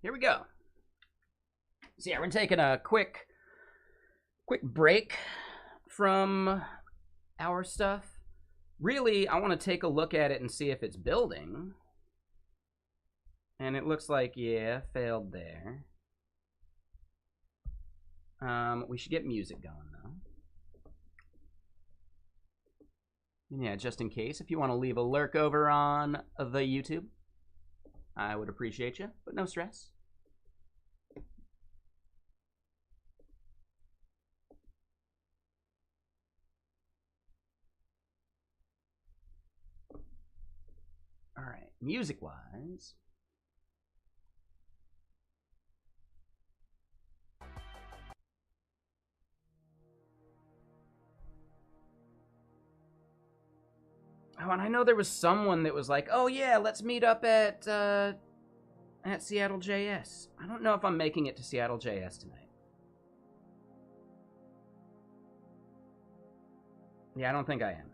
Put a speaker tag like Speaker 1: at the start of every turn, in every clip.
Speaker 1: Here we go. So yeah, we're taking a quick break from our stuff. Really, I want to take a look at it and see if it's building. And it looks like, yeah, failed there. We should get music going, though. And yeah, just in case, if you want to leave a lurk over on the YouTube, I would appreciate you, but no stress. All right, music-wise. Oh, and I know there was someone that was like, "Oh yeah, let's meet up at Seattle JS." I don't know if I'm making it to Seattle JS tonight. Yeah, I don't think I am.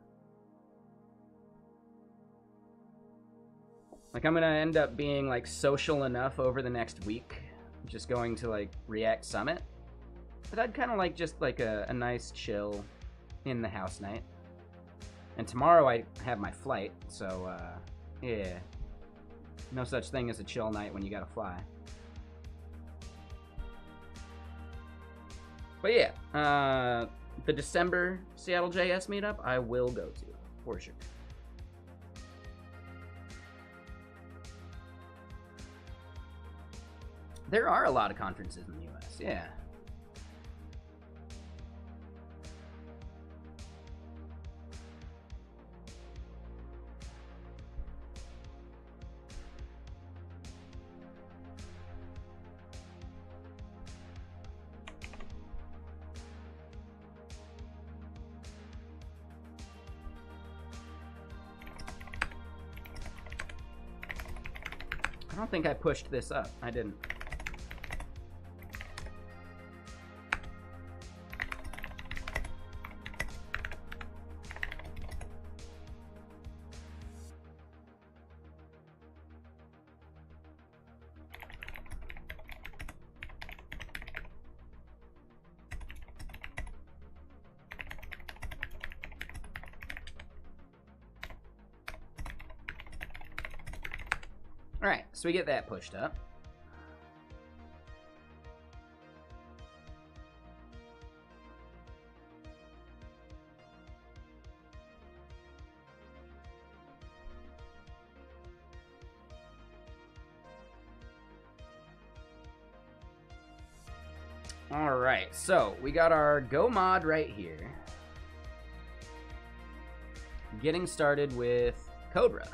Speaker 1: Like, I'm gonna end up being like social enough over the next week, just going to like React Summit. But I'd kind of like just like a nice chill in the house night. And tomorrow I have my flight, so yeah, no such thing as a chill night when you gotta fly. But yeah, the December Seattle JS meetup I will go to for sure. There are a lot of conferences in the US, yeah. I don't think I pushed this up. I didn't. All right, so we get that pushed up. All right, so we got our Go mod right here. Getting started with Cobra.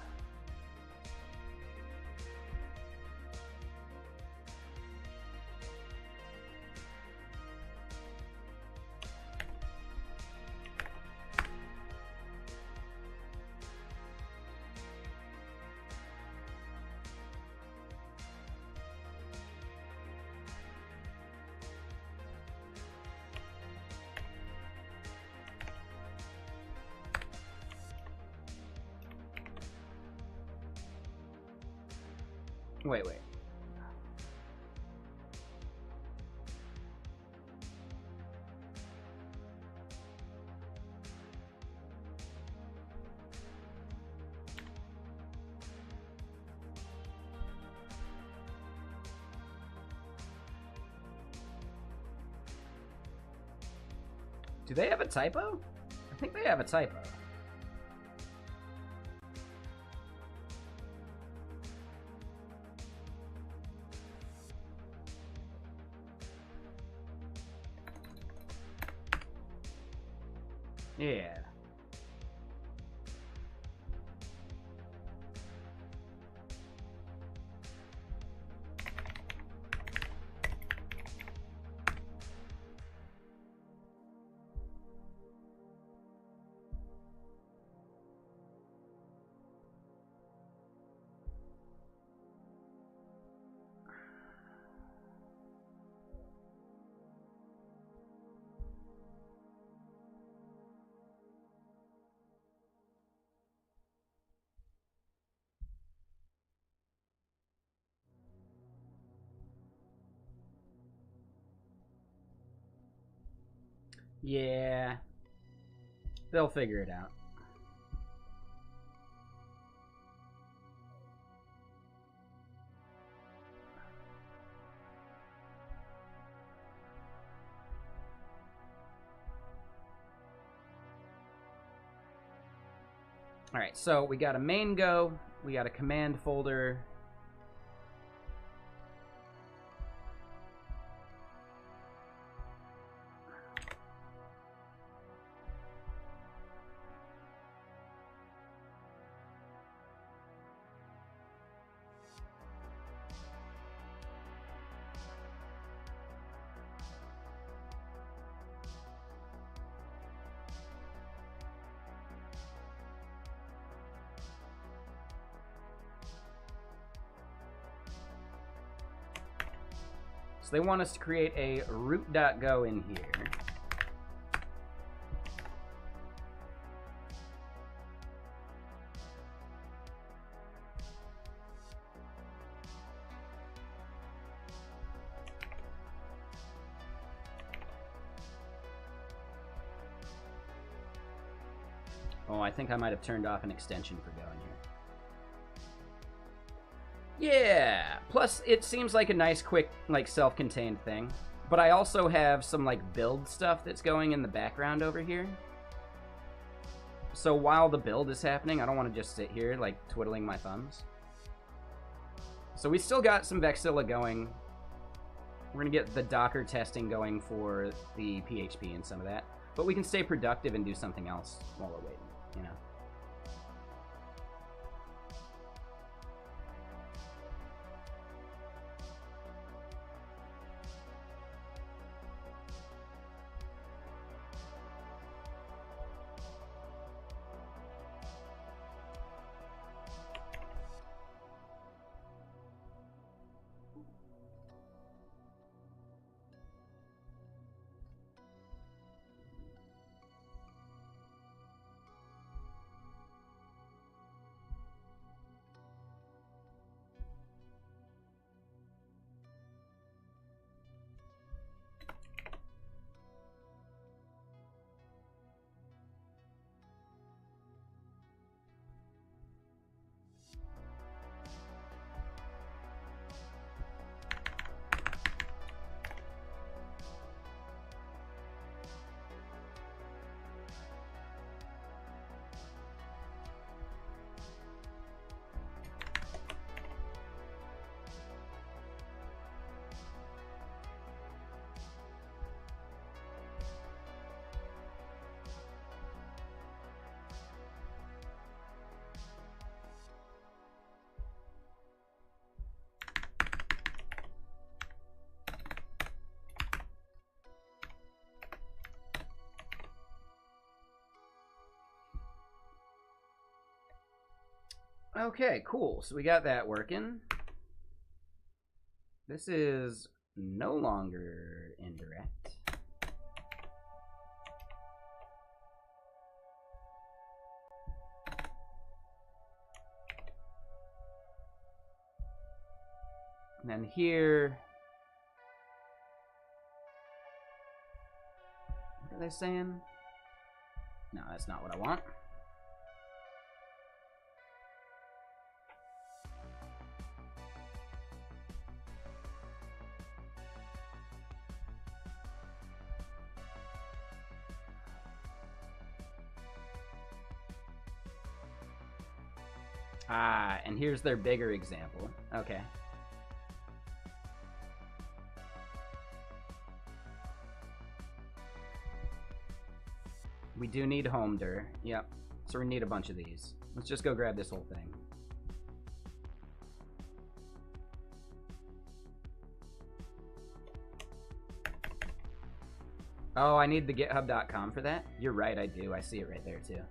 Speaker 1: Wait. Do they have a typo? I think they have a typo. Yeah. Yeah. They'll figure it out. All right, so we got a main go, we got a command folder. They want us to create a root.go in here. Oh, I think I might have turned off an extension for Go in here. Yeah, plus it seems like a nice, quick, like, self-contained thing. But I also have some, like, build stuff that's going in the background over here. So while the build is happening, I don't want to just sit here, like, twiddling my thumbs. So we still got some Vexilla going. We're going to get the Docker testing going for the PHP and some of that. But we can stay productive and do something else while we're waiting, you know? Okay, cool. So we got that working. This is no longer indirect. And then here, what are they saying? No, that's not what I want. Ah, and here's their bigger example. Okay. We do need home dir. Yep. So we need a bunch of these. Let's just go grab this whole thing. Oh, I need the github.com for that? You're right, I do. I see it right there, too.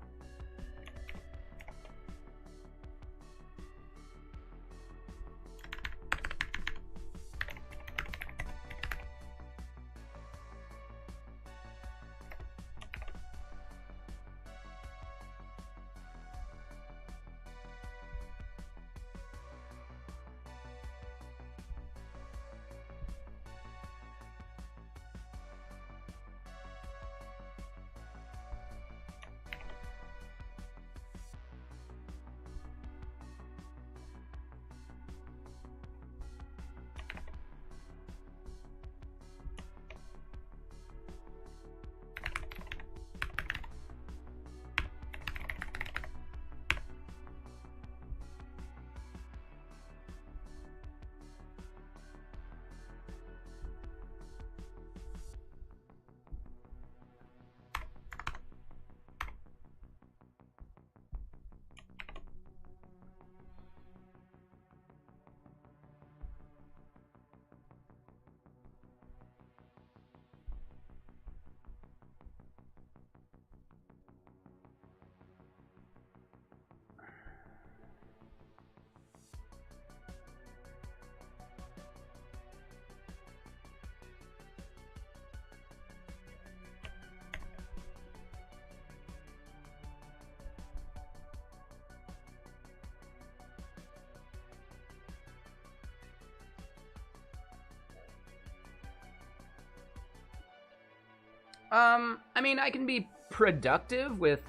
Speaker 1: I mean, I can be productive with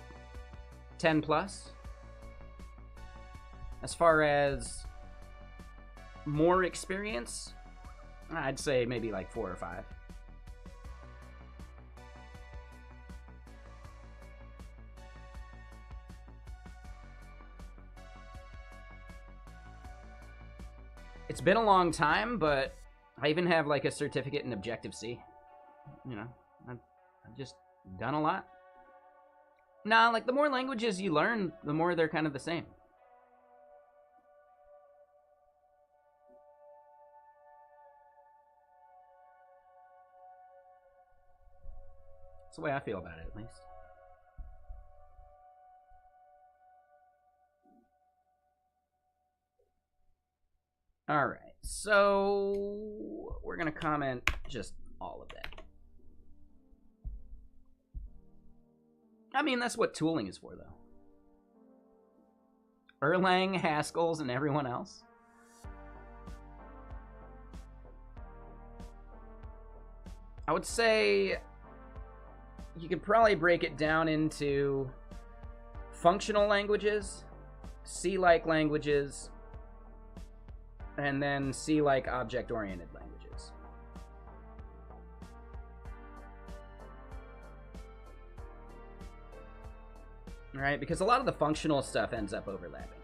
Speaker 1: 10 plus. As far as more experience, I'd say maybe like 4 or 5. It's been a long time, but I even have like a certificate in Objective-C. You know, I've just done a lot. Nah, like the more languages you learn, the more they're kind of the same. That's the way I feel about it, at least. All right, so we're gonna comment just all of that. I mean, that's what tooling is for, though. Erlang, Haskell's, and everyone else. I would say you could probably break it down into functional languages, C-like languages, and then C-like object-oriented languages. Right? Because a lot of the functional stuff ends up overlapping.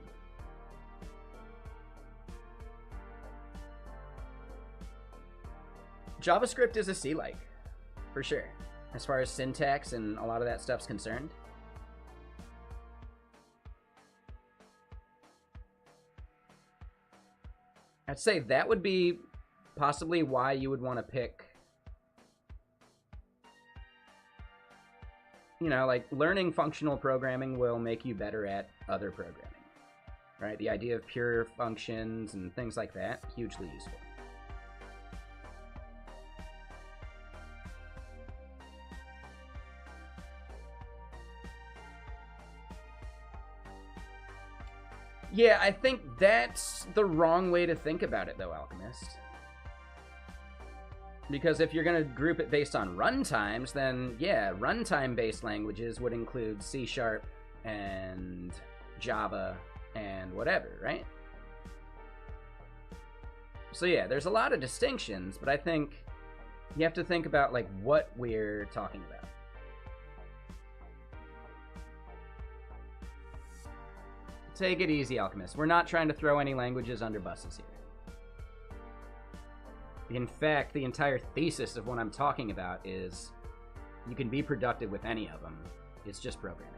Speaker 1: JavaScript is a C-like, for sure, as far as syntax and a lot of that stuff's concerned. I'd say that would be possibly why you would want to pick, you know, like learning functional programming will make you better at other programming, right? The idea of pure functions and things like that, hugely useful. Yeah, I think that's the wrong way to think about it, though, Alchemist. Because if you're going to group it based on runtimes, then, yeah, runtime-based languages would include C# and Java and whatever, right? So, yeah, there's a lot of distinctions, but I think you have to think about, like, what we're talking about. Take it easy, Alchemist. We're not trying to throw any languages under buses here. In fact, the entire thesis of what I'm talking about is you can be productive with any of them. It's just programming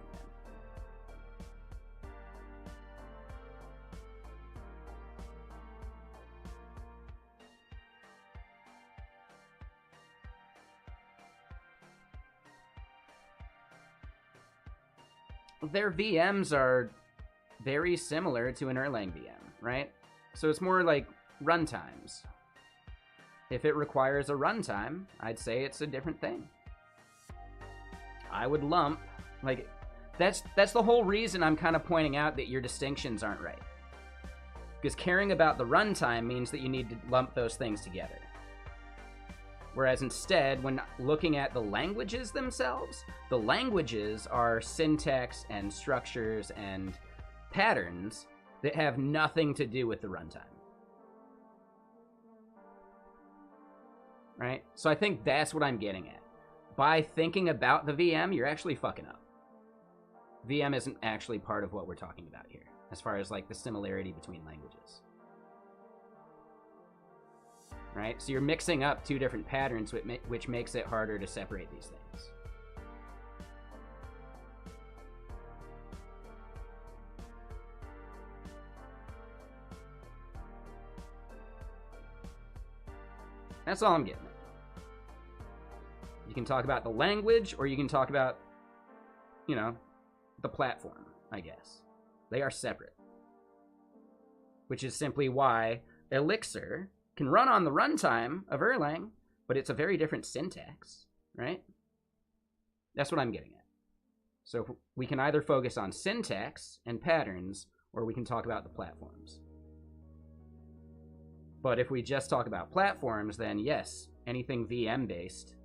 Speaker 1: them. Their VMs are very similar to an Erlang VM, right? So it's more like runtimes. If it requires a runtime, I'd say it's a different thing. I would lump, like, that's the whole reason I'm kind of pointing out that your distinctions aren't right. Because caring about the runtime means that you need to lump those things together. Whereas instead, when looking at the languages themselves, the languages are syntax and structures and patterns that have nothing to do with the runtime. Right? So I think that's what I'm getting at. By thinking about the VM, you're actually fucking up. VM isn't actually part of what we're talking about here, as far as like the similarity between languages. Right? So you're mixing up two different patterns, which makes it harder to separate these things. That's all I'm getting at. You can talk about the language, or you can talk about, you know, the platform, I guess. They are separate. Which is simply why Elixir can run on the runtime of Erlang, but it's a very different syntax, right? That's what I'm getting at. So we can either focus on syntax and patterns, or we can talk about the platforms. But if we just talk about platforms, then yes, anything VM-based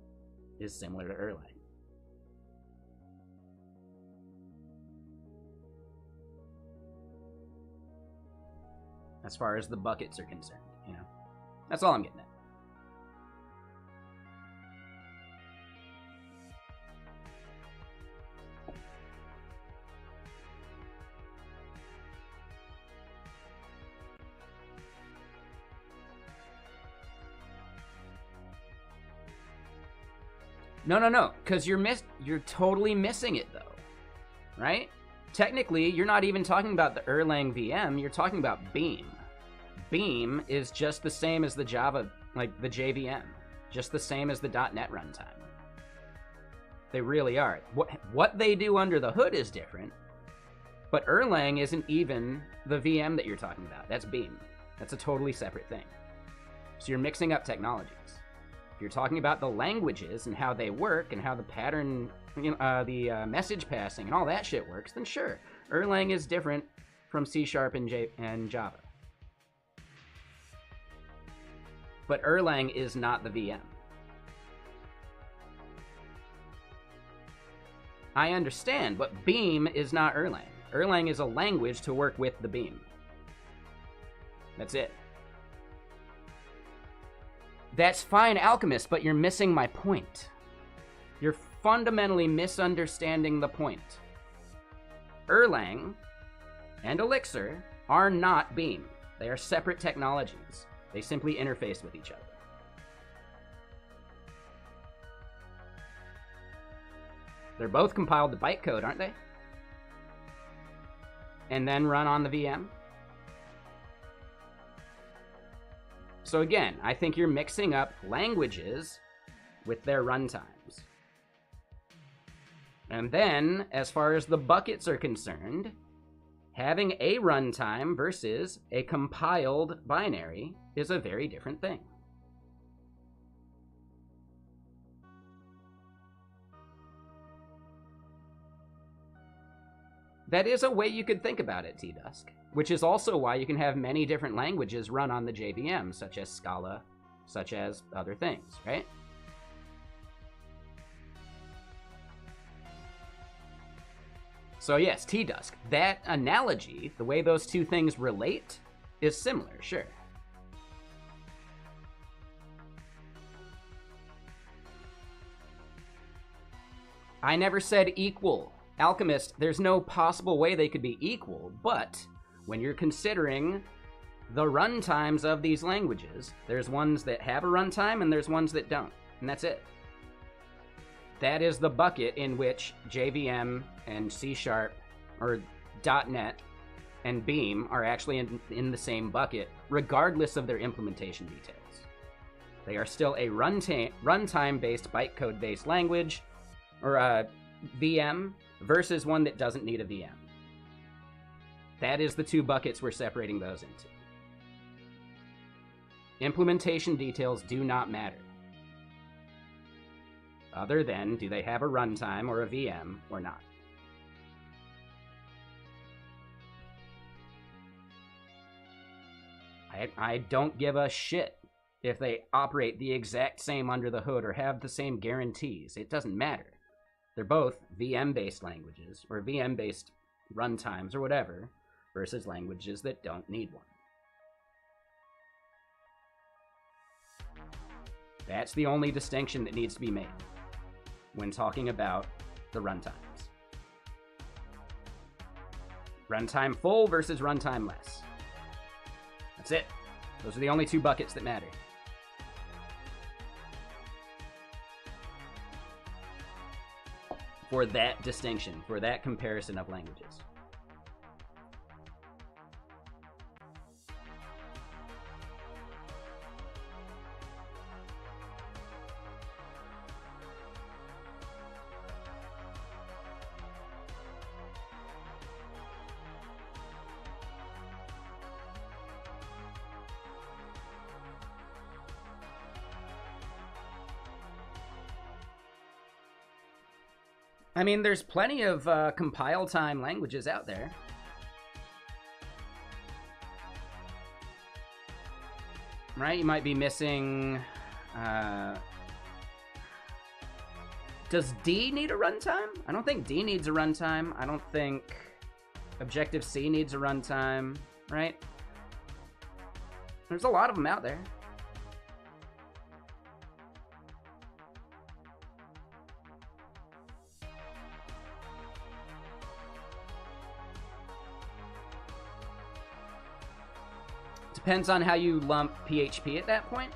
Speaker 1: is similar to Erlang. as far as the buckets are concerned, you know? That's all I'm getting at. No, because you're totally missing it, though, right? Technically, you're not even talking about the Erlang VM, you're talking about Beam. Beam is just the same as the Java, like the JVM, just the same as the .NET runtime. They really are. What they do under the hood is different, but Erlang isn't even the VM that you're talking about. That's Beam. That's a totally separate thing. So you're mixing up technologies. If you're talking about the languages and how they work and how the pattern, the message passing and all that shit works, then sure, Erlang is different from C# and Java. But Erlang is not the VM. I understand, but Beam is not Erlang. Erlang is a language to work with the Beam. That's it. That's fine, Alchemist, but you're missing my point. You're fundamentally misunderstanding the point. Erlang and Elixir are not Beam. They are separate technologies. They simply interface with each other. They're both compiled to bytecode, aren't they? And then run on the VM. So again, I think you're mixing up languages with their runtimes. And then, as far as the buckets are concerned, having a runtime versus a compiled binary is a very different thing. That is a way you could think about it, T-Dusk, which is also why you can have many different languages run on the JVM, such as Scala, such as other things, right? So yes, T-Dusk, that analogy, the way those two things relate, is similar, sure. I never said equal. Alchemist, there's no possible way they could be equal, but when you're considering the runtimes of these languages, there's ones that have a runtime and there's ones that don't, and that's it. That is the bucket in which JVM and C# or .NET and Beam are actually in the same bucket, regardless of their implementation details. They are still a runtime-based, bytecode-based language, or a VM, versus one that doesn't need a VM. That is the two buckets we're separating those into. Implementation details do not matter. Other than, do they have a runtime or a VM or not? I don't give a shit if they operate the exact same under the hood or have the same guarantees. It doesn't matter. They're both VM-based languages, or VM-based runtimes, or whatever, versus languages that don't need one. That's the only distinction that needs to be made when talking about the runtimes. Runtime full versus runtime less. That's it. Those are the only two buckets that matter. For that distinction, for that comparison of languages. I mean, there's plenty of compile time languages out there. Right? You might be missing... does D need a runtime? I don't think D needs a runtime. I don't think Objective-C needs a runtime, right? There's a lot of them out there. Depends on how you lump PHP at that point.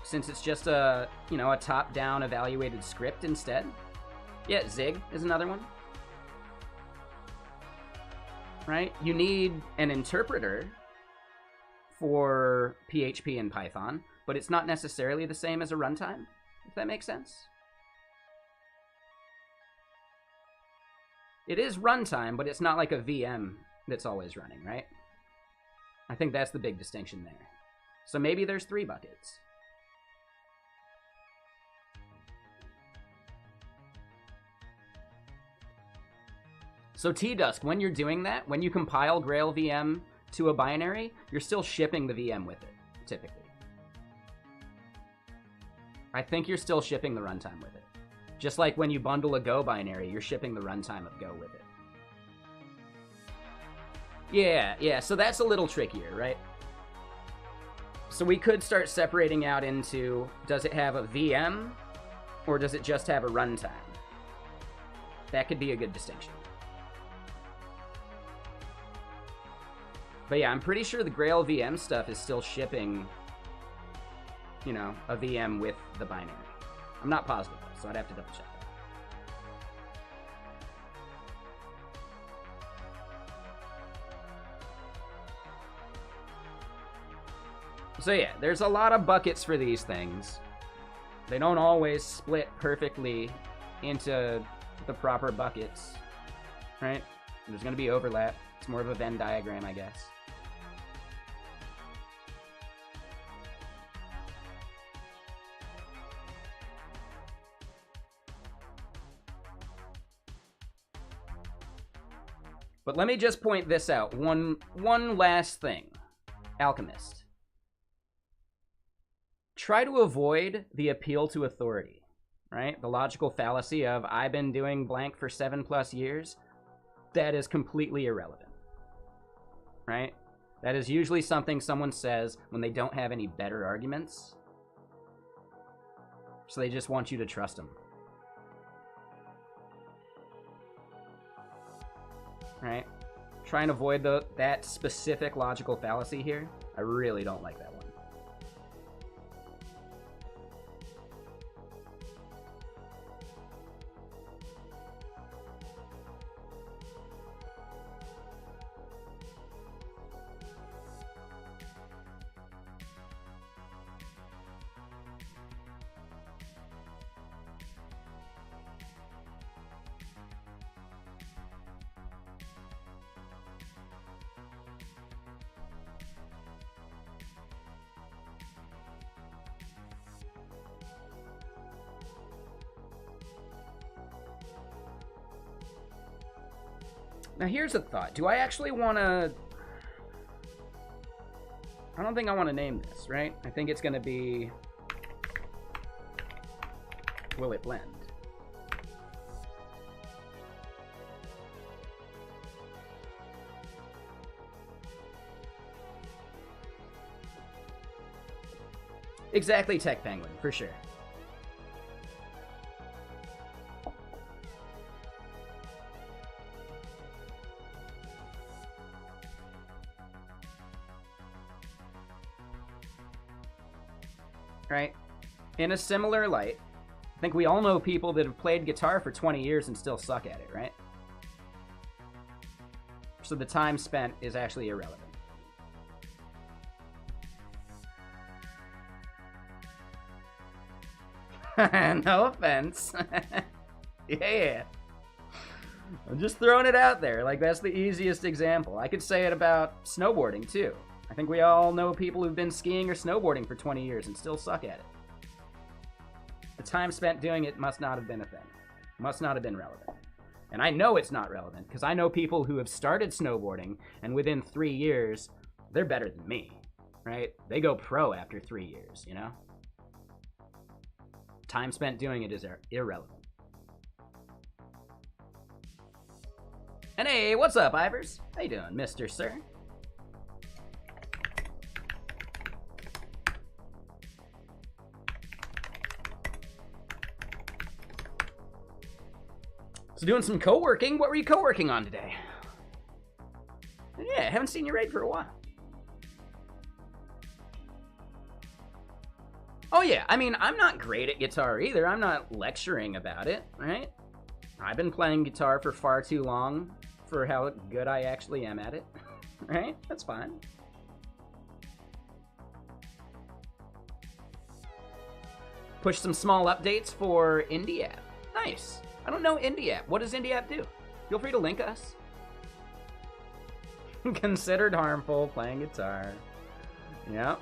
Speaker 1: Since it's just a, you know, a top-down evaluated script instead. Yeah, Zig is another one. Right? You need an interpreter for PHP and Python, but it's not necessarily the same as a runtime, if that makes sense. It is runtime, but it's not like a VM that's always running, right? I think that's the big distinction there. So maybe there's 3 buckets. So T-Dusk, when you're doing that, when you compile Grail VM to a binary, you're still shipping the VM with it, typically. I think you're still shipping the runtime with it. Just like when you bundle a Go binary, you're shipping the runtime of Go with it. Yeah, so that's a little trickier, right? So we could start separating out into, does it have a VM, or does it just have a runtime? That could be a good distinction. But yeah, I'm pretty sure the Grail VM stuff is still shipping, you know, a VM with the binary. I'm not positive, though, so I'd have to double check that. So yeah, there's a lot of buckets for these things. They don't always split perfectly into the proper buckets, right? There's going to be overlap. It's more of a Venn diagram, I guess. But let me just point this out. One last thing. Alchemist. Try to avoid the appeal to authority, right? The logical fallacy of, I've been doing blank for 7+ years. That is completely irrelevant, right? That is usually something someone says when they don't have any better arguments. So they just want you to trust them. Right? Try and avoid that specific logical fallacy here. I really don't like that one. Now here's a thought. Do I actually want to... I don't think I want to name this, right? I think it's going to be... Will it blend? Exactly, Tech Penguin, for sure. Right? In a similar light, I think we all know people that have played guitar for 20 years and still suck at it, right? So the time spent is actually irrelevant. No offense. Yeah. I'm just throwing it out there. Like, that's the easiest example. I could say it about snowboarding, too. I think we all know people who've been skiing or snowboarding for 20 years and still suck at it. The time spent doing it must not have been a thing. Must not have been relevant. And I know it's not relevant, because I know people who have started snowboarding, and within 3 years, they're better than me, right? They go pro after 3 years, you know? Time spent doing it is irrelevant. And hey, what's up, Ivers? How you doing, Mr. Sir? So doing some co-working. What were you co-working on today? Yeah, haven't seen you raid for a while. Oh yeah, I mean, I'm not great at guitar either. I'm not lecturing about it, right? I've been playing guitar for far too long for how good I actually am at it, right? That's fine. Push some small updates for Indie App. Nice. I don't know Indie App. What does Indie App do? Feel free to link us. Considered harmful, playing guitar. Yep.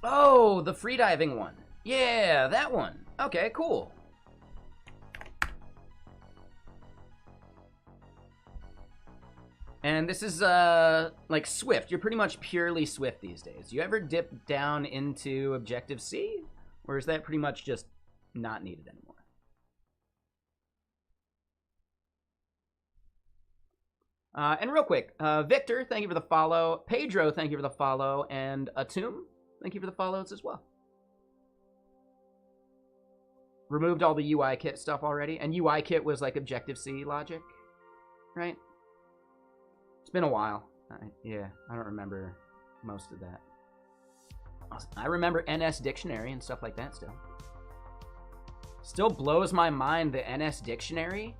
Speaker 1: Oh, the freediving one. Yeah, that one. Okay, cool. And this is, like Swift. You're pretty much purely Swift these days. Do you ever dip down into Objective-C? Or is that pretty much just not needed anymore? And real quick, Victor, thank you for the follow. Pedro, thank you for the follow. And Atum, thank you for the follows as well. Removed all the UIKit stuff already. And UIKit was like Objective-C logic, right? It's been a while. Yeah, I don't remember most of that. I remember NS Dictionary and stuff like that still. Still blows my mind that NS Dictionary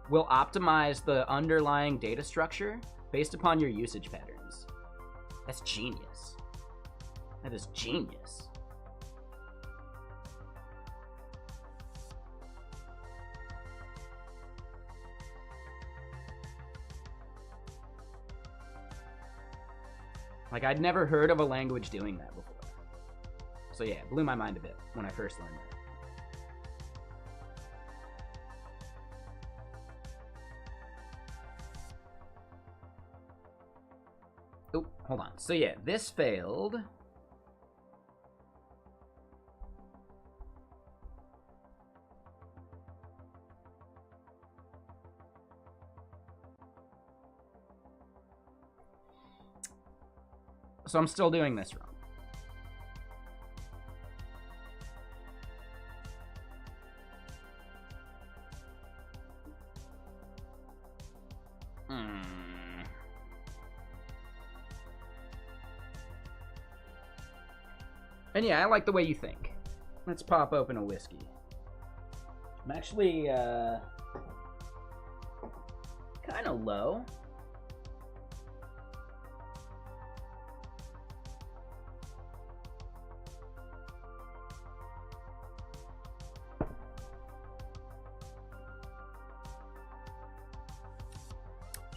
Speaker 1: will optimize the underlying data structure based upon your usage patterns. That's genius. That is genius. Like, I'd never heard of a language doing that before. So yeah, it blew my mind a bit when I first learned that. Oh, hold on. So yeah, this failed. So I'm still doing this wrong. And yeah, I like the way you think. Let's pop open a whiskey. I'm actually kind of low.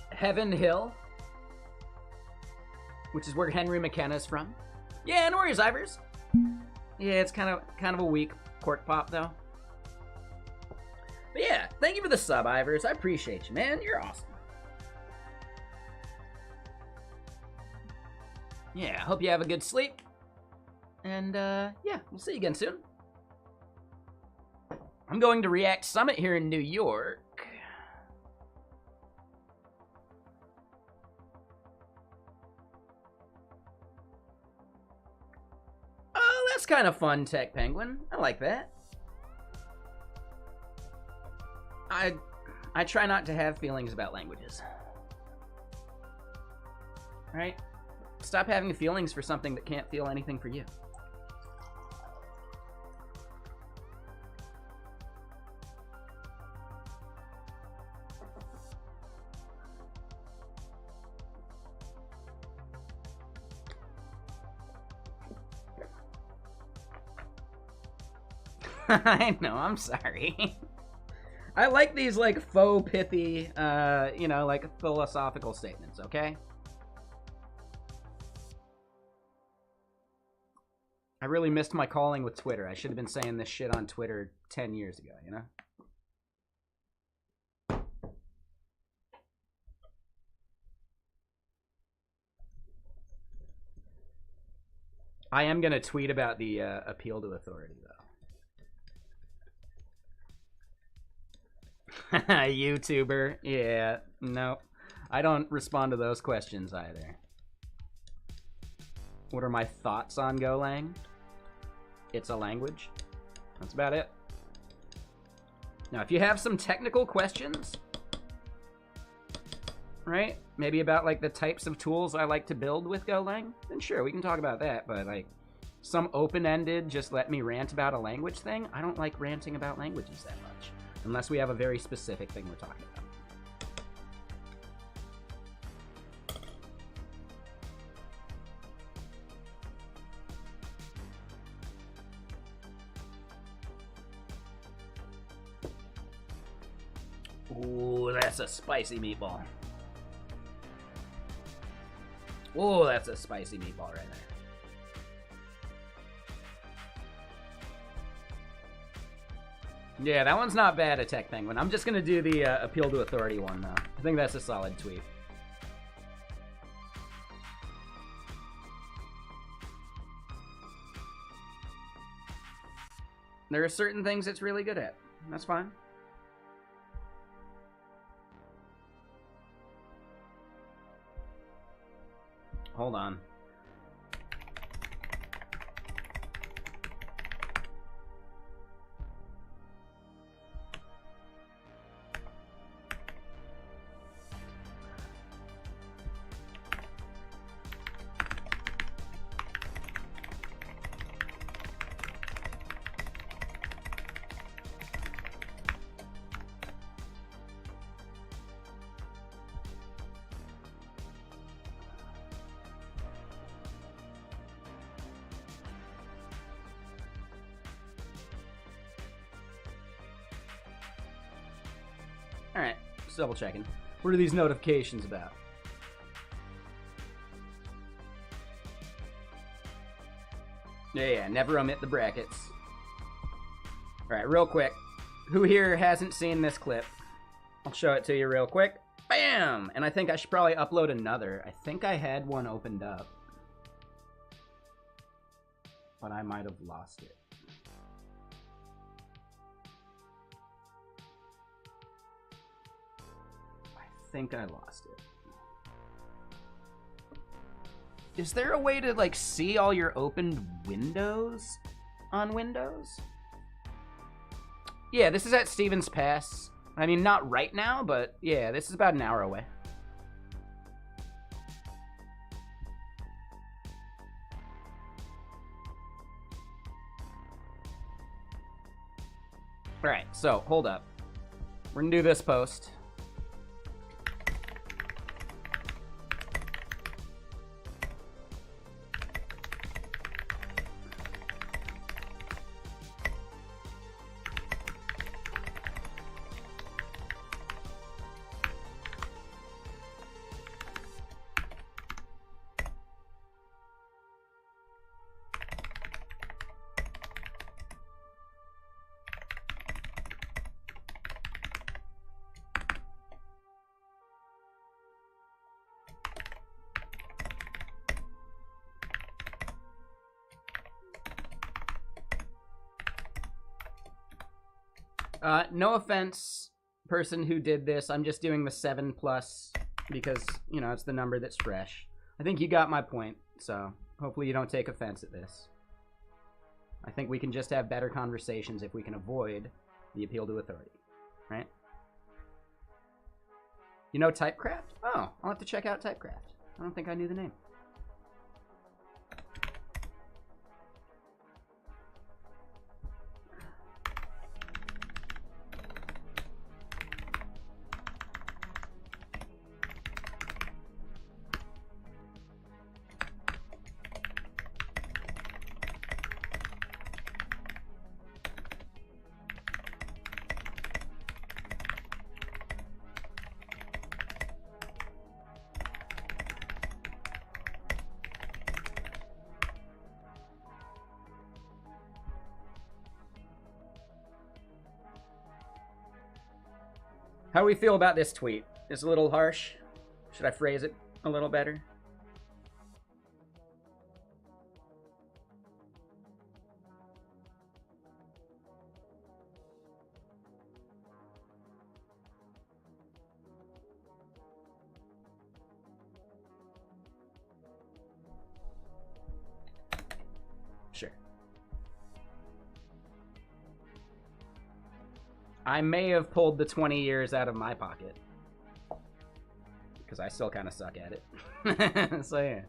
Speaker 1: Heaven Hill, which is where Henry McKenna's from. Yeah, no worries, Ivers. Yeah, it's kind of a weak cork pop though. But yeah, thank you for the sub, Ivers. I appreciate you, man. You're awesome. Yeah, I hope you have a good sleep. And yeah, we'll see you again soon. I'm going to React Summit here in New York. That's kind of fun, Tech Penguin. I like that. I try not to have feelings about languages. Right? Stop having feelings for something that can't feel anything for you. I know, I'm sorry. I like these, like, faux pithy, you know, like, philosophical statements, okay? I really missed my calling with Twitter. I should have been saying this shit on Twitter 10 years ago, you know? I am gonna tweet about the appeal to authority, though. YouTuber, yeah, no, I don't respond to those questions either. What are my thoughts on Golang? It's a language. That's about it. Now, if you have some technical questions, right? Maybe about like the types of tools I like to build with Golang, then sure, we can talk about that. But like some open-ended, just let me rant about a language thing, I don't like ranting about languages that much. Unless we have a very specific thing we're talking about. Ooh, that's a spicy meatball. Ooh, that's a spicy meatball right there. Yeah, that one's not bad, Attack Penguin. I'm just going to do the appeal to authority one, though. I think that's a solid tweet. There are certain things it's really good at. That's fine. Hold on. Alright, just double checking. What are these notifications about? Yeah, never omit the brackets. Alright, real quick. Who here hasn't seen this clip? I'll show it to you real quick. Bam! And I think I should probably upload another. I think I had one opened up. But I might have lost it. I think I lost it. Is there a way to like see all your opened windows on Windows? Yeah, this is at Stevens Pass. I mean, not right now, but yeah, this is about an hour away. All right, so hold up. We're gonna do this post. No offense, person who did this. I'm just doing the 7+ because, you know, it's the number that's fresh. I think you got my point, so hopefully you don't take offense at this. I think we can just have better conversations if we can avoid the appeal to authority, right? You know Typecraft? Oh, I'll have to check out Typecraft. I don't think I knew the name. How do we feel about this tweet? It's a little harsh. Should I phrase it a little better? I may have pulled the 20 years out of my pocket. Because I still kind of suck at it. So, yeah.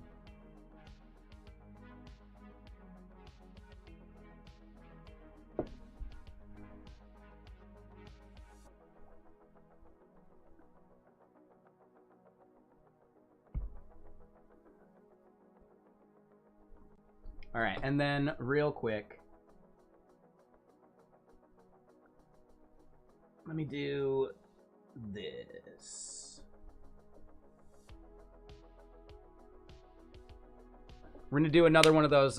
Speaker 1: All right, and then real quick, let me do this. We're gonna do another one of those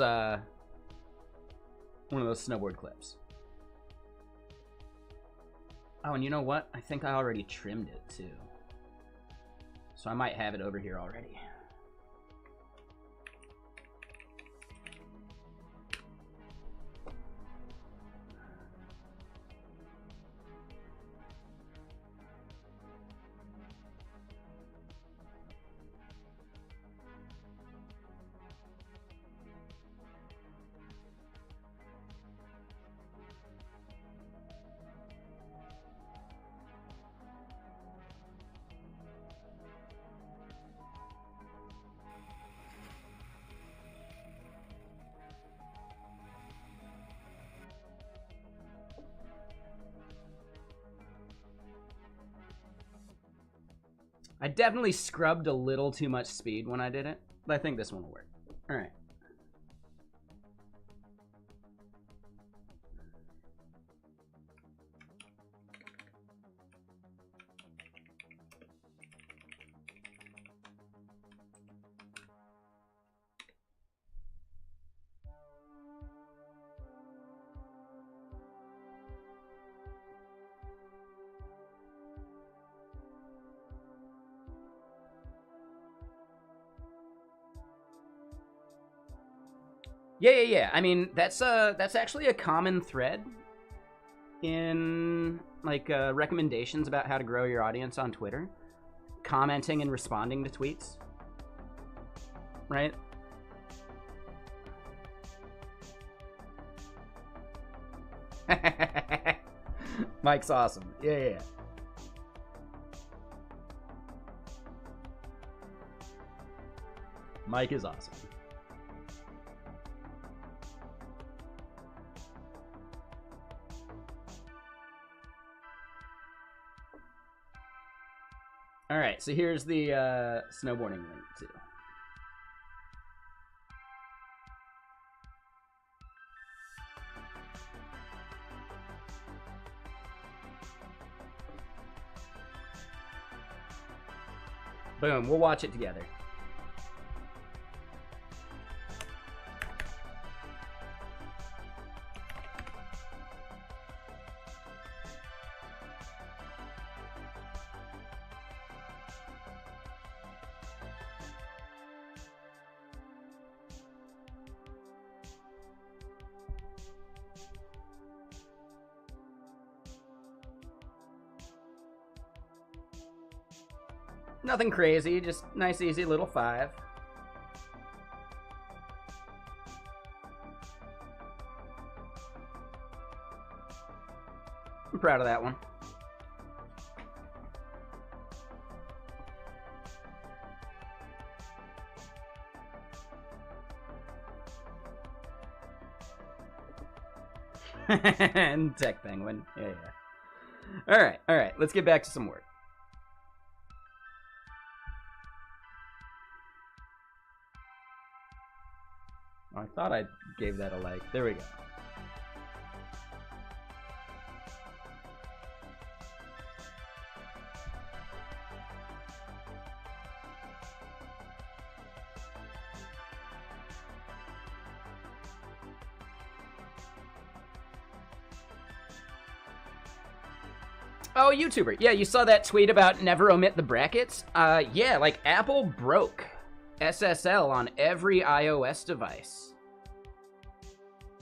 Speaker 1: snowboard clips. Oh, and you know what? I think I already trimmed it too, so I might have it over here already. I definitely scrubbed a little too much speed when I did it, but I think this one will work. All right. Yeah. I mean, that's actually a common thread in like recommendations about how to grow your audience on Twitter. Commenting and responding to tweets, right? Mike's awesome. Yeah. Mike is awesome. All right, so here's the snowboarding link too. Boom, we'll watch it together. Nothing crazy, just nice, easy little 5. I'm proud of that one. And Tech Penguin. Yeah. All right. Let's get back to some work. Oh, I thought I gave that a like. There we go. Oh, YouTuber. Yeah, you saw that tweet about never omit the brackets? Yeah, like Apple broke SSL on every iOS device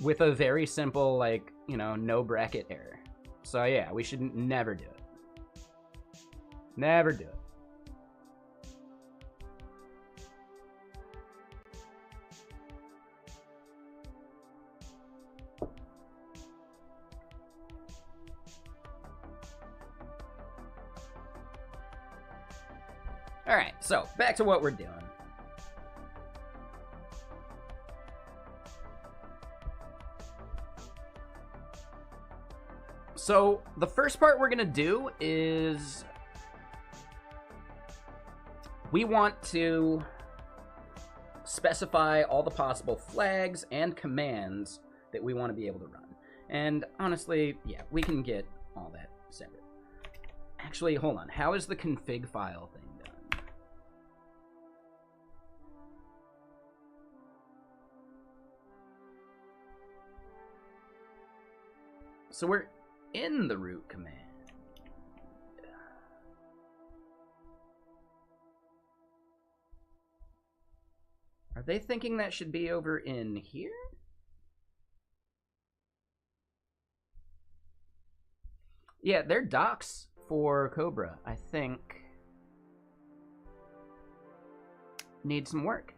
Speaker 1: with a very simple, like, you know, no bracket error. So yeah, we should never do it. Never do it. All right, so back to what we're doing. So the first part we're gonna do is we want to specify all the possible flags and commands that we want to be able to run. And honestly, yeah, we can get all that separate. Actually, hold on. How is the config file thing done? So we're in the root command. Are they thinking that should be over in here? Yeah, their docs for Cobra, I think, need some work.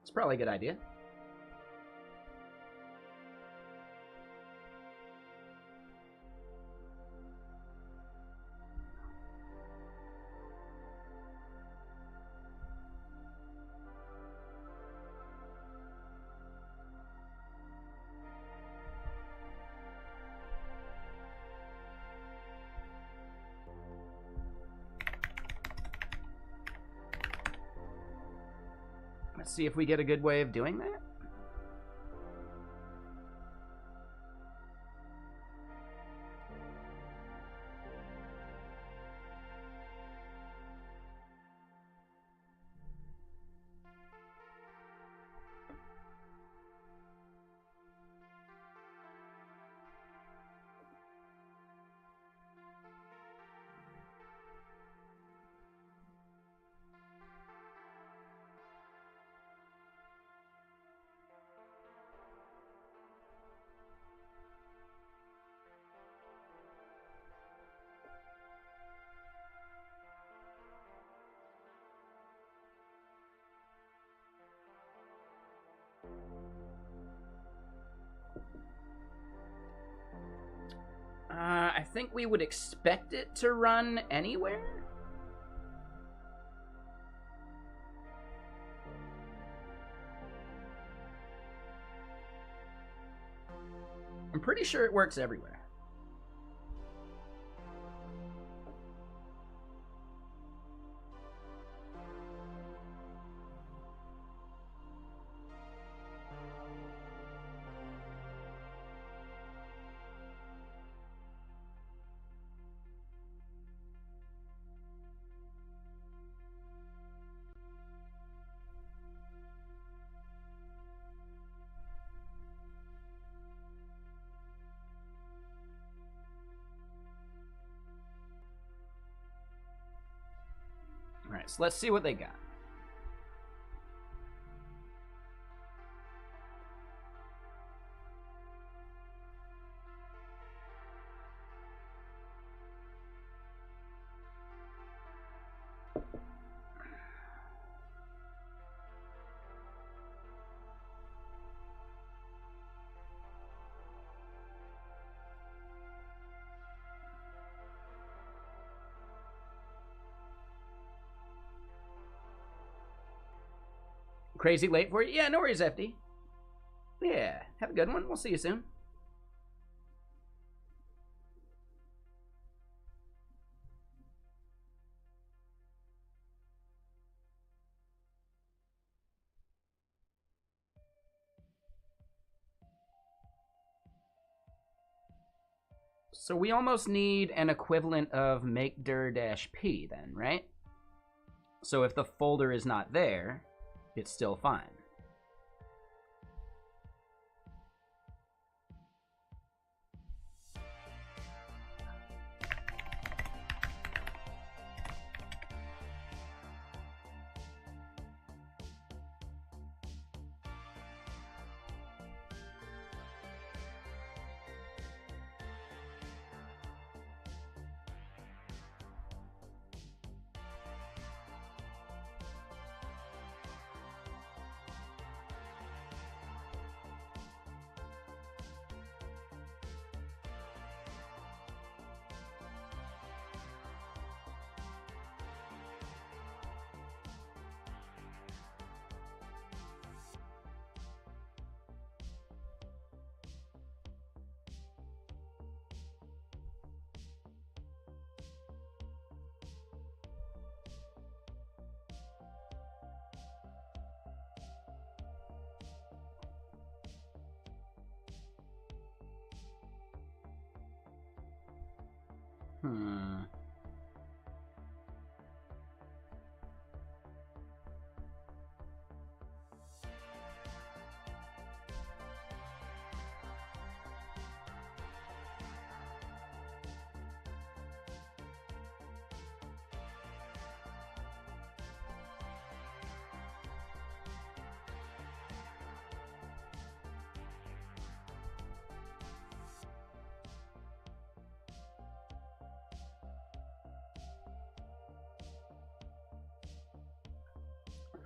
Speaker 1: It's probably a good idea. Let's see if we get a good way of doing that. I think we would expect it to run anywhere. I'm pretty sure it works everywhere. All right, so let's see what they got. Crazy late for you? Yeah, no worries, FD. Yeah, have a good one. We'll see you soon. So we almost need an equivalent of make dir-p then, right? So if the folder is not there, it's still fine.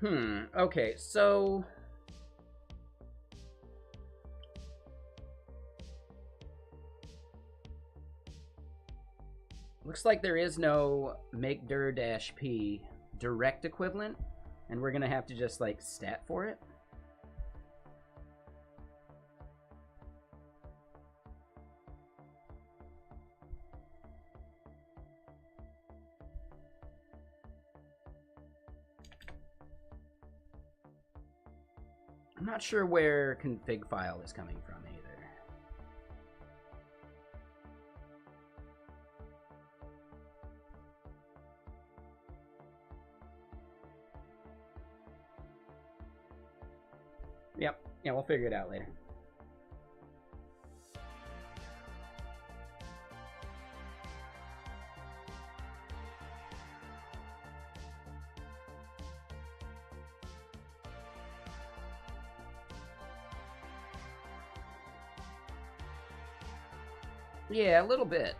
Speaker 1: Hmm. Okay, so looks like there is no make dir-p direct equivalent, and we're gonna have to just like stat for it. I'm not sure where config file is coming from either. Yep. Yeah, we'll figure it out later. Yeah, a little bit.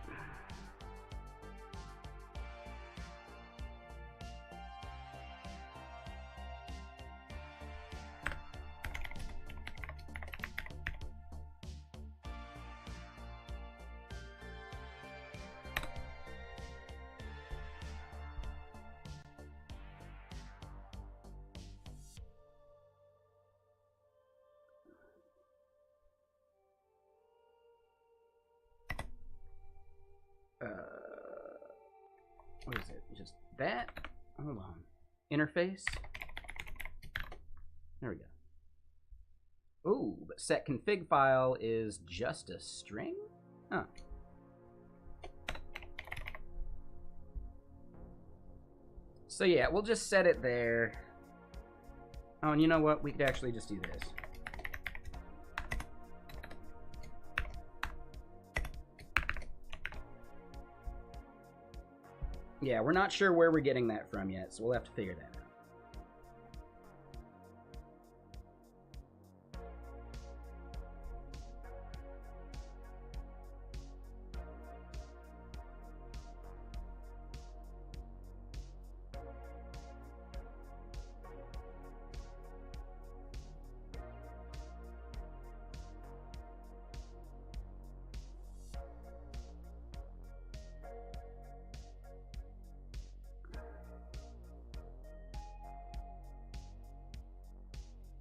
Speaker 1: What is it? Just that? Hold on. Interface. There we go. Ooh, but set config file is just a string? Huh. So yeah, we'll just set it there. Oh, and you know what? We could actually just do this. Yeah, we're not sure where we're getting that from yet, so we'll have to figure that out.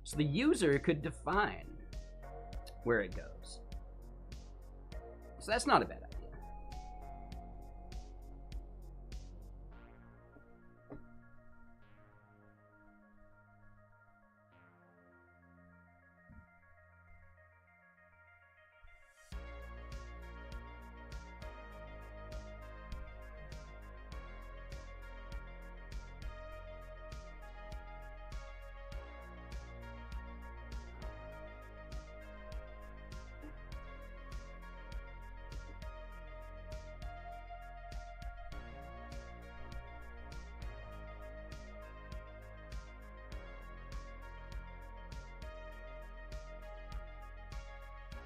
Speaker 1: So the user could define where it goes. So that's not a bad idea.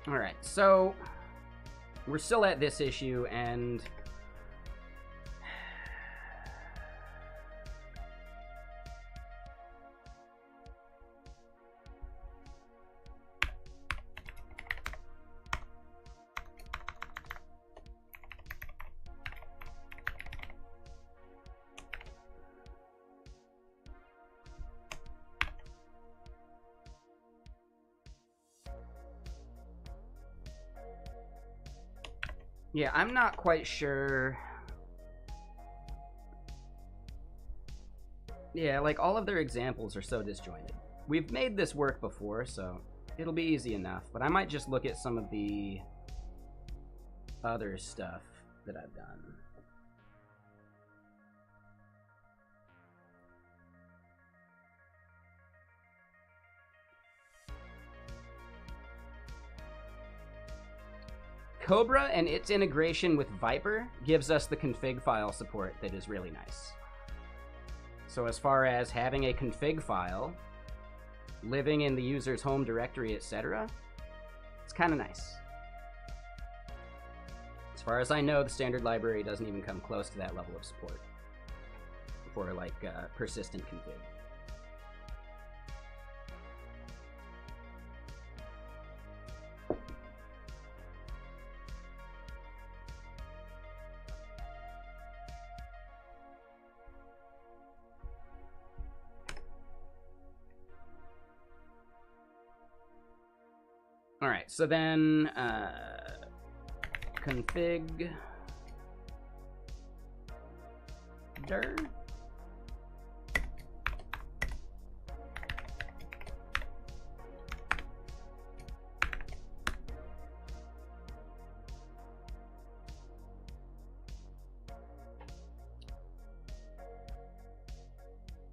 Speaker 1: All right, so we're still at this issue, and yeah, I'm not quite sure. Yeah, like all of their examples are so disjointed. We've made this work before, so it'll be easy enough, but I might just look at some of the other stuff that I've done. Cobra and its integration with Viper gives us the config file support that is really nice. So as far as having a config file, living in the user's home directory, etc., it's kind of nice. As far as I know, the standard library doesn't even come close to that level of support for like persistent config. All right, so then config dir.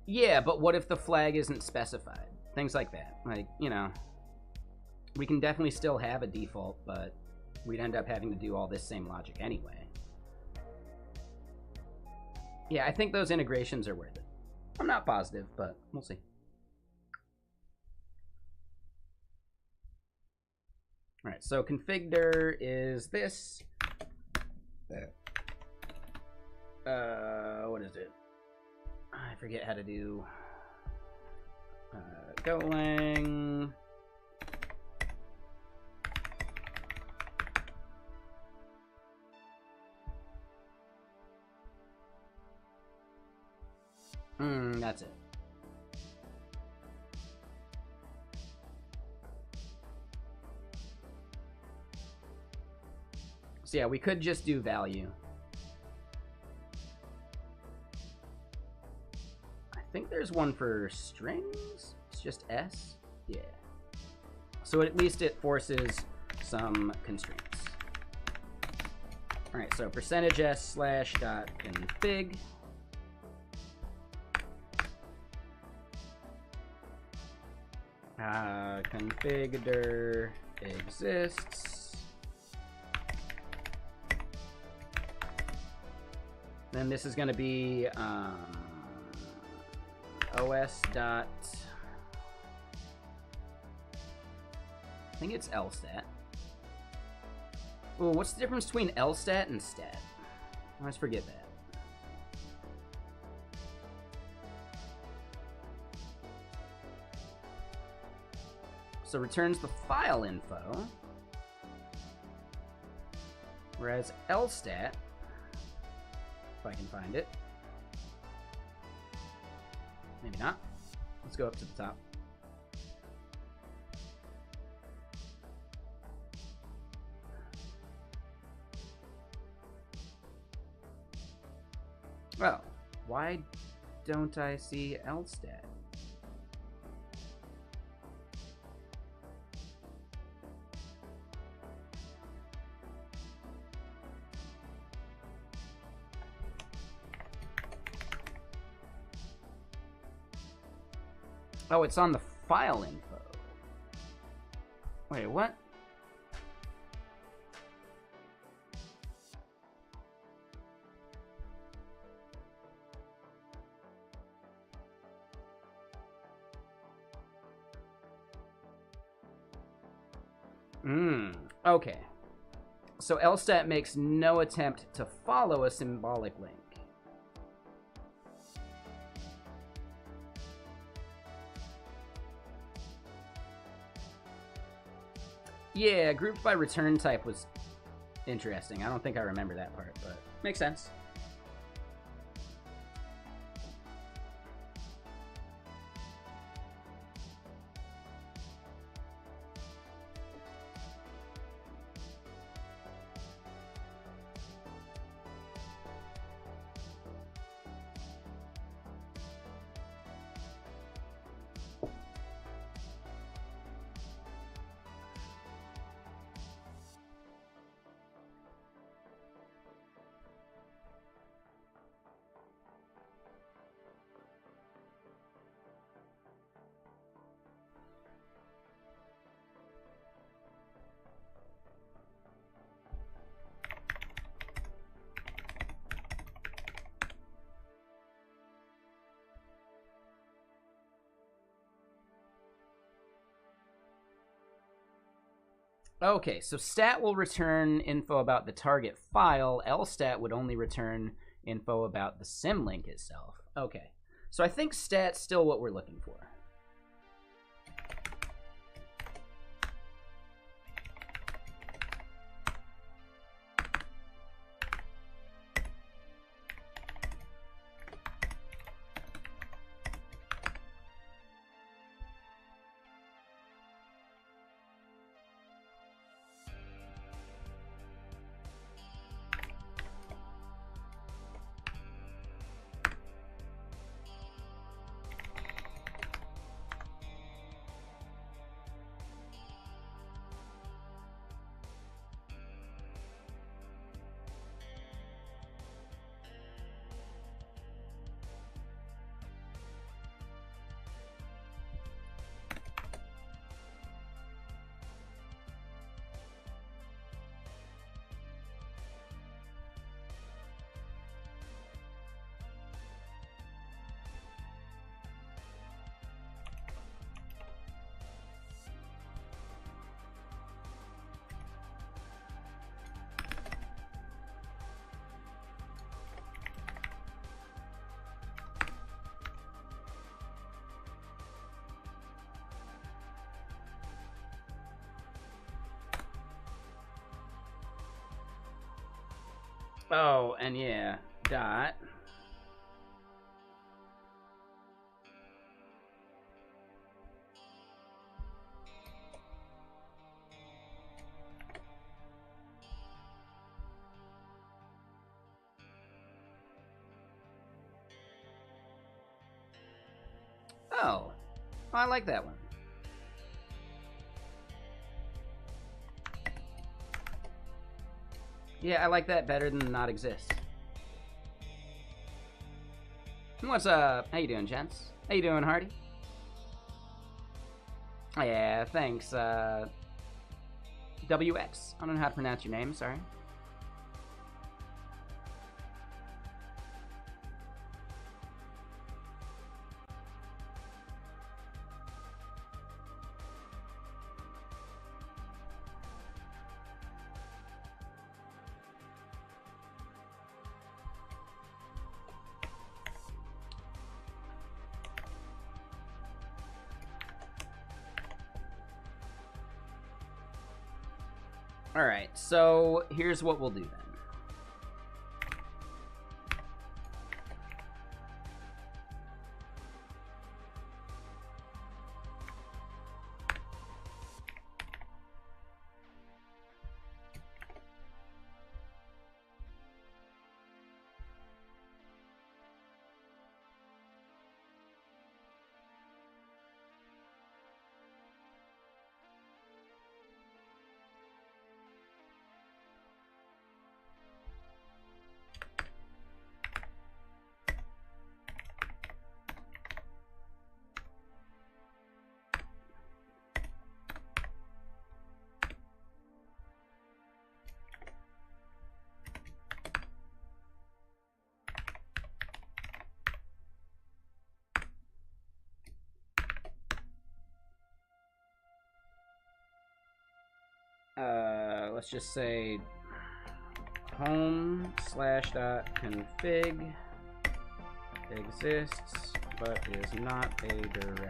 Speaker 1: Yeah, but what if the flag isn't specified? Things like that. Like, you know, we can definitely still have a default, but we'd end up having to do all this same logic anyway. Yeah, I think those integrations are worth it. I'm not positive, but we'll see. All right, so config dir is this. What is it? I forget how to do Golang. That's it. So yeah, we could just do value. I think there's one for strings. It's just S. Yeah. So at least it forces some constraints. All right, so %s/.config. Config dir exists. Then this is going to be os dot. I think it's lstat. Oh, what's the difference between lstat and stat? I always forget that. So returns the file info, whereas lstat, if I can find it, maybe not. Let's go up to the top. Well, why don't I see lstat? Oh, it's on the file info. Wait, what? Okay. So lstat makes no attempt to follow a symbolic link. Yeah, grouped by return type was interesting. I don't think I remember that part, but makes sense. Okay, so stat will return info about the target file. lstat would only return info about the symlink itself. Okay, so I think stat's still what we're looking for. Oh, and yeah, dot. Oh, I like that one. Yeah, I like that better than not exist. What's up? How you doing, gents? How you doing, Hardy? Oh, yeah, thanks. WX. I don't know how to pronounce your name, sorry. Alright, so here's what we'll do then. Let's just say home/.config exists but is not a directory.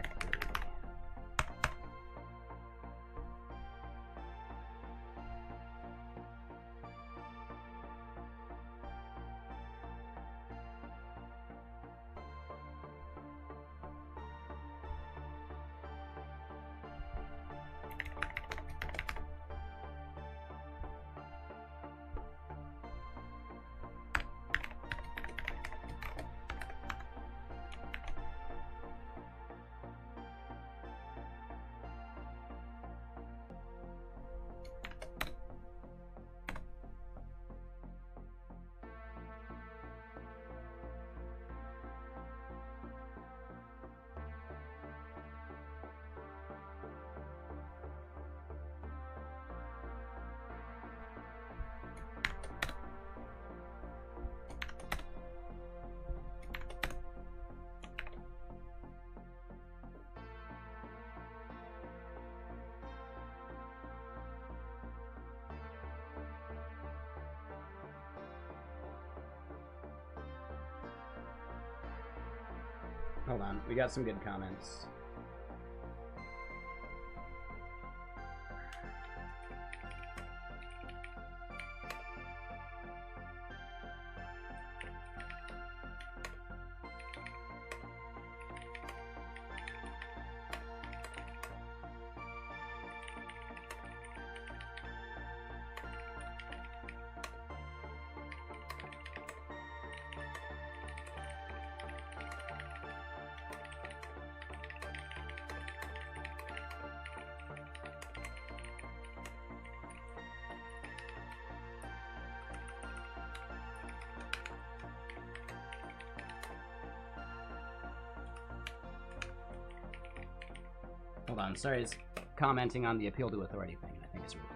Speaker 1: Hold on, we got some good comments. Hold on, sorry, it's commenting on the appeal to authority thing. I think it's really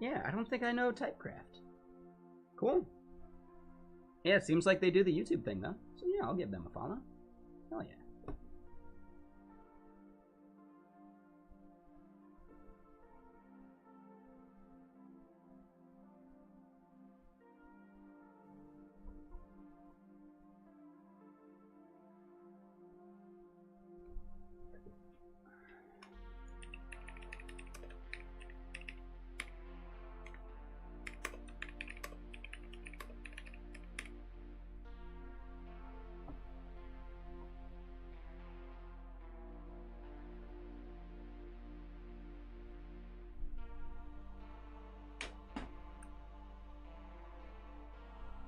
Speaker 1: yeah, I don't think I know Typecraft. Cool. Yeah, it seems like they do the YouTube thing, though. So yeah, I'll give them a follow. Hell yeah.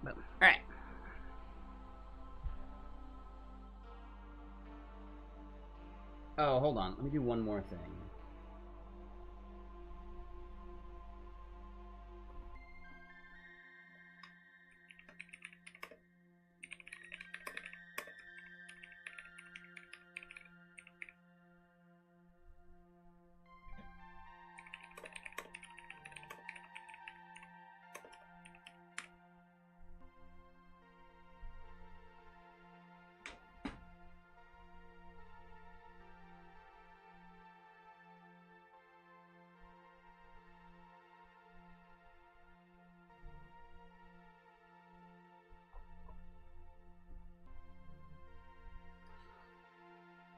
Speaker 1: Boom. All right. Oh, hold on. Let me do one more thing.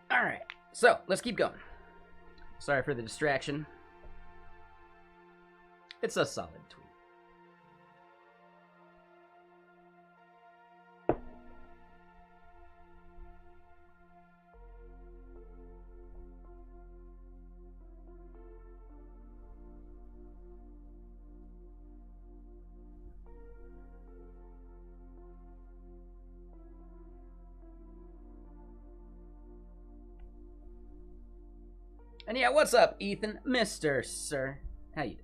Speaker 1: All right, so let's keep going. Sorry for the distraction. It's a solid tweet. And yeah, what's up, Ethan? Mr. Sir. How you doing?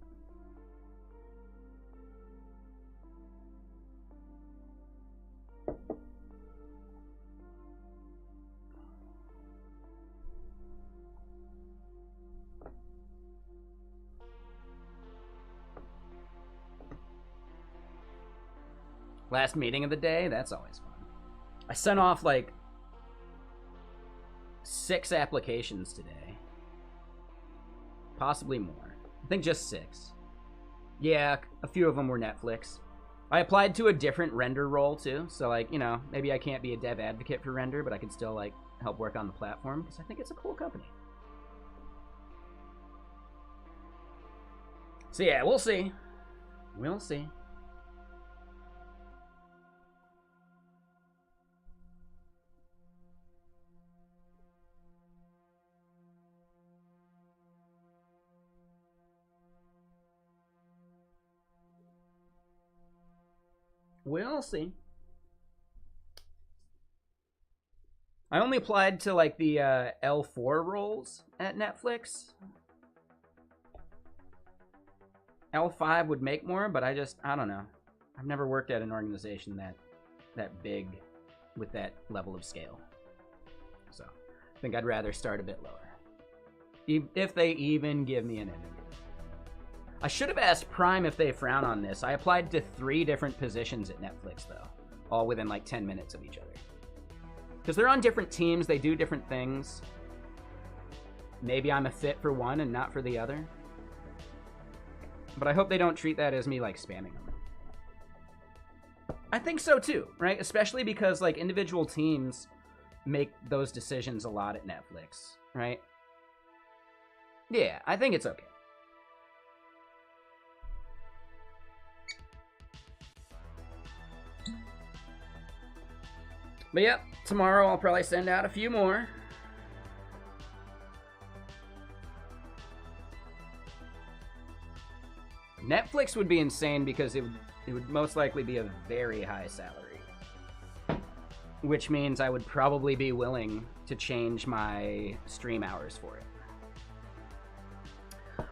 Speaker 1: Last meeting of the day? That's always fun. I sent off like 6 applications today. Possibly more. I think just 6. Yeah, a few of them were Netflix. I applied to a different render role too, so like, you know, maybe I can't be a dev advocate for render, but I can still like help work on the platform because I think it's a cool company. So yeah, we'll see. We'll see. We'll see. I only applied to like the L4 roles at Netflix. L5 would make more, but I don't know. I've never worked at an organization that big with that level of scale. So I think I'd rather start a bit lower. If they even give me an interview. I should have asked Prime if they frown on this. I applied to 3 different positions at Netflix, though. All within like 10 minutes of each other. Because they're on different teams, they do different things. Maybe I'm a fit for one and not for the other. But I hope they don't treat that as me, like, spamming them. I think so, too, right? Especially because, like, individual teams make those decisions a lot at Netflix, right? Yeah, I think it's okay. But yeah, tomorrow I'll probably send out a few more. Netflix would be insane because it would most likely be a very high salary. Which means I would probably be willing to change my stream hours for it.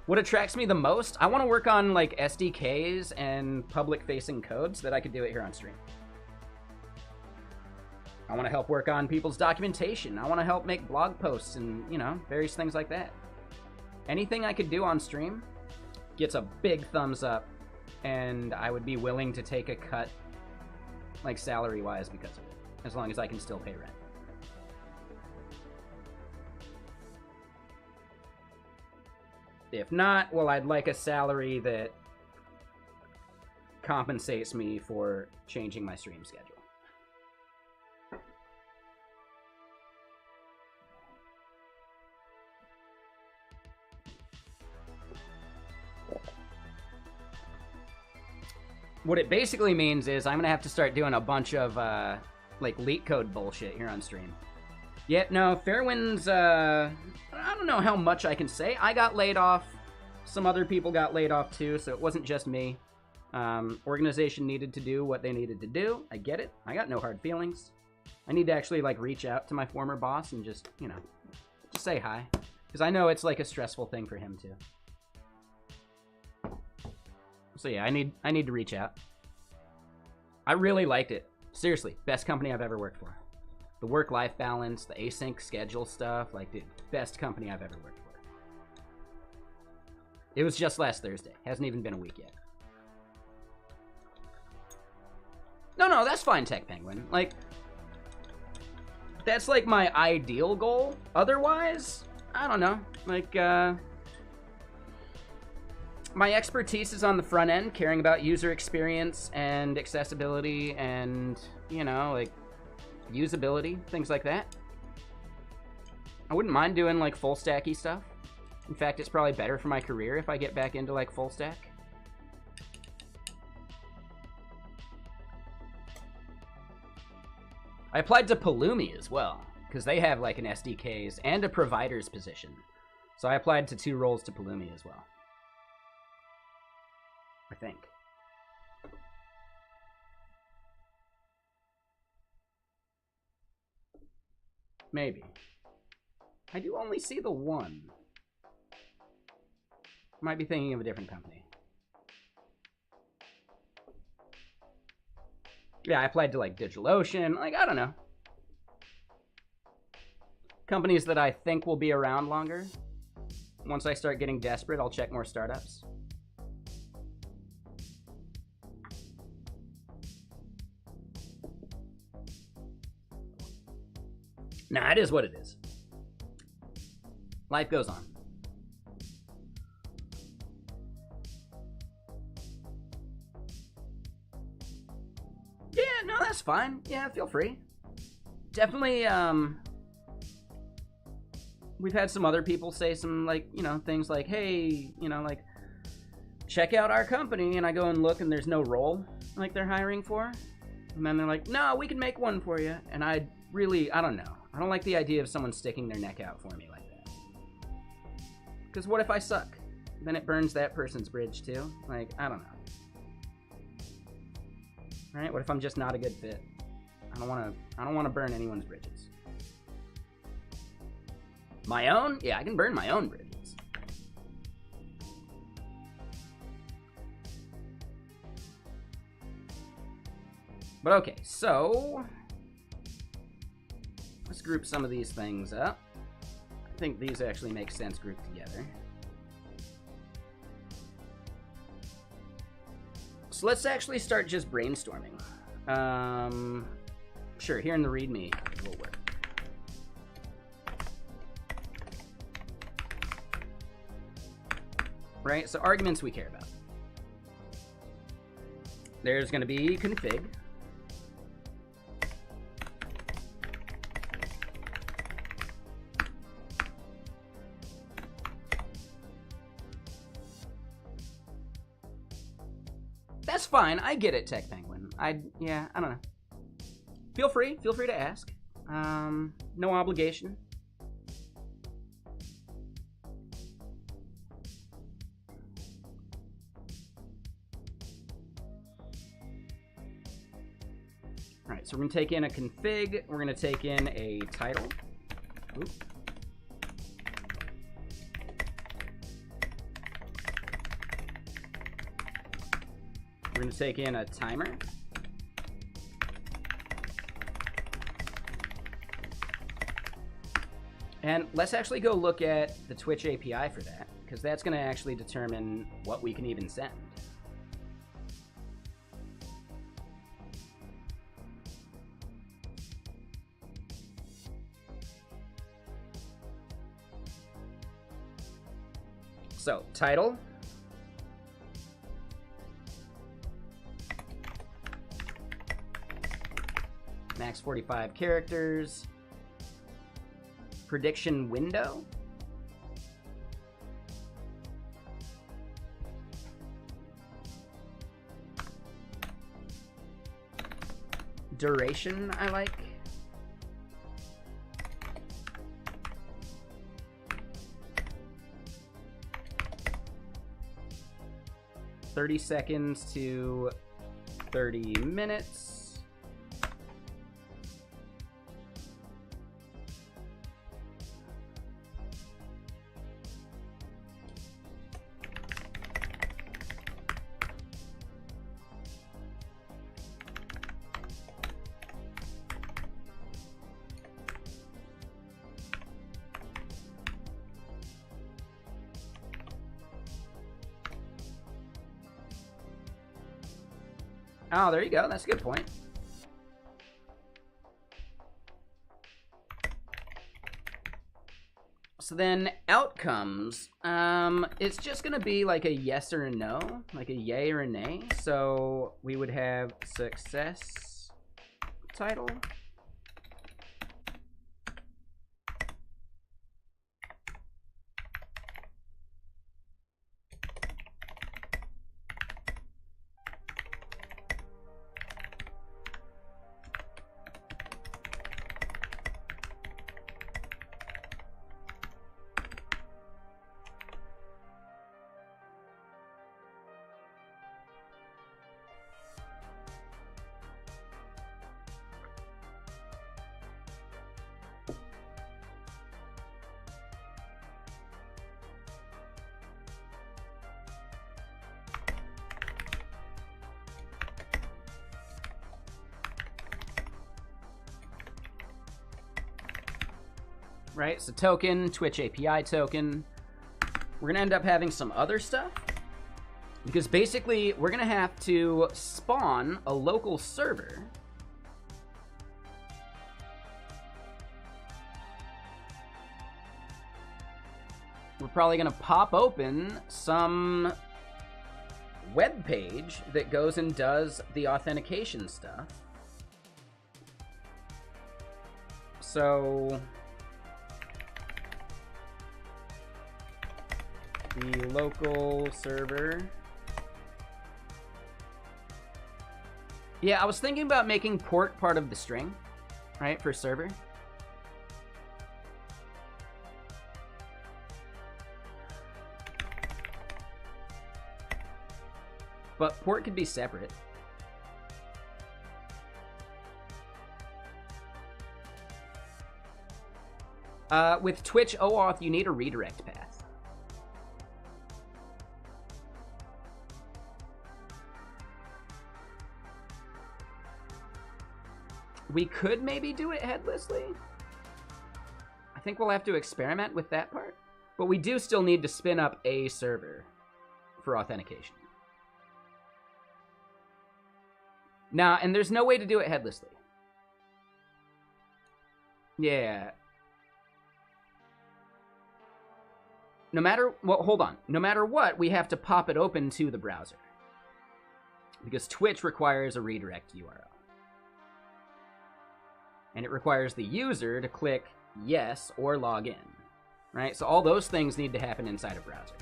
Speaker 1: What attracts me the most? I want to work on like SDKs and public-facing code so that I could do it here on stream. I want to help work on people's documentation. I want to help make blog posts and, you know, various things like that. Anything I could do on stream gets a big thumbs up, and I would be willing to take a cut, like salary-wise, because of it, as long as I can still pay rent. If not, well, I'd like a salary that compensates me for changing my stream schedule. What it basically means is I'm going to have to start doing a bunch of, like, leak code bullshit here on stream. Yeah, no, Fairwind's, I don't know how much I can say. I got laid off. Some other people got laid off, too, so it wasn't just me. Organization needed to do what they needed to do. I get it. I got no hard feelings. I need to actually, like, reach out to my former boss and just, you know, just say hi. Because I know it's, like, a stressful thing for him, too. So yeah, I need to reach out. I really liked it. Seriously, best company I've ever worked for. The work-life balance, the async schedule stuff, like, dude, best company I've ever worked for. It was just last Thursday. Hasn't even been a week yet. No, that's fine, Tech Penguin. Like, that's like my ideal goal. Otherwise, I don't know. Like, my expertise is on the front end, caring about user experience and accessibility and, you know, like, usability, things like that. I wouldn't mind doing, like, full stacky stuff. In fact, it's probably better for my career if I get back into, like, full stack. I applied to Pulumi as well, because they have, like, an SDKs and a provider's position. So I applied to 2 roles to Pulumi as well. I think. Maybe. I do only see the one. Might be thinking of a different company. Yeah, I applied to, like, DigitalOcean. Like, I don't know. Companies that I think will be around longer. Once I start getting desperate, I'll check more startups. Nah, it is what it is. Life goes on. Yeah, no, that's fine. Yeah, feel free. Definitely, we've had some other people say some, like, you know, things like, hey, you know, like, check out our company, and I go and look and there's no role, like, they're hiring for. And then they're like, no, we can make one for you. And I don't know. I don't like the idea of someone sticking their neck out for me like that. Because what if I suck? Then it burns that person's bridge too. Like, I don't know. Right? What if I'm just not a good fit? I don't want to burn anyone's bridges. My own? Yeah, I can burn my own bridges. But okay, so let's group some of these things up. I think these actually make sense grouped together. So let's actually start just brainstorming. Sure, here in the README will work. Right, so arguments we care about. There's going to be config. That's fine. I get it, Tech Penguin. Yeah, I don't know. Feel free to ask. No obligation. All right, so we're gonna take in a config. We're gonna take in a title. Oop. We're going to take in a timer. And let's actually go look at the Twitch API for that, because that's going to actually determine what we can even send. So, title. Max 45 characters. Prediction window. Duration, I like. "30 seconds to 30 minutes. Oh, there you go. That's a good point. So then outcomes, it's just going to be like a yes or a no, like a yay or a nay. So we would have success title. Right, so token, Twitch API token. We're gonna end up having some other stuff, because basically we're gonna have to spawn a local server. We're probably gonna pop open some web page that goes and does the authentication stuff. So the local server. Yeah, I was thinking about making port part of the string, right, for server. But port could be separate. With Twitch OAuth, you need a redirect path. We could maybe do it headlessly. I think we'll have to experiment with that part. But we do still need to spin up a server for authentication. Now, and there's no way to do it headlessly. Yeah. No matter, well, hold on. No matter what, we have to pop it open to the browser. Because Twitch requires a redirect URL. And it requires the user to click yes or log in. Right? So all those things need to happen inside a browser.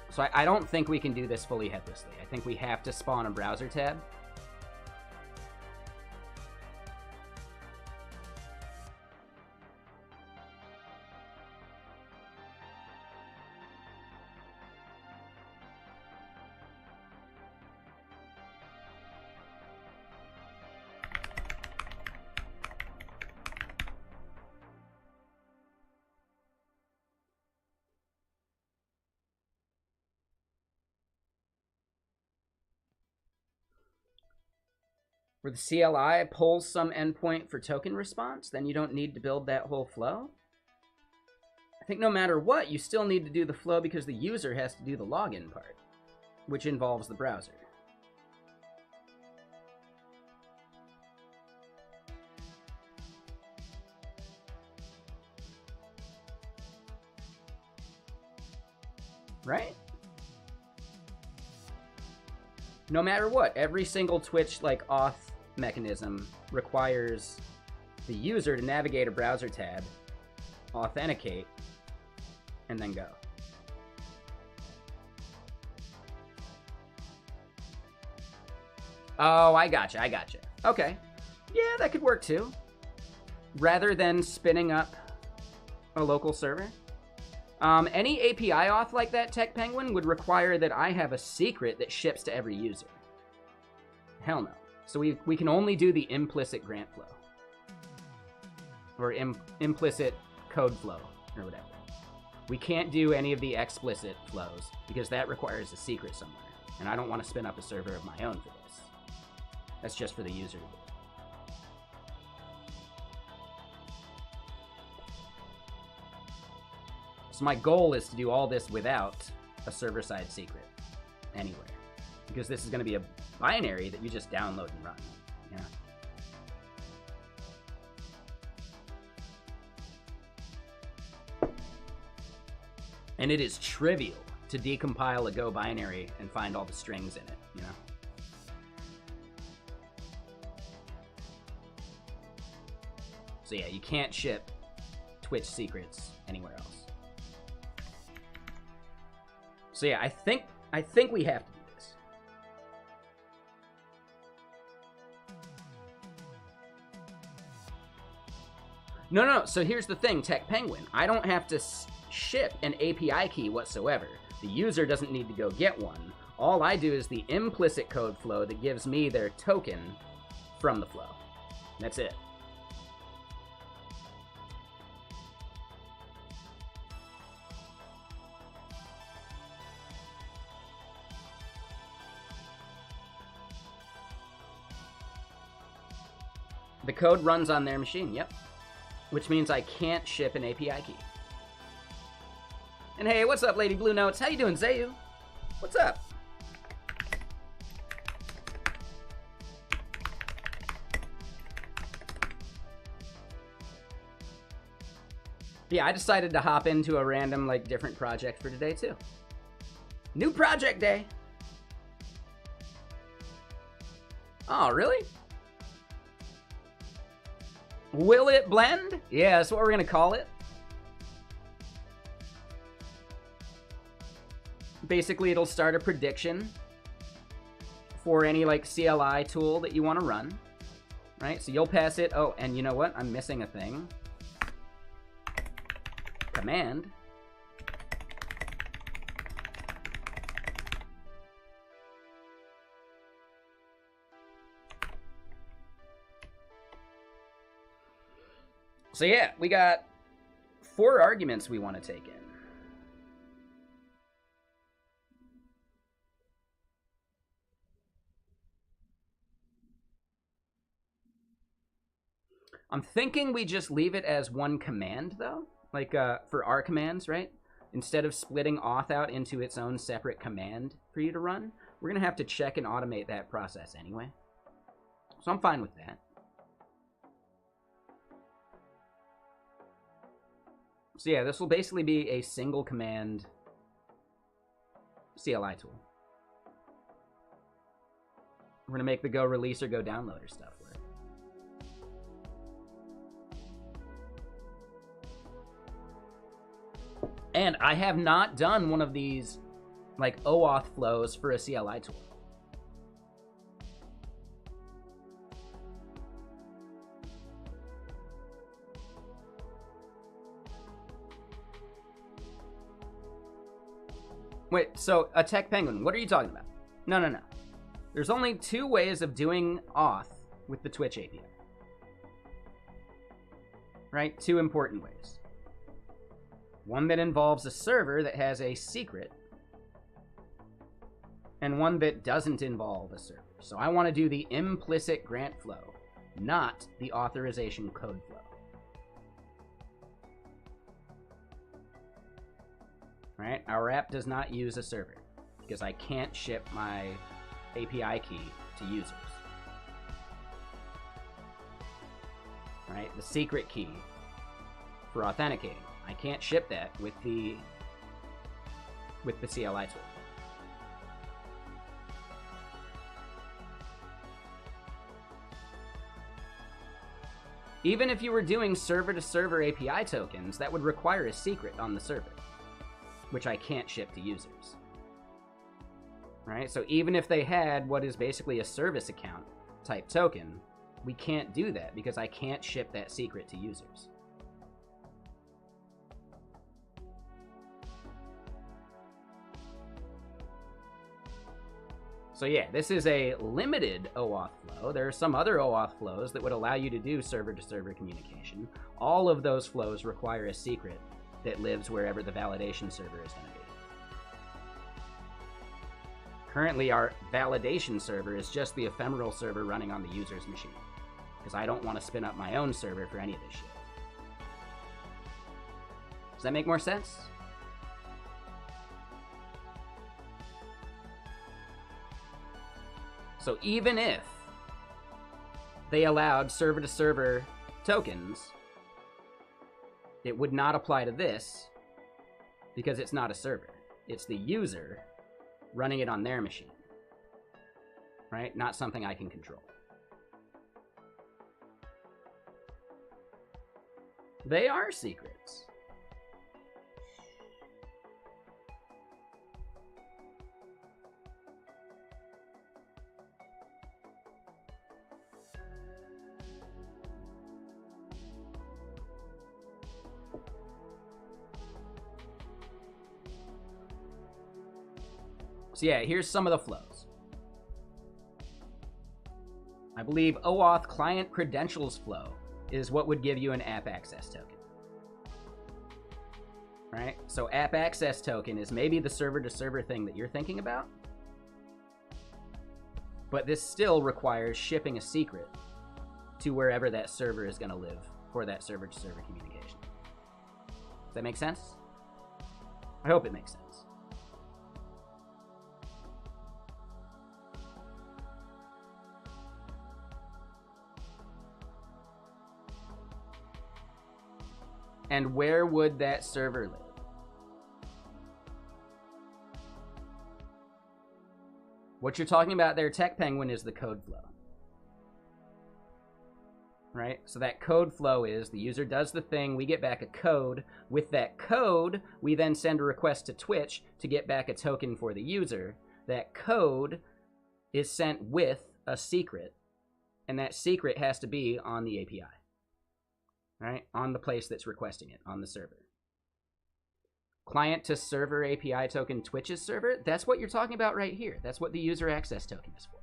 Speaker 1: So I don't think we can do this fully headlessly. I think we have to spawn a browser tab. Where the CLI pulls some endpoint for token response, then you don't need to build that whole flow. I think no matter what, you still need to do the flow because the user has to do the login part, which involves the browser. Right? No matter what, every single Twitch like auth mechanism requires the user to navigate a browser tab, authenticate, and then go. Oh, I gotcha. Okay. Yeah, that could work too. Rather than spinning up a local server. Any API auth like that, Tech Penguin, would require that I have a secret that ships to every user. Hell no. So we can only do the implicit grant flow. Or implicit code flow, or whatever. We can't do any of the explicit flows, because that requires a secret somewhere. And I don't want to spin up a server of my own for this. That's just for the user to do. So my goal is to do all this without a server-side secret anywhere. Because this is going to be a binary that you just download and run. Yeah. And it is trivial to decompile a Go binary and find all the strings in it, you know? So yeah, you can't ship Twitch secrets anywhere else. So yeah, I think we have to do this. No. So here's the thing, Tech Penguin. I don't have to ship an API key whatsoever. The user doesn't need to go get one. All I do is the implicit code flow that gives me their token from the flow. That's it. The code runs on their machine, yep. Which means I can't ship an API key. And hey, what's up, Lady Blue Notes? How you doing, Zayu? What's up? Yeah, I decided to hop into a random, like, different project for today, too. New project day! Oh, really? Will it blend? Yeah, that's what we're gonna call it. Basically, it'll start a prediction for any like CLI tool that you want to run, right? So you'll pass it. Oh, and you know what? I'm missing a thing. Command. So yeah, we got 4 arguments we want to take in. I'm thinking we just leave it as one command, though. Like, for our commands, right? Instead of splitting auth out into its own separate command for you to run, we're going to have to check and automate that process anyway. So I'm fine with that. So yeah, this will basically be a single command CLI tool. We're going to make the go release or go downloader stuff work. And I have not done one of these, like, OAuth flows for a CLI tool. Wait, so a tech penguin, what are you talking about? No. There's only 2 ways of doing auth with the Twitch API. Right? 2 important ways. One that involves a server that has a secret, and one that doesn't involve a server. So I want to do the implicit grant flow, not the authorization code flow. Right? Our app does not use a server because I can't ship my API key to users. Right? The secret key for authenticating, I can't ship that with the CLI tool. Even if you were doing server-to-server API tokens, that would require a secret on the server, which I can't ship to users. Right? So even if they had what is basically a service account type token, we can't do that because I can't ship that secret to users. So yeah, this is a limited OAuth flow. There are some other OAuth flows that would allow you to do server-to-server communication. All of those flows require a secret that lives wherever the validation server is going to be. Currently, our validation server is just the ephemeral server running on the user's machine, because I don't want to spin up my own server for any of this shit. Does that make more sense? So even if they allowed server-to-server tokens, it would not apply to this because it's not a server. It's the user running it on their machine, right? Not something I can control. They are secrets. So yeah, here's some of the flows. I believe OAuth client credentials flow is what would give you an app access token. Right? So app access token is maybe the server-to-server thing that you're thinking about. But this still requires shipping a secret to wherever that server is going to live for that server-to-server communication. Does that make sense? I hope it makes sense. And where would that server live? What you're talking about there, Tech Penguin, is the code flow. Right? So that code flow is the user does the thing, we get back a code. With that code, we then send a request to Twitch to get back a token for the user. That code is sent with a secret, and that secret has to be on the API. Right? On the place that's requesting it, on the server. Client to server API token Twitch's server, that's what you're talking about right here. That's what the user access token is for.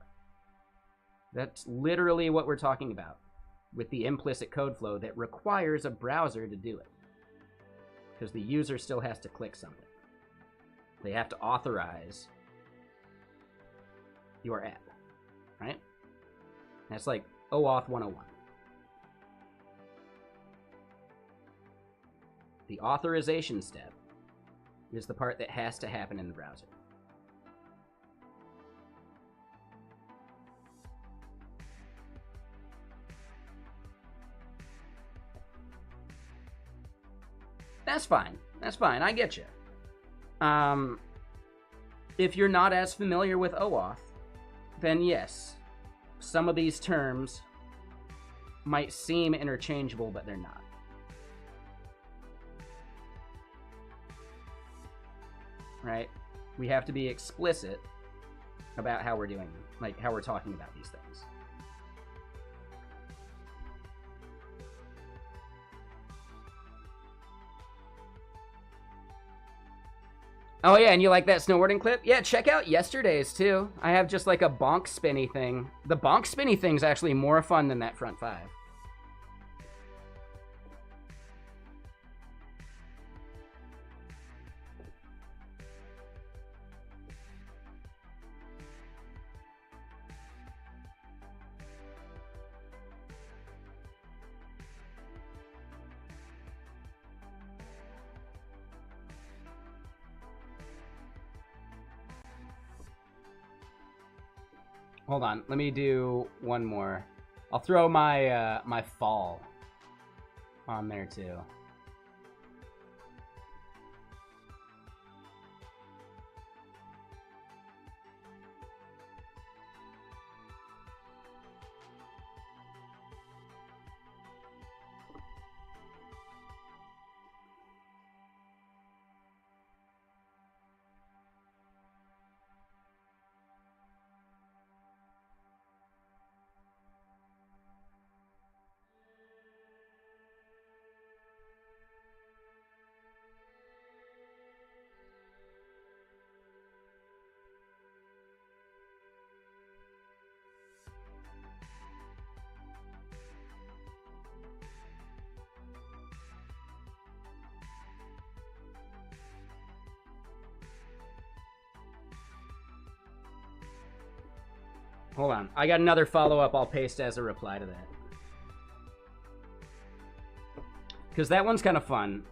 Speaker 1: That's literally what we're talking about with the implicit code flow that requires a browser to do it. Because the user still has to click something. They have to authorize your app, right? That's like OAuth 101. The authorization step is the part that has to happen in the browser. That's fine. That's fine. I get you. If you're not as familiar with OAuth, then yes, some of these terms might seem interchangeable, but they're not. Right? We have to be explicit about how we're doing, like how we're talking about these things. Oh yeah, and you like that snowboarding clip? Yeah, check out yesterday's too. I have just like a bonk spinny thing. The bonk spinny thing's actually more fun than that front five. Hold on, let me do one more. I'll throw my my fall on there too. Hold on. I got another follow-up I'll paste as a reply to that. Because that one's kind of fun.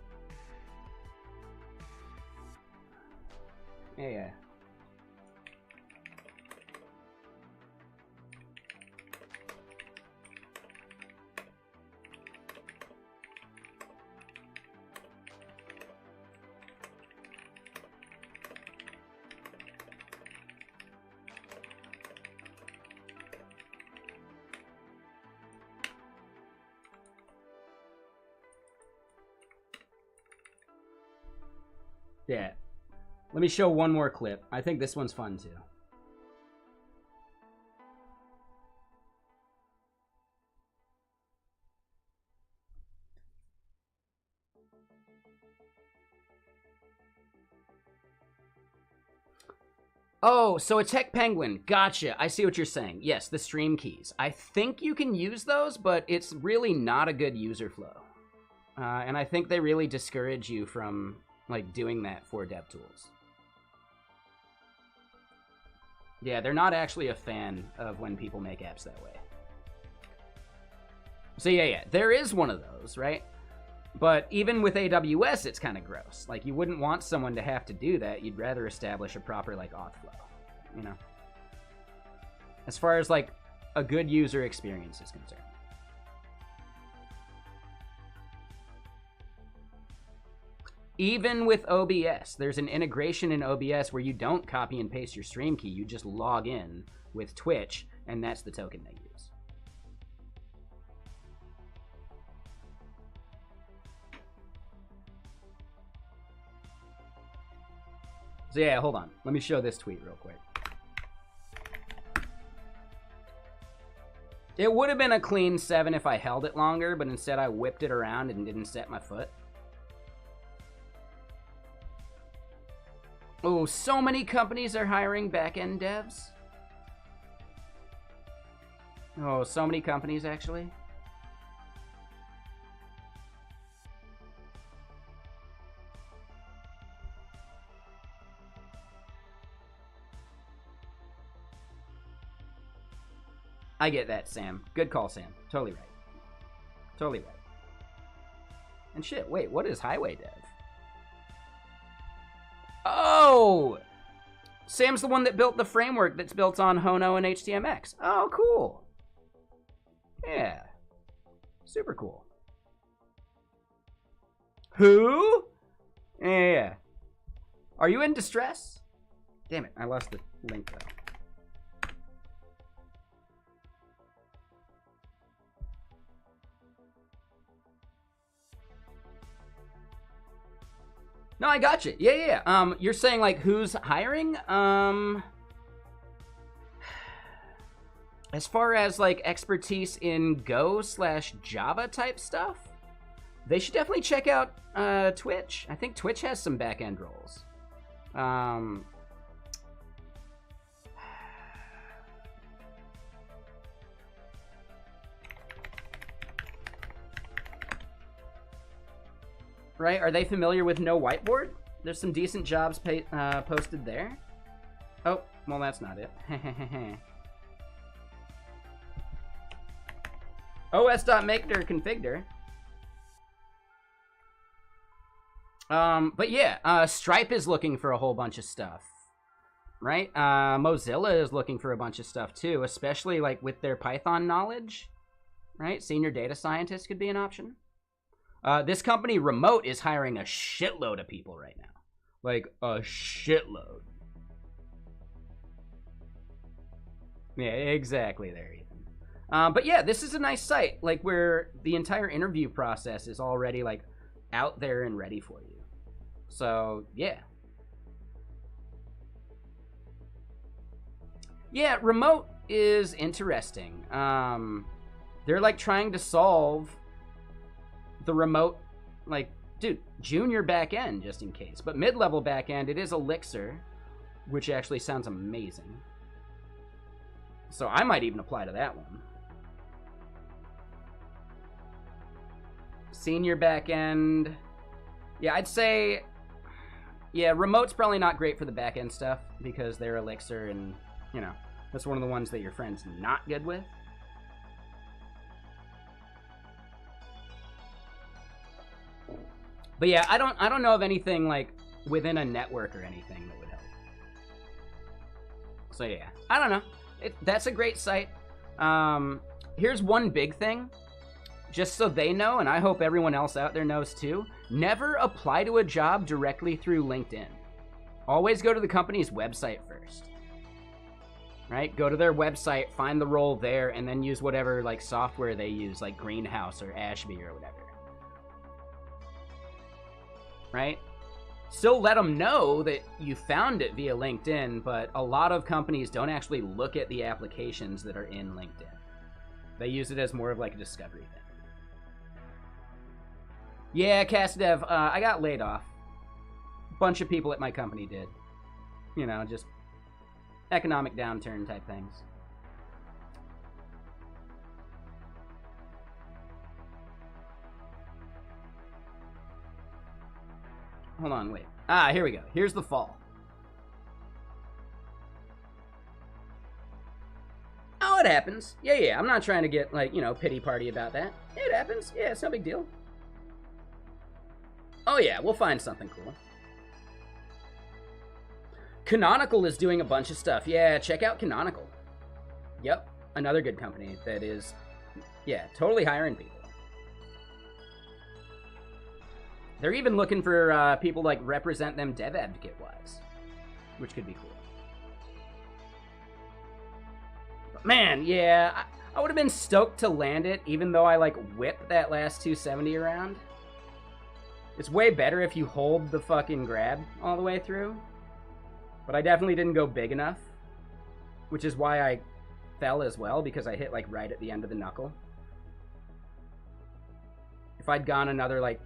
Speaker 1: Yeah. Yeah. Let me show one more clip. I think this one's fun too. Oh, so a Tech Penguin. Gotcha. I see what you're saying. Yes, the stream keys. I think you can use those, but it's really not a good user flow. And I think they really discourage you from like doing that for DevTools. Yeah, they're not actually a fan of when people make apps that way. So yeah, there is one of those, right? But even with AWS, it's kind of gross. Like, you wouldn't want someone to have to do that. You'd rather establish a proper, like, auth flow, you know? As far as, like, a good user experience is concerned. Even with OBS, there's an integration in OBS where you don't copy and paste your stream key. You just log in with Twitch, and that's the token they use. So yeah, hold on. Let me show this tweet real quick. It would have been a clean 7 if I held it longer, but instead I whipped it around and didn't set my foot. Oh, so many companies are hiring back-end devs. Oh, so many companies, actually. I get that, Sam. Good call, Sam. Totally right. Totally right. And shit, wait, what is highway dev? Oh! Sam's the one that built the framework that's built on Hono and HTMX. Oh, cool. Yeah. Super cool. Who? Yeah. Are you in distress? Damn it, I lost the link though. No, I got you. Yeah. You're saying like who's hiring? As far as like expertise in Go/Java type stuff, they should definitely check out Twitch. I think Twitch has some back-end roles. Right? Are they familiar with No Whiteboard? There's some decent jobs posted there. Oh, well, that's not it. os.maker.configure. But yeah, Stripe is looking for a whole bunch of stuff, right? Mozilla is looking for a bunch of stuff too, especially like with their Python knowledge, right? Senior data scientist could be an option. This company, Remote, is hiring a shitload of people right now. Like, a shitload. Yeah, exactly there, Ethan. But yeah, this is a nice site, like, where the entire interview process is already, like, out there and ready for you. So, yeah. Yeah, Remote is interesting. They're, like, trying to solve the remote, like, dude, junior back end just in case, but mid-level back end, it is Elixir, which actually sounds amazing. So I might even apply to that one. Senior back end, yeah, I'd say, yeah, Remote's probably not great for the back end stuff because they're Elixir, and you know, that's one of the ones that your friend's not good with. But yeah, I don't know of anything like within a network or anything that would help. So yeah, I don't know. That's a great site. Here's one big thing, just so they know, and I hope everyone else out there knows too. Never apply to a job directly through LinkedIn. Always go to the company's website first. Right? Go to their website, find the role there, and then use whatever like software they use, like Greenhouse or Ashby or whatever. Right? Still let them know that you found it via LinkedIn, but a lot of companies don't actually look at the applications that are in LinkedIn. They use it as more of like a discovery thing. Yeah, CastDev, I got laid off. A bunch of people at my company did. You know, just economic downturn type things. Hold on, wait. Here we go. Here's the fall. Oh, it happens. Yeah. I'm not trying to get, like, you know, pity party about that. It happens. Yeah, it's no big deal. Oh, yeah, we'll find something cool. Canonical is doing a bunch of stuff. Yeah, check out Canonical. Yep, another good company that is, yeah, totally hiring people. They're even looking for people like represent them dev advocate wise, which could be cool. But man, yeah, I would have been stoked to land it, even though I like whip that last 270 around. It's way better if you hold the fucking grab all the way through. But I definitely didn't go big enough, which is why I fell as well, because I hit like right at the end of the knuckle. If I'd gone another like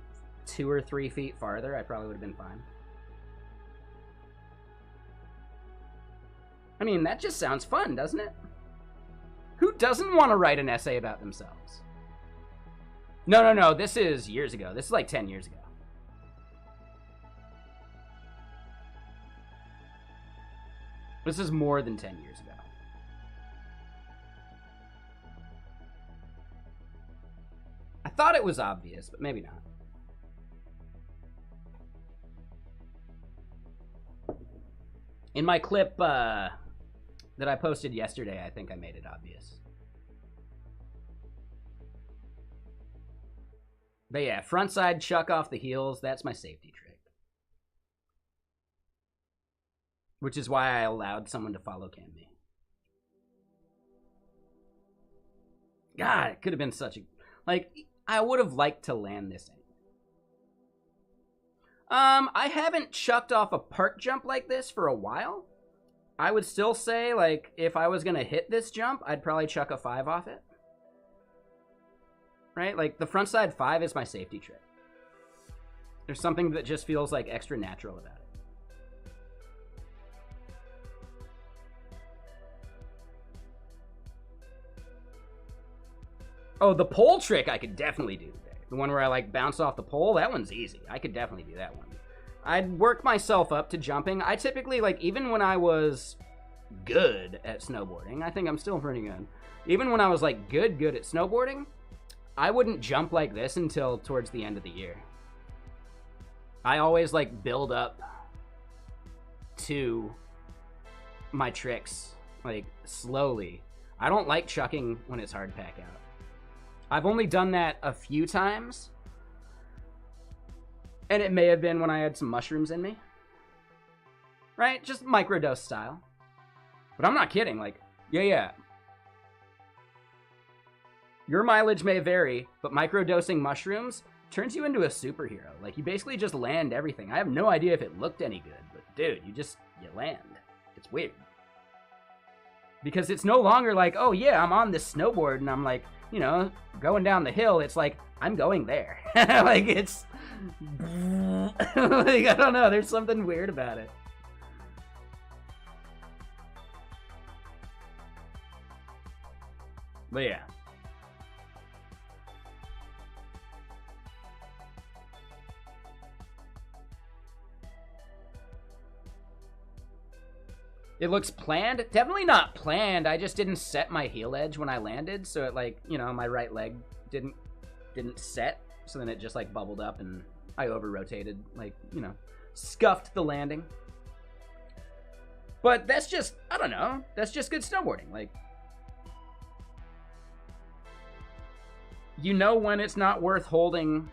Speaker 1: 2 or 3 feet farther, I probably would have been fine. I mean, that just sounds fun, doesn't it? Who doesn't want to write an essay about themselves? No, this is years ago. This is like 10 years ago. This is more than 10 years ago. thought it was obvious, but maybe not. In my clip that I posted yesterday, I think I made it obvious. But yeah, frontside chuck off the heels, that's my safety trick. Which is why I allowed someone to follow cam me. God, it could have been such a... Like, I would have liked to land this anyway. I haven't chucked off a park jump like this for a while. I would still say, like, if I was going to hit this jump, I'd probably chuck a 5 off it. Right? Like, the frontside 5 is my safety trick. There's something that just feels, like, extra natural about it. Oh, the pole trick I could definitely do today. The one where I, like, bounce off the pole, that one's easy. I could definitely do that one. I'd work myself up to jumping. I typically, like, even when I was good at snowboarding, I think I'm still pretty good. Even when I was, like, good at snowboarding, I wouldn't jump like this until towards the end of the year. I always, like, build up to my tricks, like, slowly. I don't like chucking when it's hard pack out. I've only done that a few times, and it may have been when I had some mushrooms in me. Right? Just microdose style. But I'm not kidding, like, yeah. Your mileage may vary, but microdosing mushrooms turns you into a superhero. Like, you basically just land everything. I have no idea if it looked any good, but dude, you land. It's weird. Because it's no longer like, oh yeah, I'm on this snowboard and I'm like, you know, going down the hill. It's like, I'm going there. Like, it's... like, I don't know, there's something weird about it. But yeah. It looks planned? Definitely not planned. I just didn't set my heel edge when I landed, so it, like, you know, my right leg didn't set, so then it just, like, bubbled up and I over-rotated, like, you know, scuffed the landing. But that's just, I don't know, that's just good snowboarding. Like, you know when it's not worth holding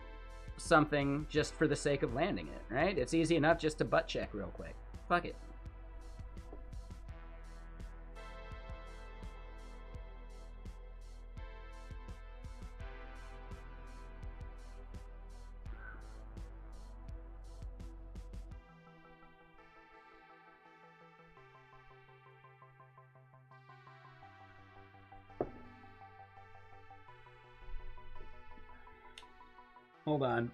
Speaker 1: something just for the sake of landing it, right? It's easy enough just to butt check real quick. Fuck it. Hold on.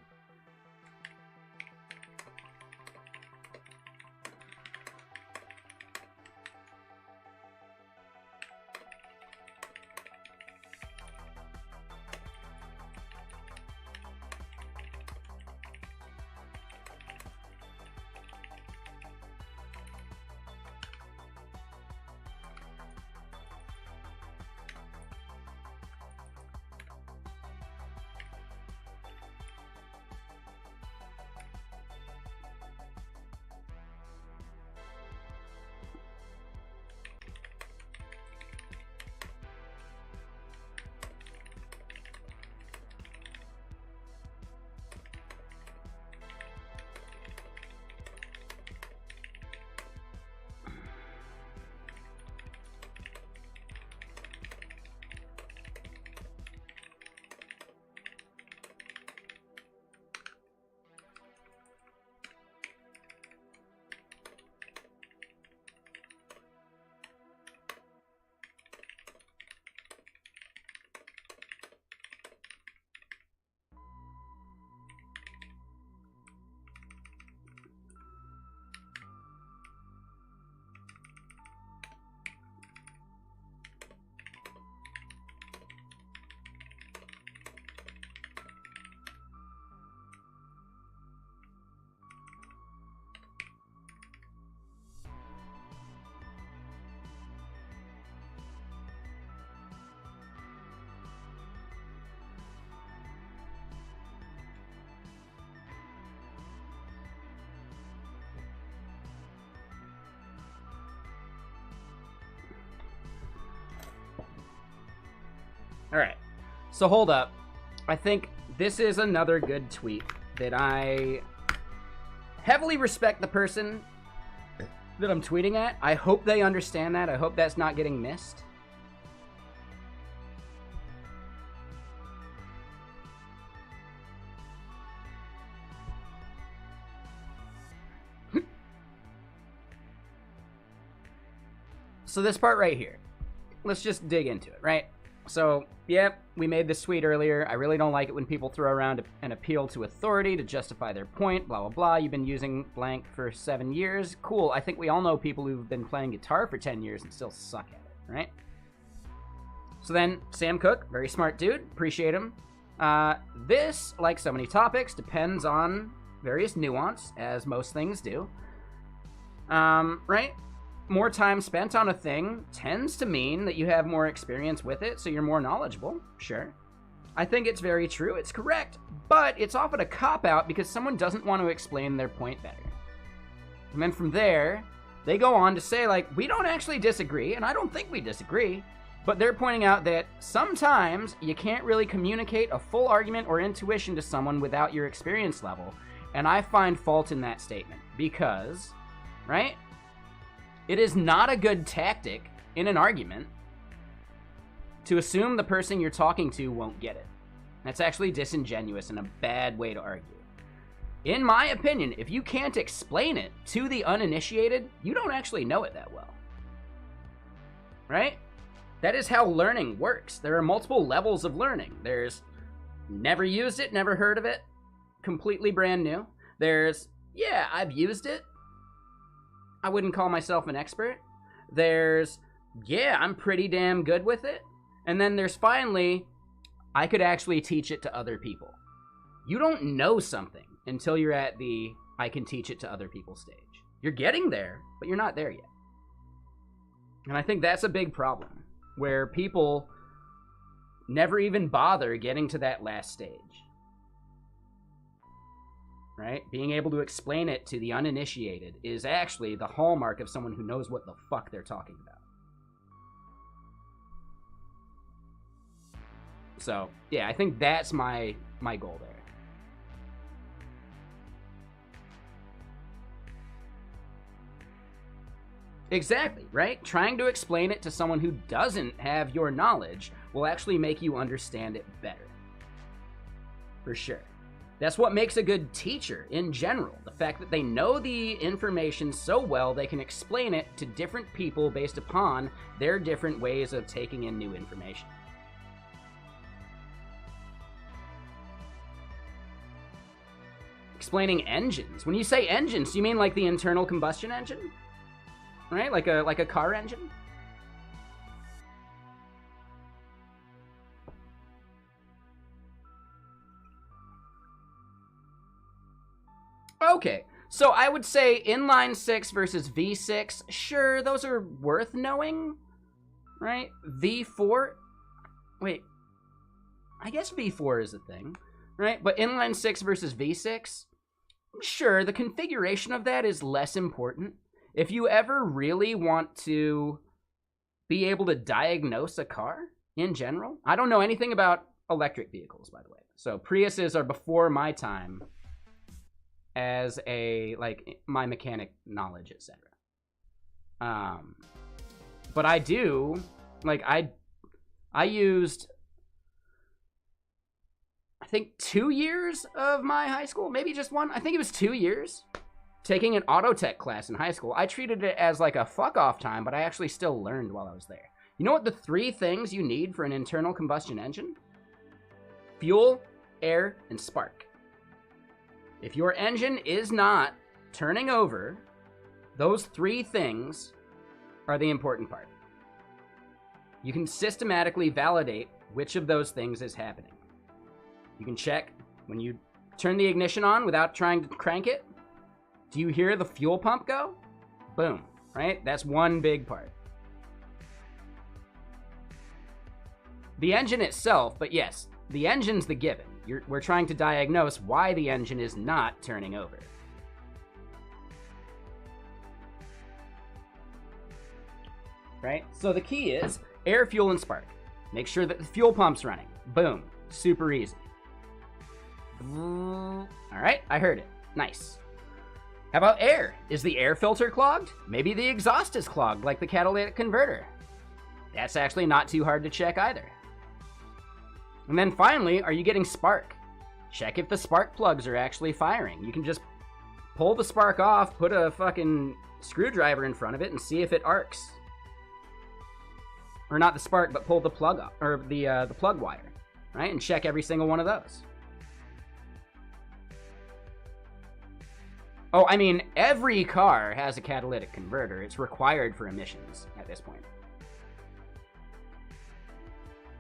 Speaker 1: All right. So hold up. I think this is another good tweet that I heavily respect the person that I'm tweeting at. I hope they understand that. I hope that's not getting missed. So this part right here, let's just dig into it, right? So, yep, we made this tweet earlier. I really don't like it when people throw around an appeal to authority to justify their point, blah, blah, blah. You've been using blank for 7 years. Cool. I think we all know people who've been playing guitar for 10 years and still suck at it, right? So then, Sam Cook, very smart dude. Appreciate him. This, like so many topics, depends on various nuance, as most things do. Right? More time spent on a thing tends to mean that you have more experience with it, so you're more knowledgeable. Sure. I think it's very true. It's correct. But it's often a cop-out because someone doesn't want to explain their point better. And then from there, they go on to say, like, we don't actually disagree, and I don't think we disagree, but they're pointing out that sometimes you can't really communicate a full argument or intuition to someone without your experience level. And I find fault in that statement because, right? It is not a good tactic in an argument to assume the person you're talking to won't get it. That's actually disingenuous and a bad way to argue. In my opinion, if you can't explain it to the uninitiated, you don't actually know it that well. Right? That is how learning works. There are multiple levels of learning. There's never used it, never heard of it, completely brand new. There's, yeah, I've used it. I wouldn't call myself an expert. There's, yeah, I'm pretty damn good with it. And then there's finally, I could actually teach it to other people. You don't know something until you're at the I can teach it to other people stage. You're getting there, but you're not there yet. And I think that's a big problem, where people never even bother getting to that last stage. Right? Being able to explain it to the uninitiated is actually the hallmark of someone who knows what the fuck they're talking about. So, yeah, I think that's my goal there. Exactly, right? Trying to explain it to someone who doesn't have your knowledge will actually make you understand it better. For sure. That's what makes a good teacher in general. The fact that they know the information so well they can explain it to different people based upon their different ways of taking in new information. Explaining engines. When you say engines, you mean like the internal combustion engine? Right? Like a car engine? Okay, so I would say inline 6 versus V6, sure, those are worth knowing, right? V4, wait, I guess V4 is a thing, right? But inline 6 versus V6, sure, the configuration of that is less important. If you ever really want to be able to diagnose a car in general, I don't know anything about electric vehicles, by the way. So Priuses are before my time as a, like, my mechanic knowledge, etc. But I do, like, I used, I think 2 years of my high school, maybe just one, I think it was 2 years, taking an auto tech class in high school. I treated it as like a fuck off time, but I actually still learned while I was there. You know what the 3 things you need for an internal combustion engine? Fuel, air, and spark. If your engine is not turning over, those 3 things are the important part. You can systematically validate which of those things is happening. You can check when you turn the ignition on without trying to crank it. Do you hear the fuel pump go? Boom, right? That's one big part. The engine itself, but yes, the engine's the given. We're trying to diagnose why the engine is not turning over. Right? So the key is air, fuel, and spark. Make sure that the fuel pump's running. Boom. Super easy. All right, I heard it. Nice. How about air? Is the air filter clogged? Maybe the exhaust is clogged, like the catalytic converter. That's actually not too hard to check either. And then finally, are you getting spark? Check if the spark plugs are actually firing. You can just pull the spark off, put a fucking screwdriver in front of it, and see if it arcs. Or not the spark, but pull the plug up, or the plug wire, right? And check every single one of those. Oh, I mean, every car has a catalytic converter. It's required for emissions at this point.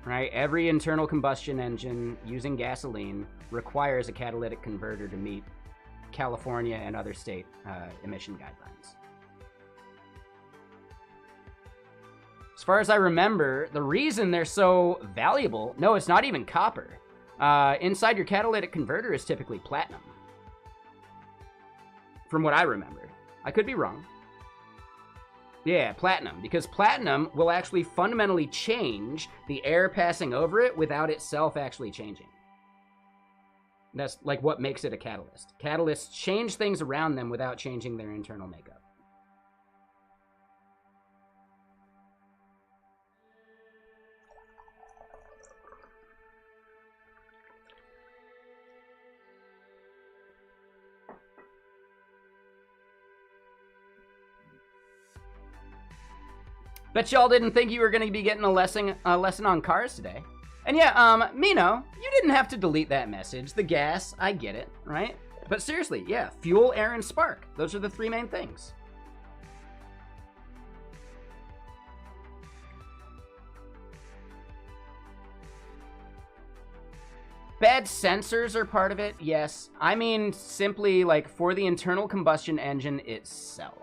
Speaker 1: Right? Every internal combustion engine using gasoline requires a catalytic converter to meet California and other state emission guidelines. As far as I remember, the reason they're so valuable, no, it's not even copper. Inside your catalytic converter is typically platinum. From what I remember. I could be wrong. Yeah, platinum. Because platinum will actually fundamentally change the air passing over it without itself actually changing. That's like what makes it a catalyst. Catalysts change things around them without changing their internal makeup. Bet y'all didn't think you were going to be getting a lesson on cars today. And yeah, Mino, you didn't have to delete that message. The gas, I get it, right? But seriously, yeah, fuel, air, and spark. Those are the three main things. Bad sensors are part of it, yes. I mean, simply like for the internal combustion engine itself.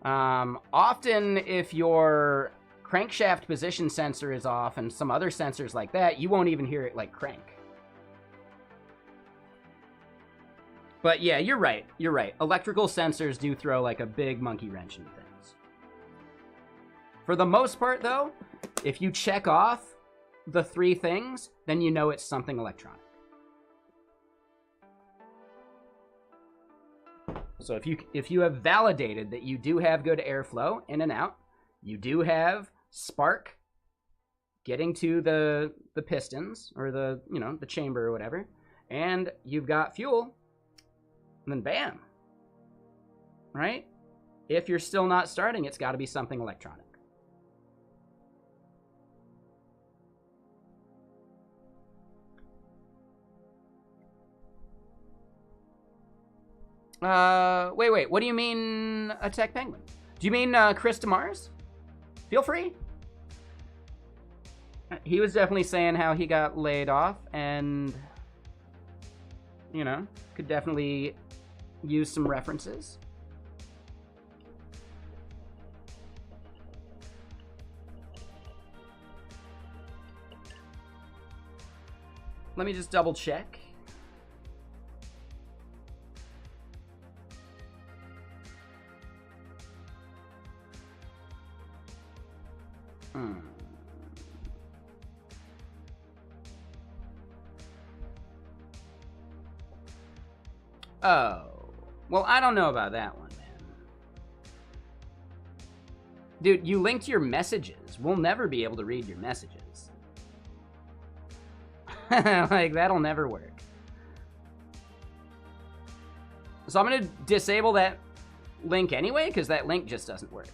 Speaker 1: Often if your crankshaft position sensor is off and some other sensors like that, you won't even hear it like crank. But yeah, you're right. You're right. Electrical sensors do throw like a big monkey wrench into things. For the most part though, if you check off the three things, then you know it's something electronic. So if you have validated that you do have good airflow in and out, you do have spark getting to the pistons or the chamber or whatever, and you've got fuel, then bam. Right? If you're still not starting, it's got to be something electronic. Wait, what do you mean, Attack Penguin? Do you mean, Chris DeMars? Feel free. He was definitely saying how he got laid off and, could definitely use some references. Let me just double check. Oh. Well, I don't know about that one, man. Dude, you linked your messages. We'll never be able to read your messages. Like, that'll never work. So I'm going to disable that link anyway, because that link just doesn't work.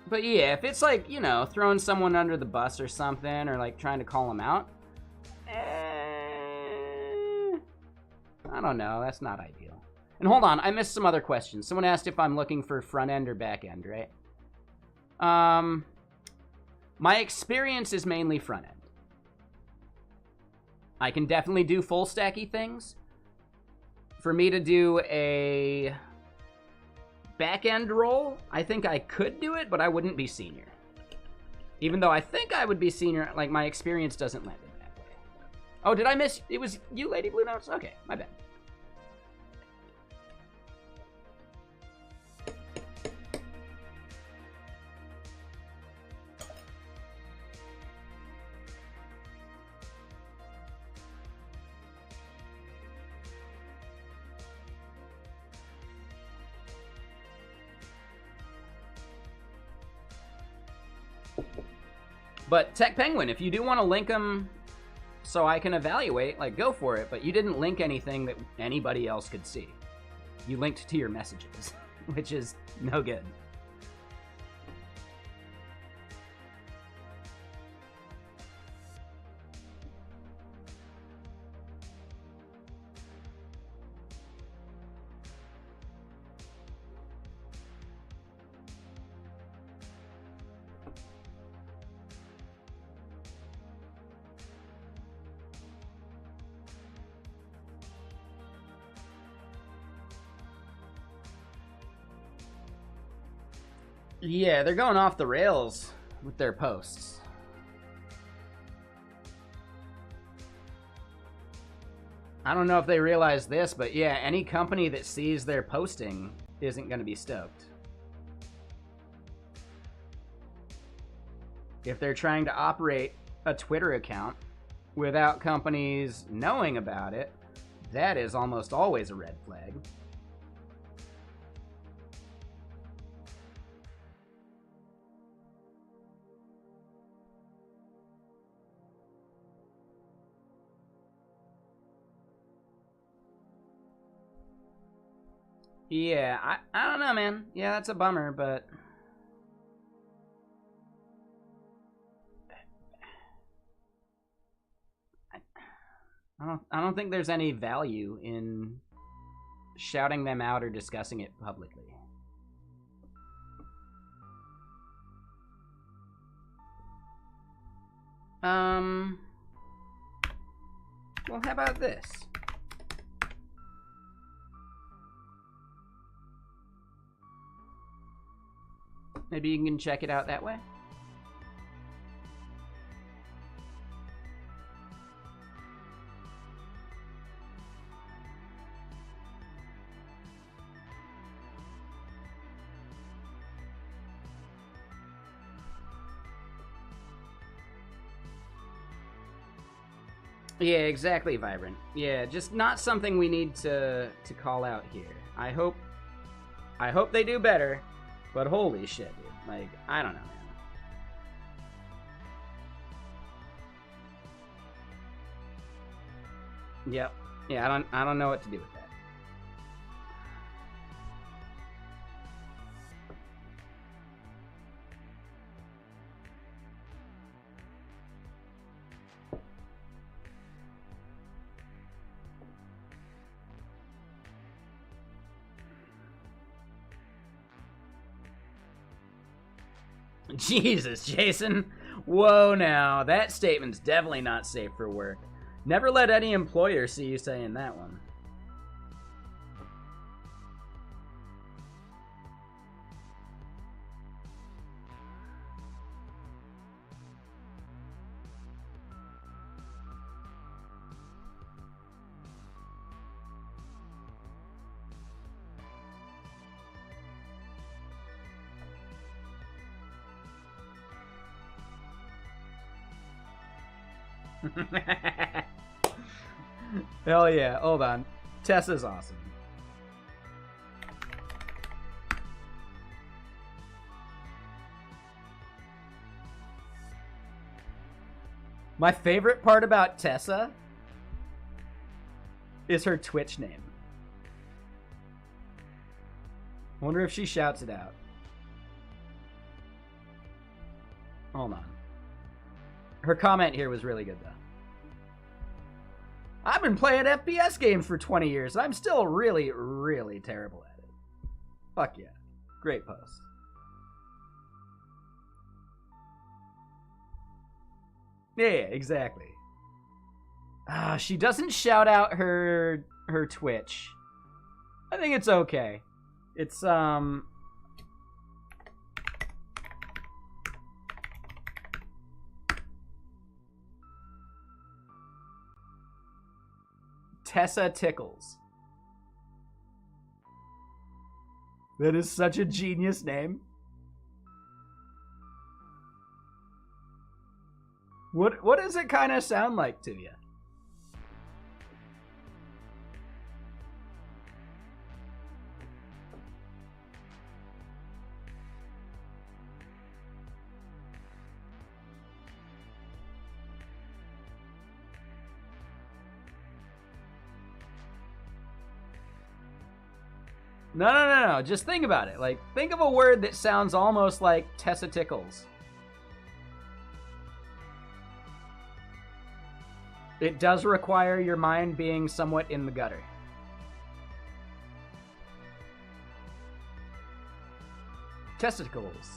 Speaker 1: But yeah, if it's like, throwing someone under the bus or something, or like trying to call them out, I don't know, that's not ideal. And hold on, I missed some other questions. Someone asked if I'm looking for front end or back end, right? My experience is mainly front end. I can definitely do full stacky things. For me to do a back-end role, I think I could do it, but I wouldn't be senior. Even though I think I would be senior, like, my experience doesn't lend it that way. Oh, did I miss? It was you, Lady Blue Notes? Okay, my bad. But Tech Penguin, if you do want to link them so I can evaluate, like, go for it. But you didn't link anything that anybody else could see. You linked to your messages, which is no good. Yeah, they're going off the rails with their posts. I don't know if they realize this, but yeah, any company that sees their posting isn't going to be stoked. If they're trying to operate a Twitter account without companies knowing about it, that is almost always a red flag. Yeah, I don't know, man. Yeah, that's a bummer, but I don't think there's any value in shouting them out or discussing it publicly. Well, how about this? Maybe you can check it out that way. Yeah, exactly, Vibrant. Yeah, just not something we need to call out here. I hope they do better, but holy shit, dude. Like, I don't know, man. Yep. Yeah, I don't know what to do with that. Jesus, Jason. Whoa, now. That statement's definitely not safe for work. Never let any employer see you saying that one. Hell yeah. Hold on. Tessa's awesome. My favorite part about Tessa is her Twitch name. Wonder if she shouts it out. Hold on. Her comment here was really good, though. I've been playing FPS games for 20 years, and I'm still really, really terrible at it. Fuck yeah. Great post. Yeah, exactly. She doesn't shout out her Twitch. I think it's okay. It's, Tessa Tickles. That is such a genius name. What does it kind of sound like to you? No. Just think about it. Like, think of a word that sounds almost like Tessa Tickles. It does require your mind being somewhat in the gutter. Testicles.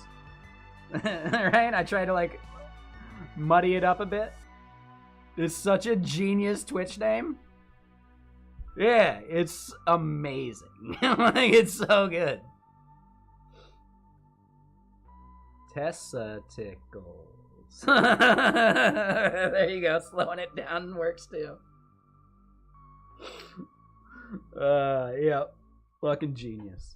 Speaker 1: Right? I try to, like, muddy it up a bit. It's such a genius Twitch name. Yeah, it's amazing. Like, it's so good. Tessa Tickles. There you go. Slowing it down works too. Yeah. Fucking genius.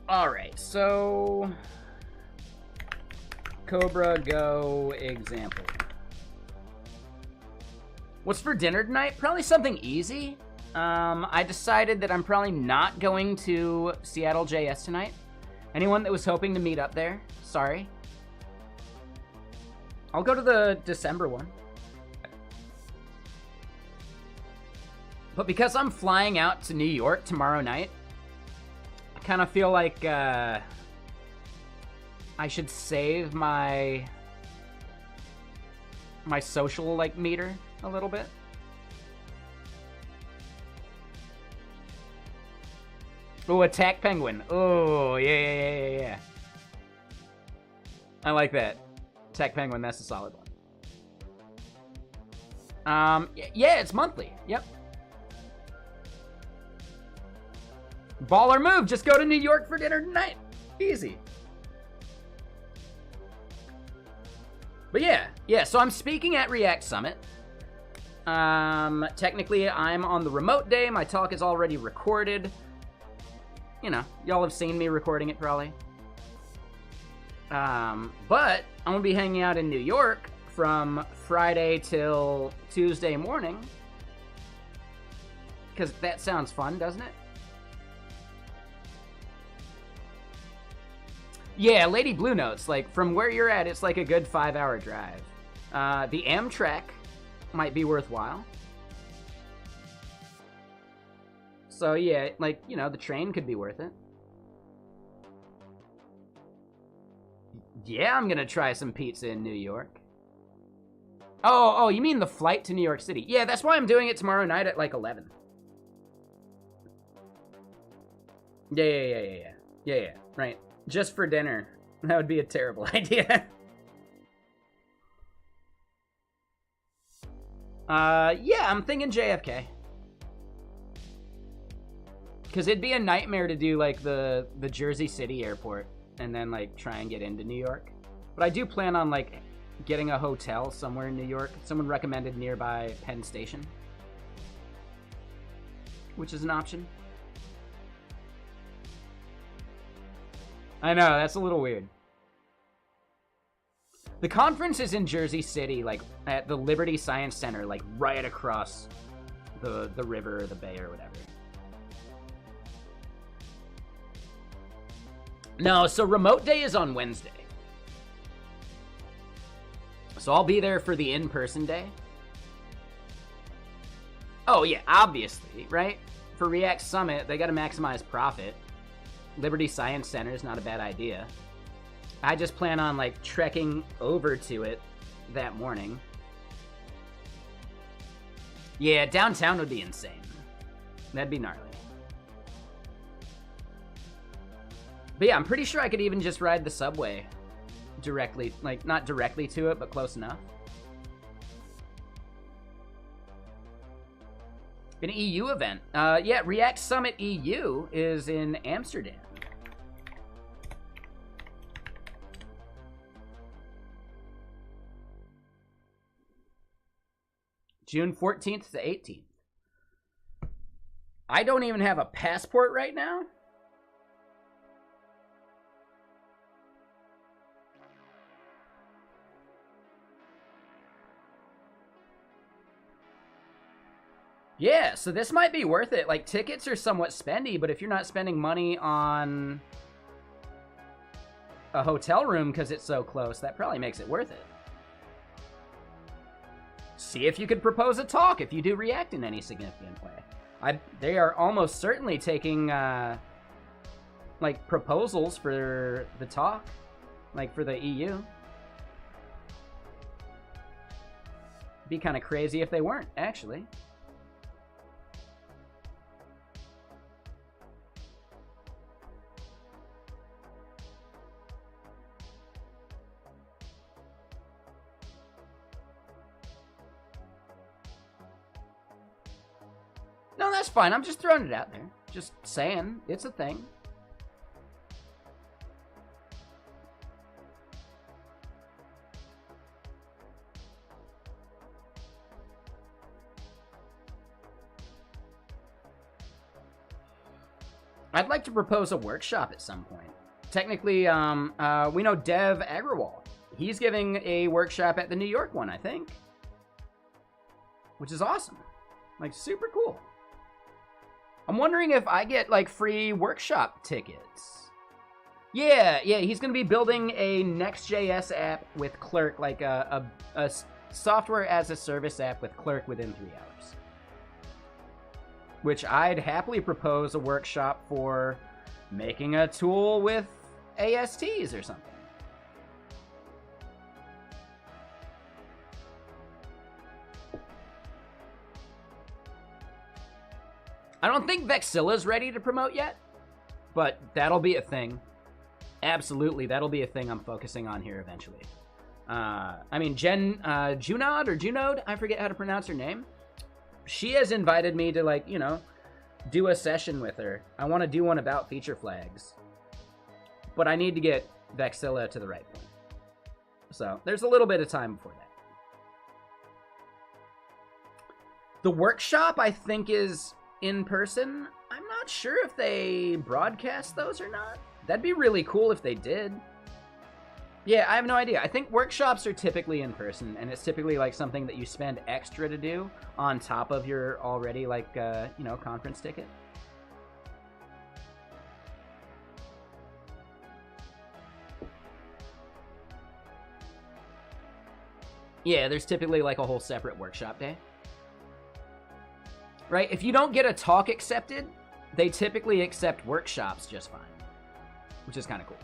Speaker 1: Alright, so Cobra Go example. What's for dinner tonight? Probably something easy. I decided that I'm probably not going to Seattle JS tonight. Anyone that was hoping to meet up there, sorry. I'll go to the December one. But because I'm flying out to New York tomorrow night, I kind of feel like I should save my social like meter a little bit. Oh, Attack Penguin. Oh, yeah. I like that. Attack Penguin, that's a solid one. Yeah, it's monthly. Yep. Baller move. Just go to New York for dinner tonight. Easy. But yeah, so I'm speaking at React Summit. Technically, I'm on the remote day. My talk is already recorded. You know, y'all have seen me recording it probably. But I'm gonna be hanging out in New York from Friday till Tuesday morning. Because that sounds fun, doesn't it? Yeah, Lady Blue Notes, like, from where you're at, it's like a good 5-hour drive. The Amtrak might be worthwhile. So, yeah, like, you know, the train could be worth it. Yeah, I'm gonna try some pizza in New York. Oh, you mean the flight to New York City? Yeah, that's why I'm doing it tomorrow night at, like, 11. Yeah, right. Just for dinner. That would be a terrible idea. Yeah, I'm thinking JFK. Because it'd be a nightmare to do, like, the Jersey City airport and then, like, try and get into New York. But I do plan on, like, getting a hotel somewhere in New York. Someone recommended nearby Penn Station, which is an option. I know, that's a little weird. The conference is in Jersey City, like, at the Liberty Science Center, like, right across the river or the bay or whatever. No, so remote day is on Wednesday. So I'll be there for the in-person day. Oh, yeah, obviously, right? For React Summit, they gotta maximize profit. Liberty Science Center is not a bad idea. I just plan on, like, trekking over to it that morning. Yeah, downtown would be insane. That'd be gnarly. But yeah, I'm pretty sure I could even just ride the subway directly, like, not directly to it, but close enough. An EU event. Yeah, React Summit EU is in Amsterdam. June 14th to 18th. I don't even have a passport right now. Yeah, so this might be worth it. Like, tickets are somewhat spendy, but if you're not spending money on a hotel room because it's so close, that probably makes it worth it. See if you could propose a talk if you do react in any significant way. They are almost certainly taking, like, proposals for the talk, like, for the EU. Be kind of crazy if they weren't, actually. No, that's fine. I'm just throwing it out there. Just saying, it's a thing. I'd like to propose a workshop at some point. Technically, we know Dev Agrawal. He's giving a workshop at the New York one, I think. Which is awesome. Like, super cool. I'm wondering if I get, like, free workshop tickets. Yeah, he's going to be building a Next.js app with Clerk, like a software as a service app with Clerk within 3 hours. Which I'd happily propose a workshop for making a tool with ASTs or something. I don't think Vexilla's ready to promote yet, but that'll be a thing. Absolutely, that'll be a thing I'm focusing on here eventually. I mean, Junod or Junode, I forget how to pronounce her name. She has invited me to, like, you know, do a session with her. I want to do one about feature flags. But I need to get Vexilla to the right point. So, there's a little bit of time before that. The workshop, I think, is in person. I'm not sure if they broadcast those or not. That'd be really cool if they did. Yeah, I have no idea. I think workshops are typically in person, and it's typically like something that you spend extra to do on top of your already, like, you know, conference ticket. Yeah, there's typically like a whole separate workshop day. Right? If you don't get a talk accepted, they typically accept workshops just fine, which is kind of cool.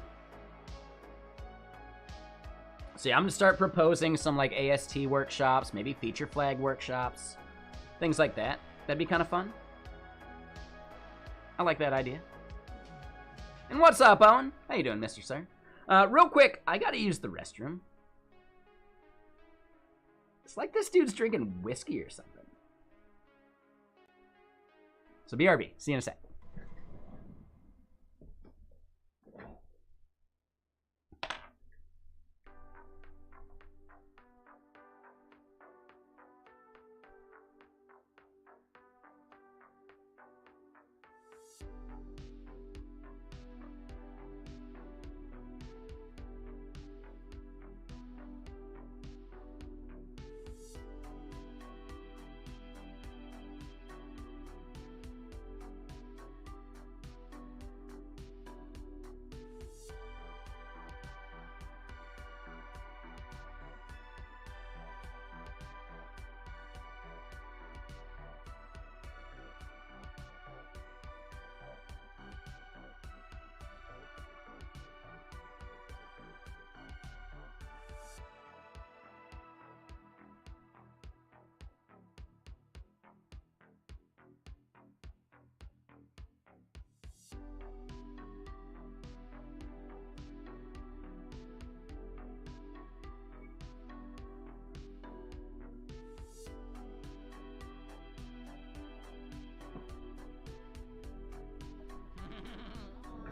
Speaker 1: So yeah, I'm going to start proposing some, like, AST workshops, maybe feature flag workshops, things like that. That'd be kind of fun. I like that idea. And what's up, Owen? How you doing, Mr. Sir? Real quick, I got to use the restroom. It's like this dude's drinking whiskey or something. So BRB, see you in a sec.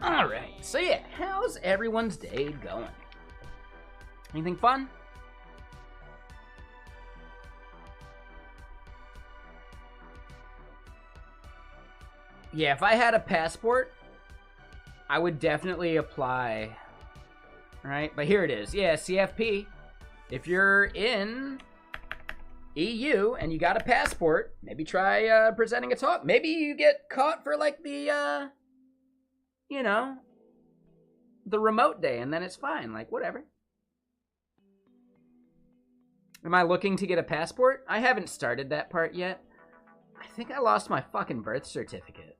Speaker 1: Alright, so yeah, how's everyone's day going? Anything fun? Yeah, if I had a passport, I would definitely apply. Alright, but here it is. Yeah, CFP. If you're in EU and you got a passport, maybe try presenting a talk. Maybe you get caught for like the, you know, the remote day and then it's fine. Like, whatever. Am I looking to get a passport? I haven't started that part yet. I think I lost my fucking birth certificate.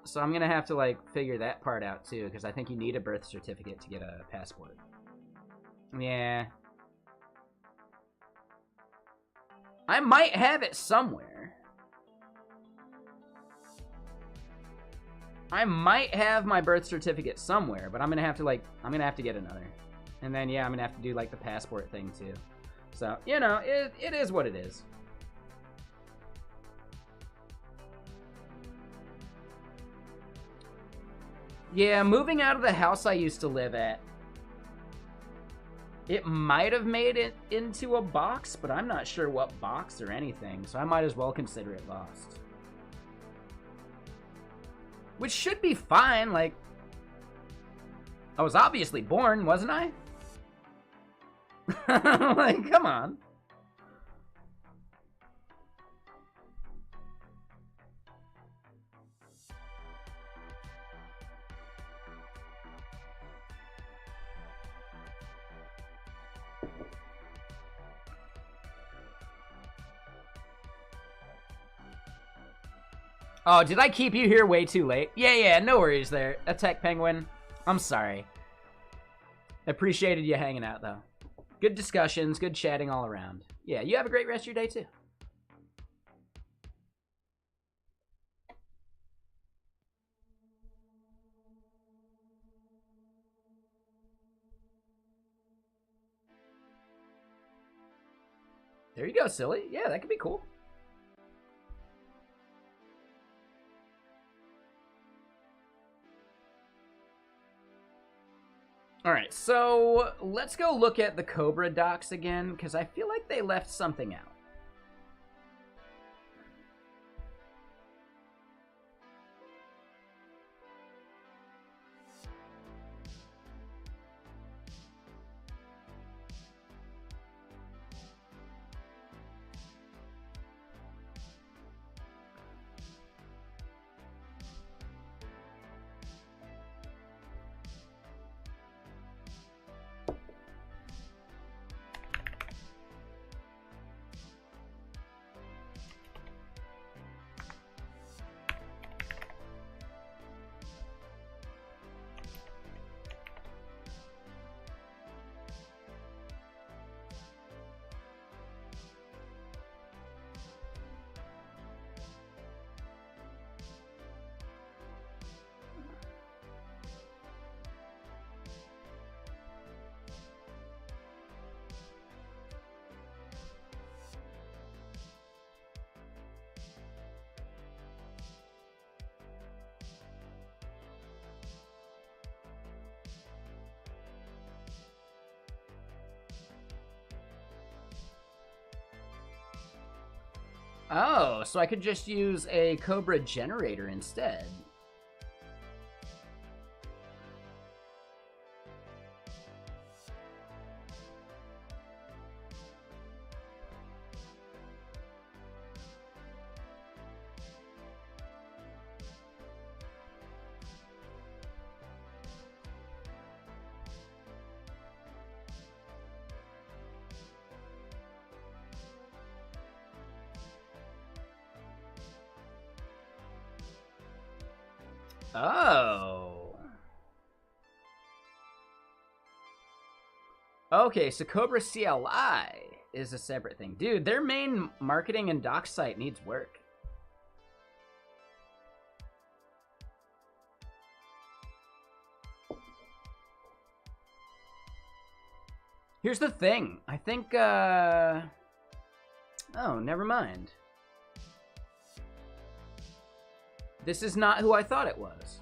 Speaker 1: So I'm going to have to, like, figure that part out, too, because I think you need a birth certificate to get a passport. Yeah. I might have it somewhere. I might have my birth certificate somewhere, but I'm going to have to, like, I'm going to have to get another. And then, yeah, I'm going to have to do, like, the passport thing, too. So, you know, it is what it is. Yeah, moving out of the house I used to live at, it might have made it into a box, but I'm not sure what box or anything, so I might as well consider it lost. Which should be fine, like, I was obviously born, wasn't I? Like, come on. Oh, did I keep you here way too late? Yeah, no worries there. Attack Penguin. I'm sorry. Appreciated you hanging out, though. Good discussions, good chatting all around. Yeah, you have a great rest of your day, too. There you go, silly. Yeah, that could be cool. All right, so let's go look at the Cobra docs again, because I feel like they left something out. Oh, so I could just use a Cobra generator instead. Oh. Okay, so Cobra CLI is a separate thing. Dude, their main marketing and doc site needs work. Here's the thing. I think, oh, never mind. This is not who I thought it was.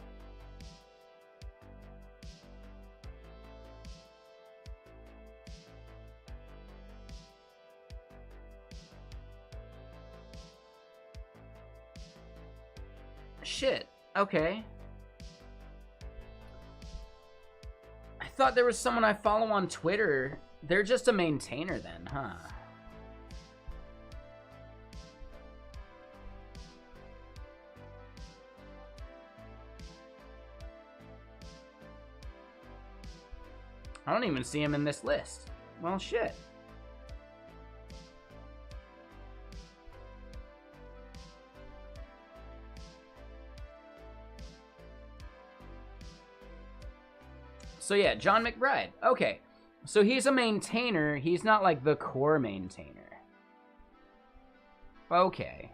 Speaker 1: Shit. Okay. I thought there was someone I follow on Twitter. They're just a maintainer then, huh? I don't even see him in this list. Well, shit. So yeah, John McBride. Okay. So he's a maintainer. He's not like the core maintainer. Okay.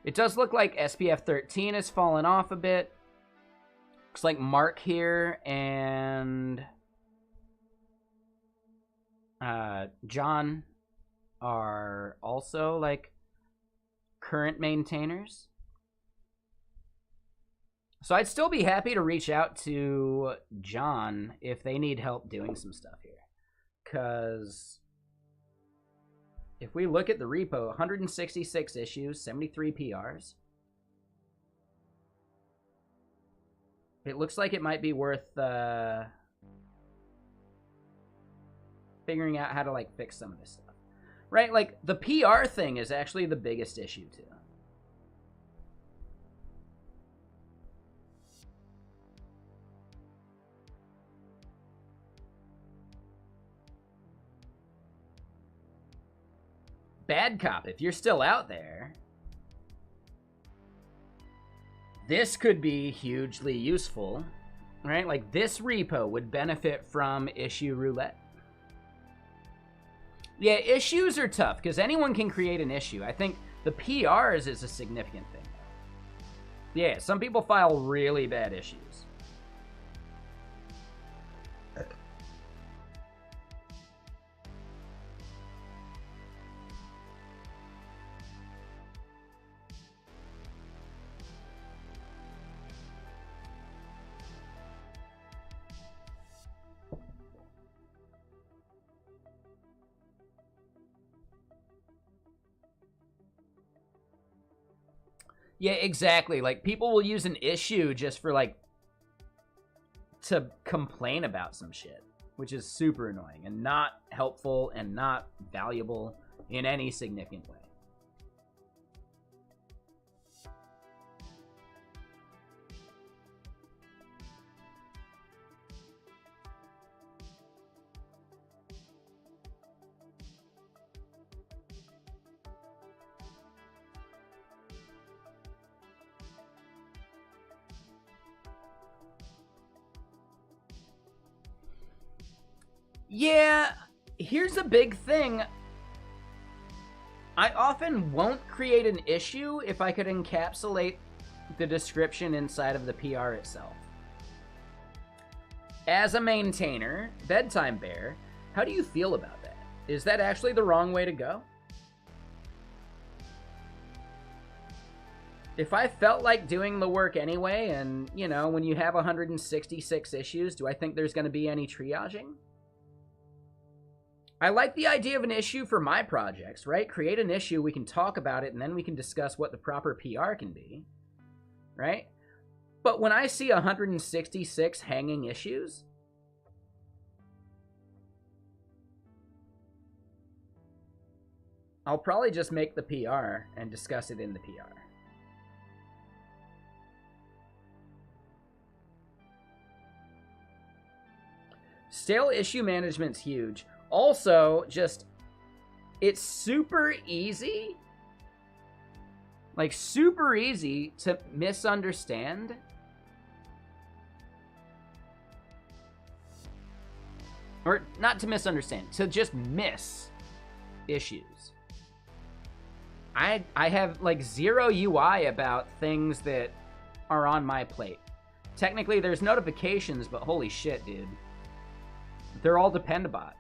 Speaker 1: It does look like SPF 13 has fallen off a bit. Looks like Mark here and John are also like current maintainers. So I'd still be happy to reach out to John if they need help doing some stuff here. Because if we look at the repo, 166 issues, 73 PRs. It looks like it might be worth figuring out how to like fix some of this stuff. Right? Like the PR thing is actually the biggest issue too. Bad Cop, if you're still out there, this could be hugely useful, right? Like this repo would benefit from issue roulette. Yeah, issues are tough because anyone can create an issue. I think the PRs is a significant thing. Yeah, some people file really bad issues. Yeah, exactly. Like, people will use an issue just for, like, to complain about some shit, which is super annoying and not helpful and not valuable in any significant way. Yeah, here's a big thing. I often won't create an issue if I could encapsulate the description inside of the PR itself. As a maintainer, Bedtime Bear, how do you feel about that? Is that actually the wrong way to go? If I felt like doing the work anyway, and, you know, when you have 166 issues, do I think there's going to be any triaging? I like the idea of an issue for my projects, right? Create an issue, we can talk about it, and then we can discuss what the proper PR can be, right? But when I see 166 hanging issues, I'll probably just make the PR and discuss it in the PR. Stale issue management's huge. Also, just, it's super easy, like super easy to misunderstand. Or not to misunderstand, to just miss issues. I have like zero UI about things that are on my plate. Technically, there's notifications, but holy shit, dude. They're all Dependabot.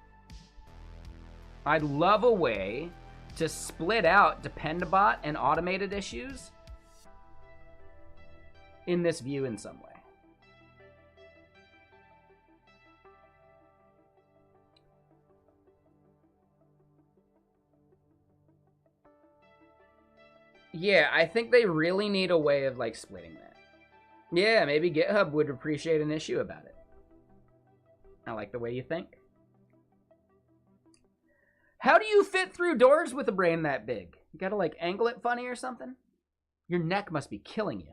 Speaker 1: I'd love a way to split out Dependabot and automated issues in this view in some way. Yeah, I think they really need a way of, like, splitting that. Yeah, maybe GitHub would appreciate an issue about it. I like the way you think. How do you fit through doors with a brain that big? You gotta, like, angle it funny or something? Your neck must be killing you.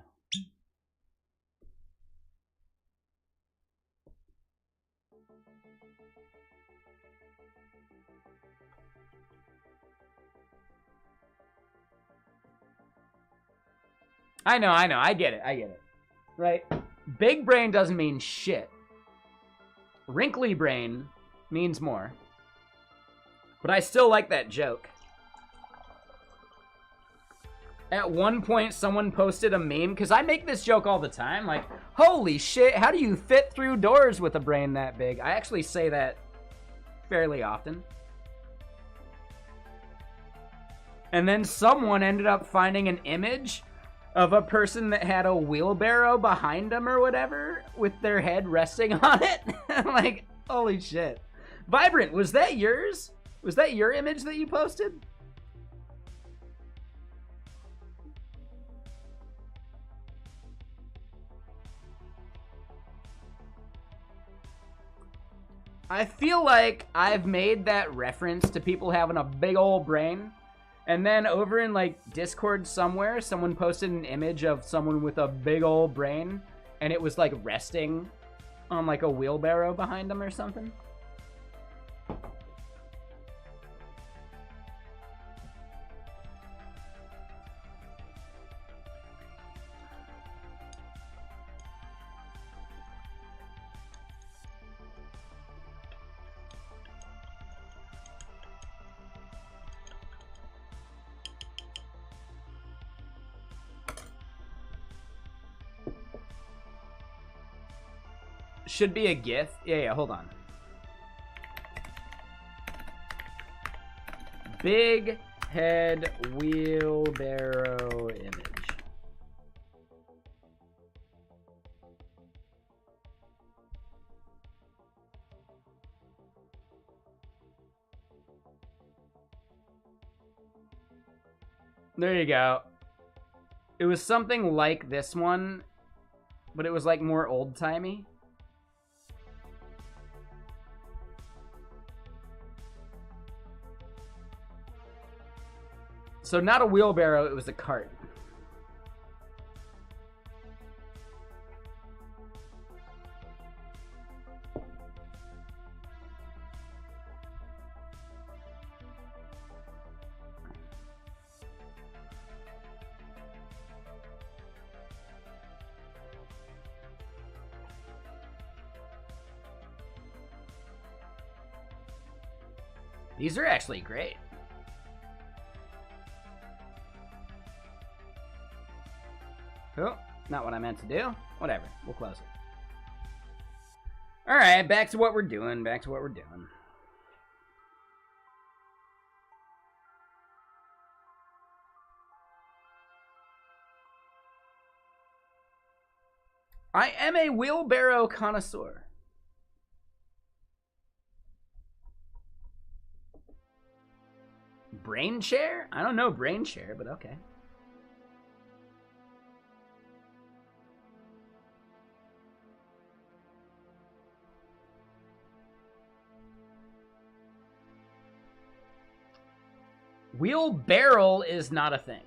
Speaker 1: I know. I get it. Right? Big brain doesn't mean shit. Wrinkly brain means more. But I still like that joke. At one point, someone posted a meme, because I make this joke all the time, like, holy shit, how do you fit through doors with a brain that big? I actually say that fairly often. And then someone ended up finding an image of a person that had a wheelbarrow behind them or whatever, with their head resting on it. I'm like, holy shit. Vibrant, was that yours? Was that your image that you posted? I feel like I've made that reference to people having a big old brain, and then over in like Discord somewhere, someone posted an image of someone with a big old brain, and it was like resting on like a wheelbarrow behind them or something. Should be a GIF. Yeah, hold on. Big head wheelbarrow image. There you go. It was something like this one, but it was like more old-timey. So not a wheelbarrow, it was a cart. These are actually great. Oh, not what I meant to do. Whatever, we'll close it. Alright, back to what we're doing, I am a wheelbarrow connoisseur. Brain share? I don't know brain share, but okay. Wheelbarrow is not a thing.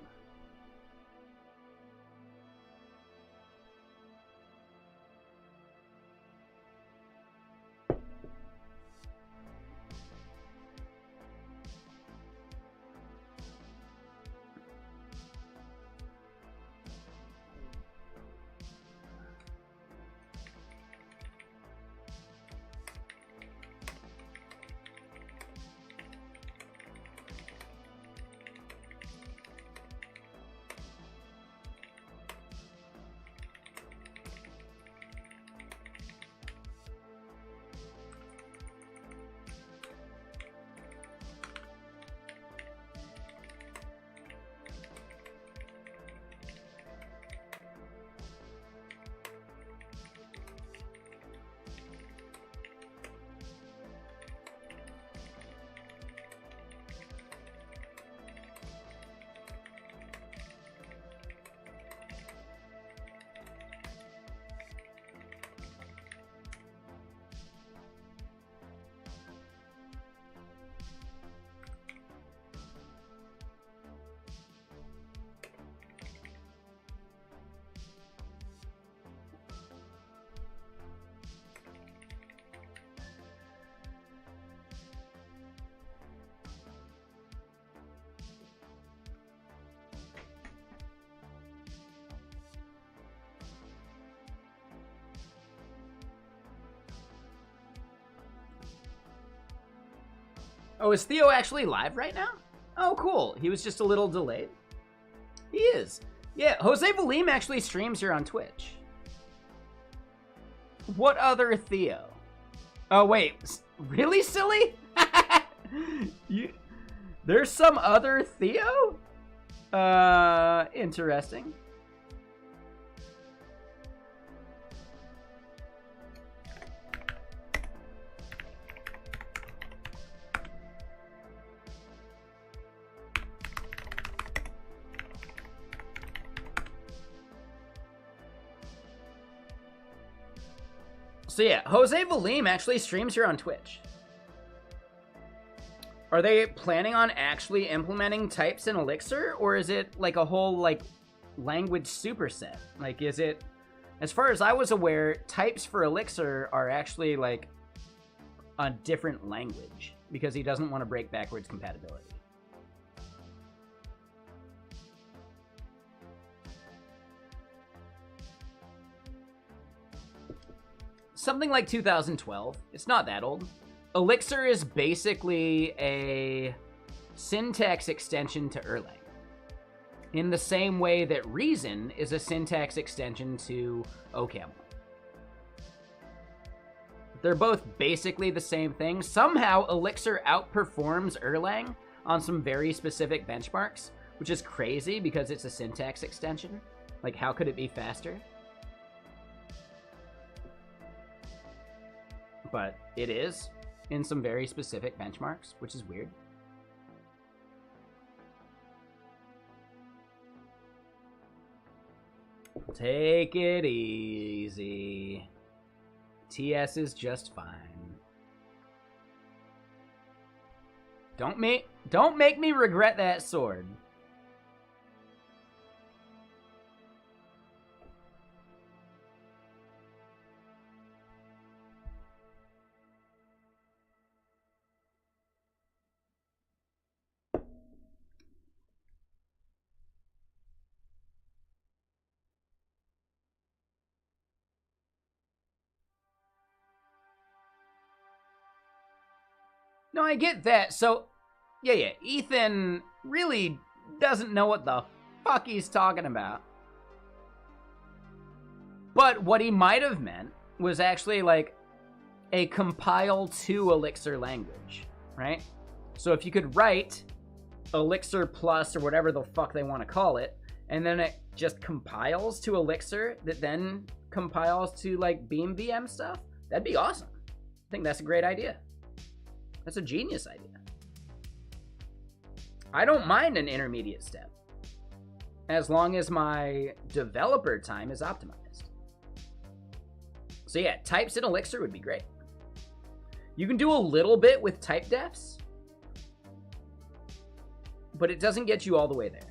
Speaker 1: Oh, is Theo actually live right now? Oh, cool. He was just a little delayed. He is. Yeah, Jose Valim actually streams here on Twitch. What other Theo? Oh, wait. Really, silly? There's some other Theo? Interesting. So yeah, Jose Valim actually streams here on Twitch. Are they planning on actually implementing types in Elixir, or is it like a whole like language superset? Like, is it, as far as I was aware, types for Elixir are actually like a different language because he doesn't want to break backwards compatibility. Something like 2012. It's not that old. Elixir is basically a syntax extension to Erlang, in the same way that Reason is a syntax extension to OCaml. They're both basically the same thing. Somehow, Elixir outperforms Erlang on some very specific benchmarks, which is crazy because it's a syntax extension. Like, how could it be faster? But it is in some very specific benchmarks, which is weird. Take it easy. TS is just fine. Don't make me regret that sword. No, I get that. So, yeah, Ethan really doesn't know what the fuck he's talking about. But what he might have meant was actually like a compile to Elixir language, right? So if you could write Elixir Plus or whatever the fuck they want to call it, and then it just compiles to Elixir that then compiles to like Beam VM stuff, that'd be awesome. I think that's a great idea. That's a genius idea. I don't mind an intermediate step, as long as my developer time is optimized. So yeah, types in Elixir would be great. You can do a little bit with type defs, but it doesn't get you all the way there.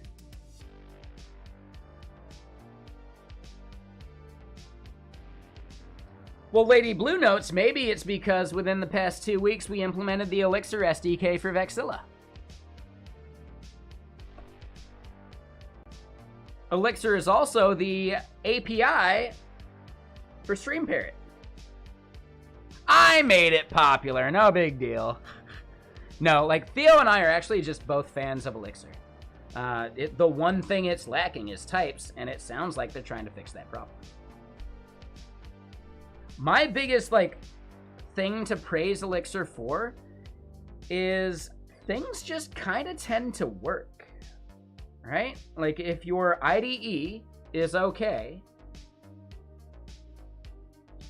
Speaker 1: Well, Lady Blue notes, maybe it's because within the past 2 weeks we implemented the Elixir SDK for Vexilla. Elixir is also the API for Stream Parrot. I made it popular, no big deal. No, like Theo and I are actually just both fans of Elixir. The one thing it's lacking is types, and it sounds like they're trying to fix that problem. My biggest, like, thing to praise Elixir for is things just kind of tend to work, right? Like, if your IDE is okay,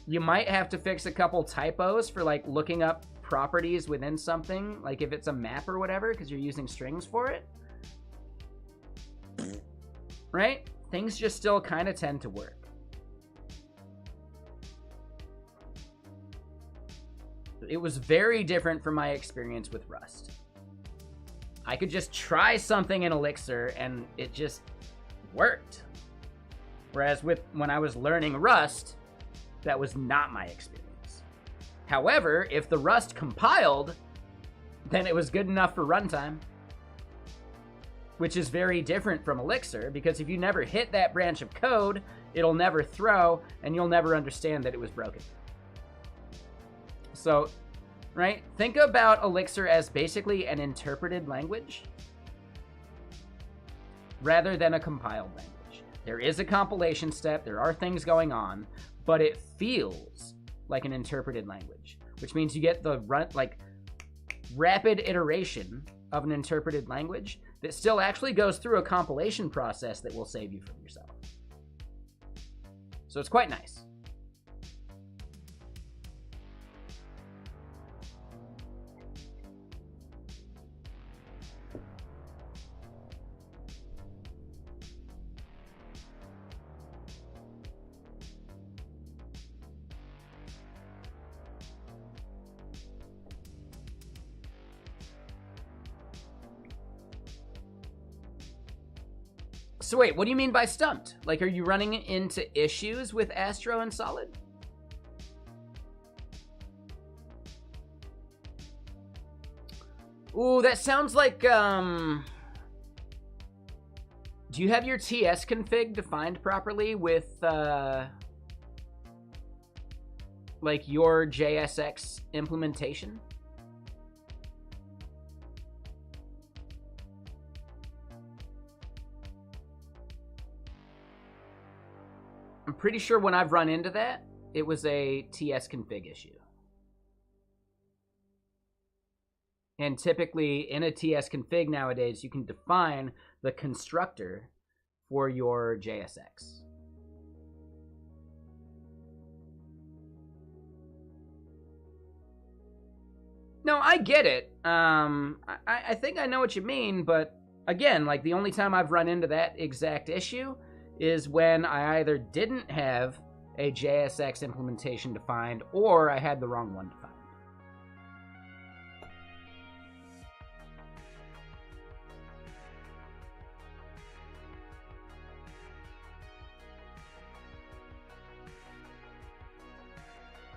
Speaker 1: you might have to fix a couple typos for, like, looking up properties within something, like if it's a map or whatever, because you're using strings for it, right? Things just still kind of tend to work. It was very different from my experience with Rust. I could just try something in Elixir and it just worked. Whereas when I was learning Rust, that was not my experience. However, if the Rust compiled, then it was good enough for runtime. Which is very different from Elixir, because if you never hit that branch of code, it'll never throw, and you'll never understand that it was broken. So, right? Think about Elixir as basically an interpreted language rather than a compiled language. There is a compilation step, there are things going on, but it feels like an interpreted language, which means you get the rapid iteration of an interpreted language that still actually goes through a compilation process that will save you from yourself. So it's quite nice. So wait, what do you mean by stumped? Like, are you running into issues with Astro and Solid? Ooh, that sounds like, do you have your TS config defined properly with, like, your JSX implementation? I'm pretty sure when I've run into that, it was a TS config issue. And typically, in a TS config nowadays, you can define the constructor for your JSX. No, I get it. I think I know what you mean, but again, like, the only time I've run into that exact issue is when I either didn't have a JSX implementation defined or I had the wrong one defined.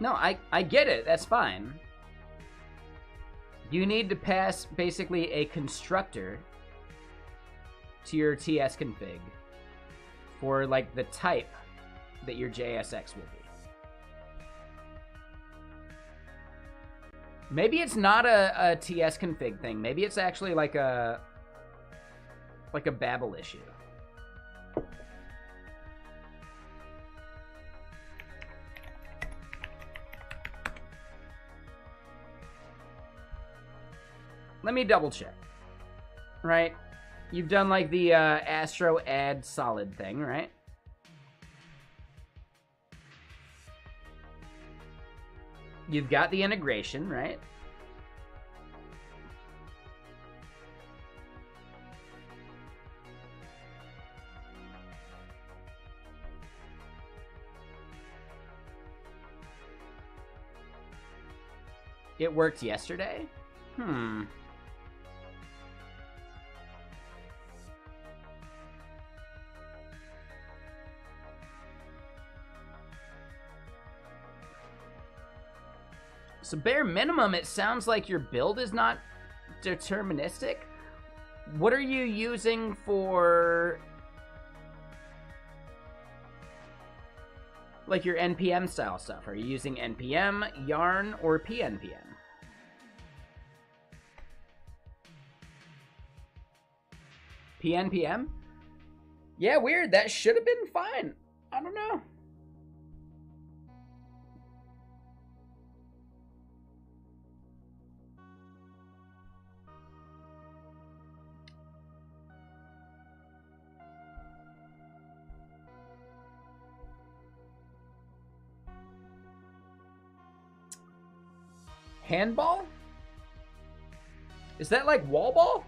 Speaker 1: No, I get it. That's fine. You need to pass basically a constructor to your TS config for, like, the type that your JSX will be. Maybe it's not a TS config thing. Maybe it's actually like a Babel issue. Let me double check. Right? You've done, like, the Astro add solid thing, right? You've got the integration, right? It worked yesterday? So bare minimum, it sounds like your build is not deterministic. What are you using for, like, your NPM style stuff? Are you using NPM, Yarn, or PNPM? PNPM? Yeah, weird. That should have been fine. I don't know. Handball? Is that like wall ball?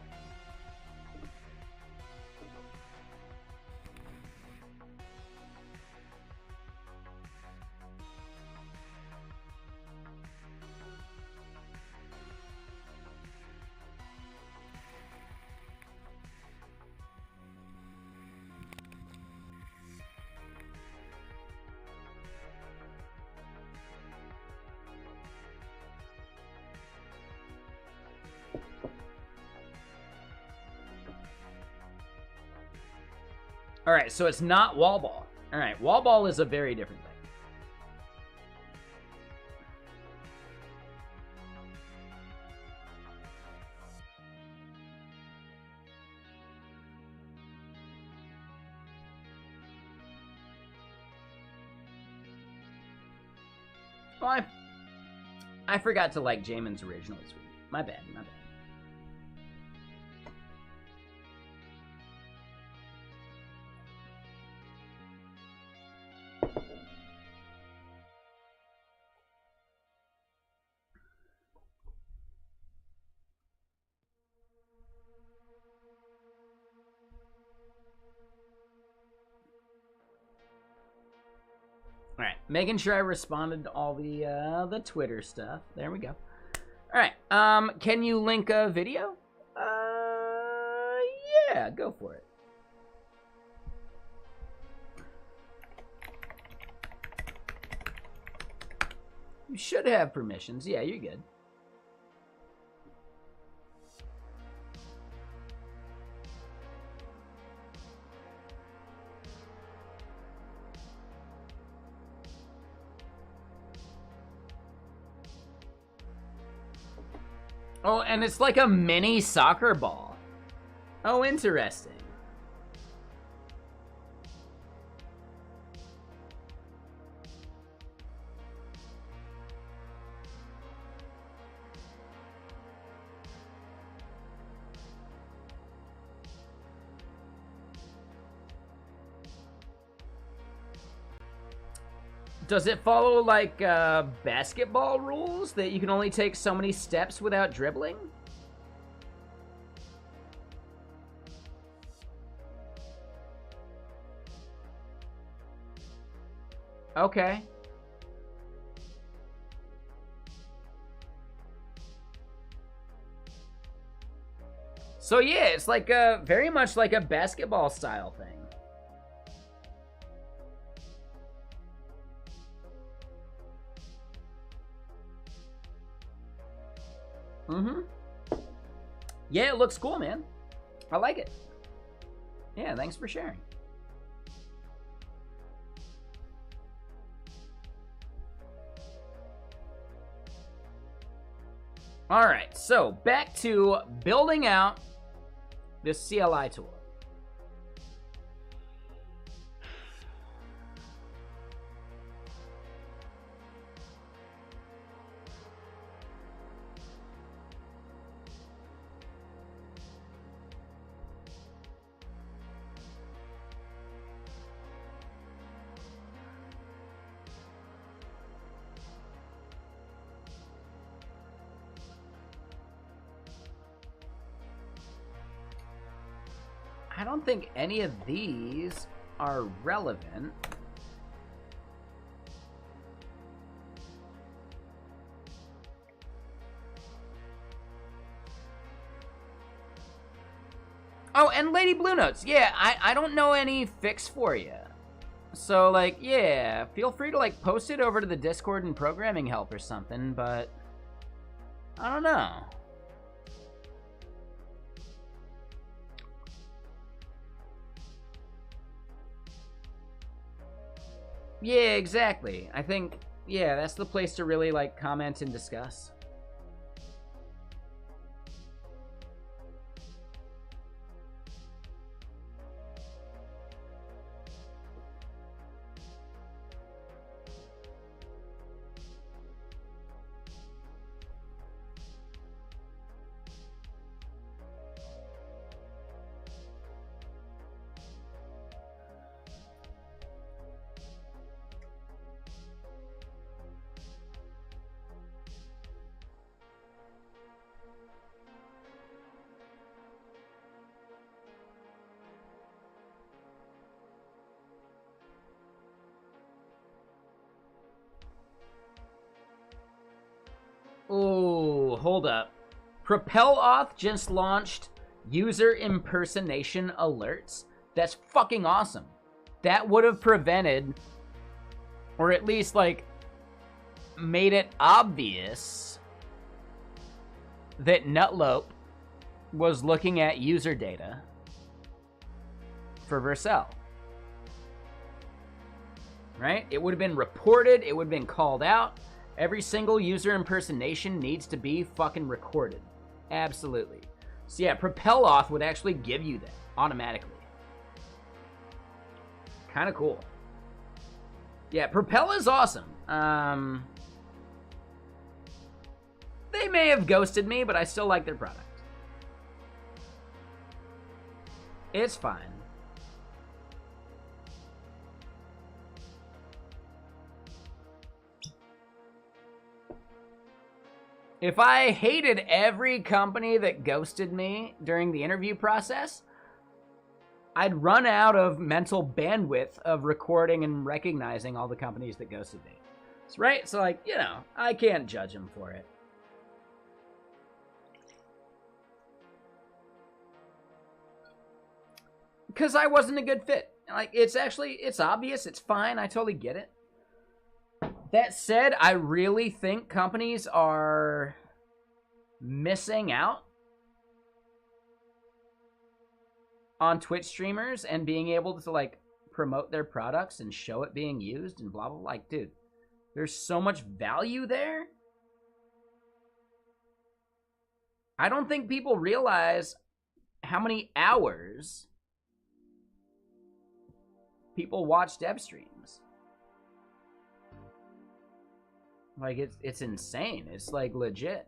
Speaker 1: All right, so it's not wall ball. All right, wall ball is a very different thing. Well, I forgot to like Jamin's original tweet. My bad, my bad. All right, making sure I responded to all the Twitter stuff. There we go. All right, can you link a video? Yeah, go for it. You should have permissions. Yeah, you're good. Oh, and it's like a mini soccer ball. Oh, interesting. Does it follow, like, basketball rules that you can only take so many steps without dribbling? Okay. So yeah, it's like a very much like a basketball style thing. Mm-hmm. Yeah, it looks cool, man. I like it. Yeah, thanks for sharing. All right, so back to building out this CLI tool. I don't think any of these are relevant. Oh, and Lady Blue Notes. Yeah, I don't know any fix for you. So, like, yeah, feel free to, like, post it over to the Discord and programming help or something, but I don't know. Yeah, exactly. I think, yeah, that's the place to really, like, comment and discuss. Oh, hold up. Propel Auth just launched user impersonation alerts. That's fucking awesome. That would have prevented, or at least, like, made it obvious that Nutlope was looking at user data for Vercel. Right? It would have been reported. It would have been called out. Every single user impersonation needs to be fucking recorded. Absolutely. So yeah, Propel Auth would actually give you that automatically. Kind of cool. Yeah, Propel is awesome. They may have ghosted me, but I still like their product. It's fine. If I hated every company that ghosted me during the interview process, I'd run out of mental bandwidth of recording and recognizing all the companies that ghosted me. Right? So, like, you know, I can't judge them for it. Because I wasn't a good fit. Like, it's obvious, it's fine, I totally get it. That said, I really think companies are missing out on Twitch streamers and being able to, like, promote their products and show it being used and blah, blah, blah. Like, dude, there's so much value there. I don't think people realize how many hours people watch dev streams. Like, it's insane. It's, like, legit.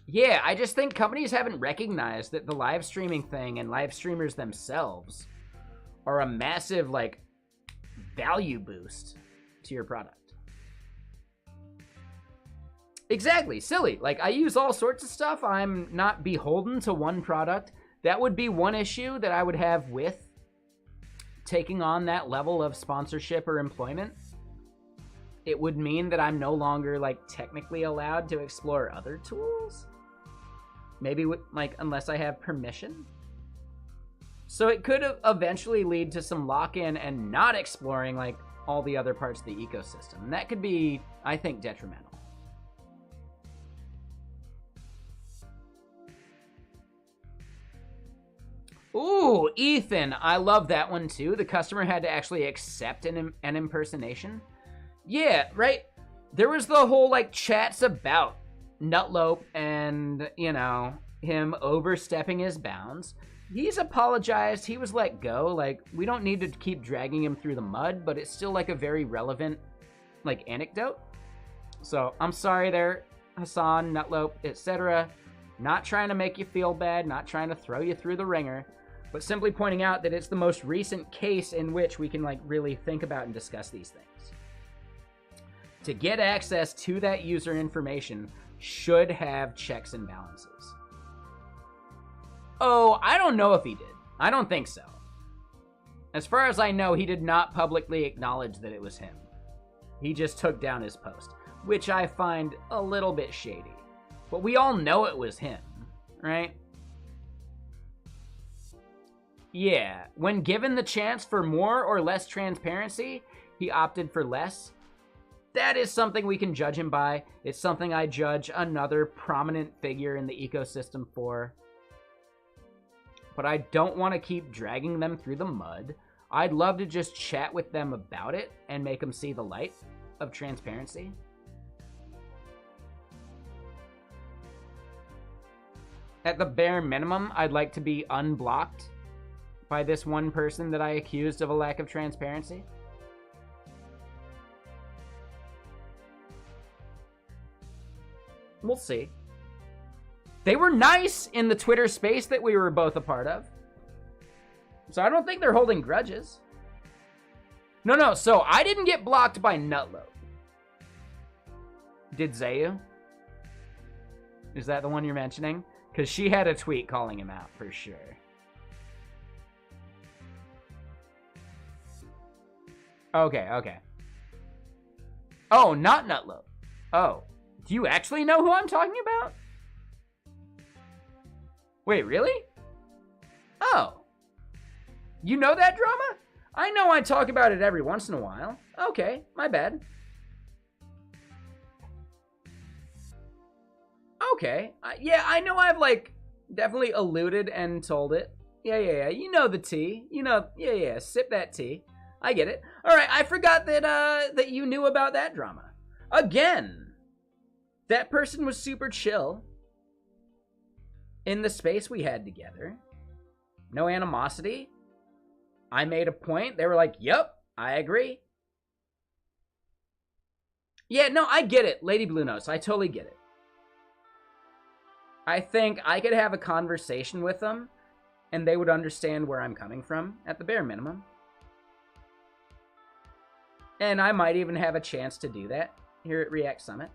Speaker 1: Yeah, I just think companies haven't recognized that the live streaming thing and live streamers themselves are a massive, like, value boost to your product. Exactly, silly. Like, I use all sorts of stuff. I'm not beholden to one product. That would be one issue that I would have with taking on that level of sponsorship or employment. It would mean that I'm no longer, like, technically allowed to explore other tools. Maybe, like, unless I have permission. So it could eventually lead to some lock-in and not exploring, like, all the other parts of the ecosystem. And that could be, I think, detrimental. Ooh, Ethan, I love that one too. The customer had to actually accept an impersonation. Yeah, right? There was the whole, like, chats about Nutlope and, you know, him overstepping his bounds. He's apologized. He was let go. Like, we don't need to keep dragging him through the mud, but it's still, like, a very relevant, like, anecdote. So, I'm sorry there, Hassan, Nutlope, etc. Not trying to make you feel bad, not trying to throw you through the ringer, but simply pointing out that it's the most recent case in which we can, like, really think about and discuss these things. To get access to that user information should have checks and balances. Oh, I don't know if he did. I don't think so. As far as I know, he did not publicly acknowledge that it was him. He just took down his post, which I find a little bit shady. But we all know it was him, right? Yeah, when given the chance for more or less transparency, he opted for less. That is something we can judge him by. It's something I judge another prominent figure in the ecosystem for. But I don't want to keep dragging them through the mud. I'd love to just chat with them about it and make them see the light of transparency. At the bare minimum, I'd like to be unblocked by this one person that I accused of a lack of transparency. We'll see. They were nice in the Twitter space that we were both a part of. So I don't think they're holding grudges. No, so I didn't get blocked by Nutlope. Did Zayu? Is that the one you're mentioning? Because she had a tweet calling him out, for sure. Okay. Oh, not Nutlope. Oh. Do you actually know who I'm talking about? Wait, really? Oh. You know that drama? I know I talk about it every once in a while. Okay, my bad. Okay. Yeah, I know I've, like, definitely alluded and told it. Yeah. You know the tea. You know, yeah. Sip that tea. I get it. All right, I forgot that you knew about that drama. Again. That person was super chill in the space we had together. No animosity. I made a point. They were like, yep, I agree. Yeah, no, I get it, Lady Blue Nose. I totally get it. I think I could have a conversation with them, and they would understand where I'm coming from, at the bare minimum. And I might even have a chance to do that here at React Summit.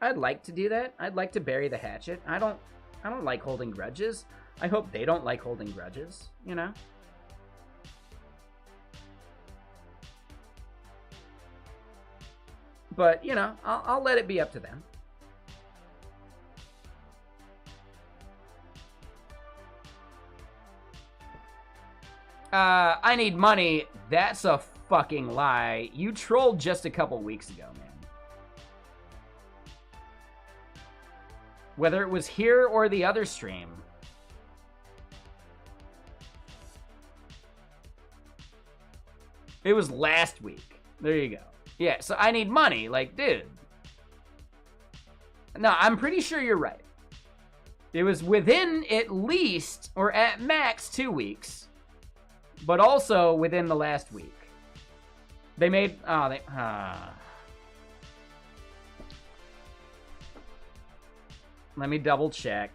Speaker 1: I'd like to do that. I'd like to bury the hatchet. I don't like holding grudges. I hope they don't like holding grudges, you know? But, you know, I'll let it be up to them. I need money. That's a fucking lie. You trolled just a couple weeks ago, man. Whether it was here or the other stream. It was last week. There you go. Yeah, so I need money. Like, dude. No, I'm pretty sure you're right. It was within at least, or at max, 2 weeks. But also within the last week. They made... Let me double check.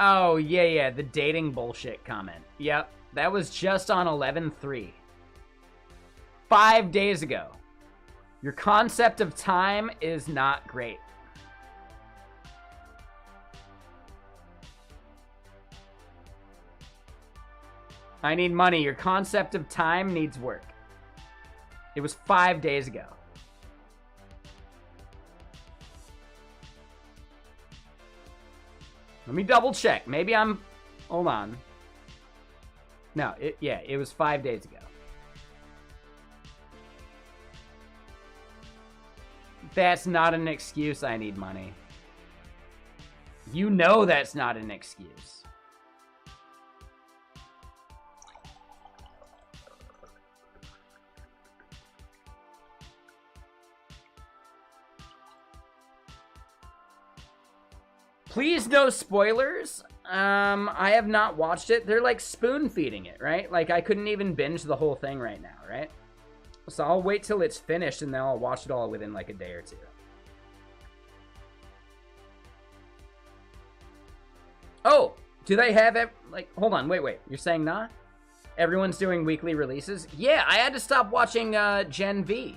Speaker 1: Oh, yeah, the dating bullshit comment. Yep, that was just on 11/3. 5 days ago. Your concept of time is not great. I need money. Your concept of time needs work. It was 5 days ago. Let me double check. Maybe I'm... Hold on. No, it was 5 days ago. That's not an excuse. I need money. You know that's not an excuse. Please, no spoilers. I have not watched it. They're like spoon feeding it, right? Like I couldn't even binge the whole thing right now, right? So I'll wait till it's finished and then I'll watch it all within like a day or two. Oh, do they have it? Like, hold on, wait. You're saying nah? Everyone's doing weekly releases? Yeah, I had to stop watching Gen V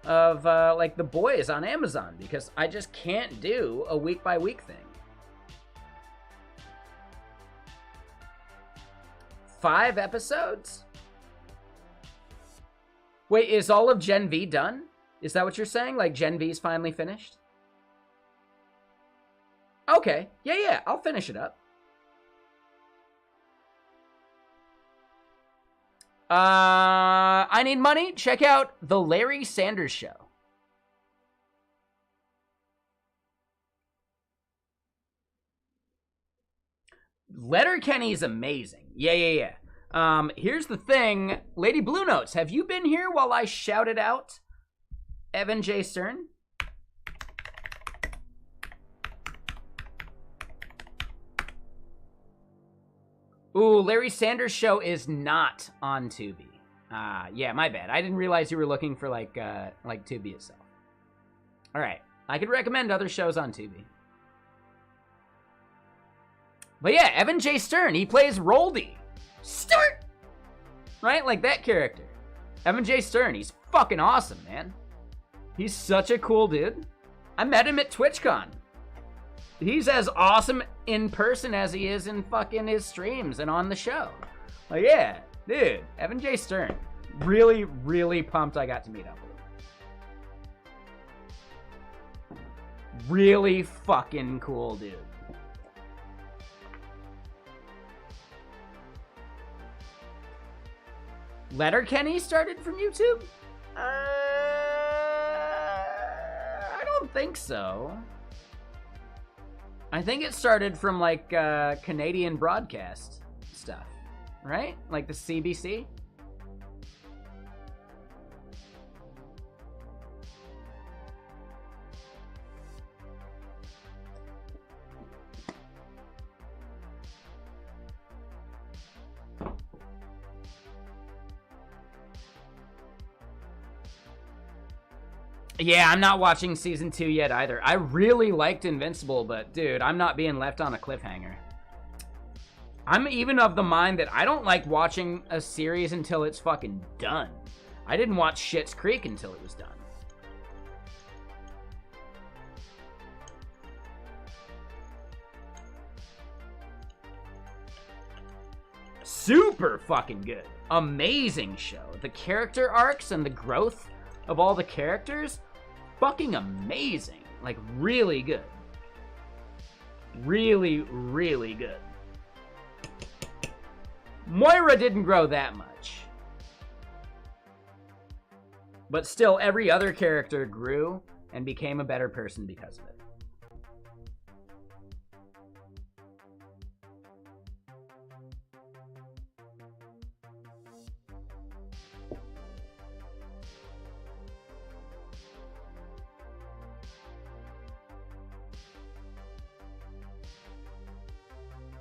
Speaker 1: of like The Boys on Amazon because I just can't do a week by week thing. 5 episodes? Wait, is all of Gen V done? Is that what you're saying? Like Gen V's finally finished? Okay. Yeah, I'll finish it up. I need money. Check out The Larry Sanders Show. Letterkenny's amazing. Yeah. Here's the thing. Lady Blue Notes, have you been here while I shouted out Evan J. Stern? Ooh, Larry Sanders Show is not on Tubi. Yeah, my bad. I didn't realize you were looking for like Tubi itself. All right, I could recommend other shows on Tubi. But yeah, Evan J. Stern, he plays Roldy. Stern! Right? Like that character. Evan J. Stern, he's fucking awesome, man. He's such a cool dude. I met him at TwitchCon. He's as awesome in person as he is in fucking his streams and on the show. Like, yeah, dude, Evan J. Stern. Really, really pumped I got to meet up with him. Really fucking cool dude. Letterkenny started from YouTube? I don't think so. I think it started from like Canadian broadcast stuff, right? Like the CBC. Yeah, I'm not watching season 2 yet either. I really liked Invincible, but dude, I'm not being left on a cliffhanger. I'm even of the mind that I don't like watching a series until it's fucking done. I didn't watch Schitt's Creek until it was done. Super fucking good. Amazing show. The character arcs and the growth of all the characters, fucking amazing. Like, really good. Really, really good. Moira didn't grow that much. But still, every other character grew and became a better person because of it.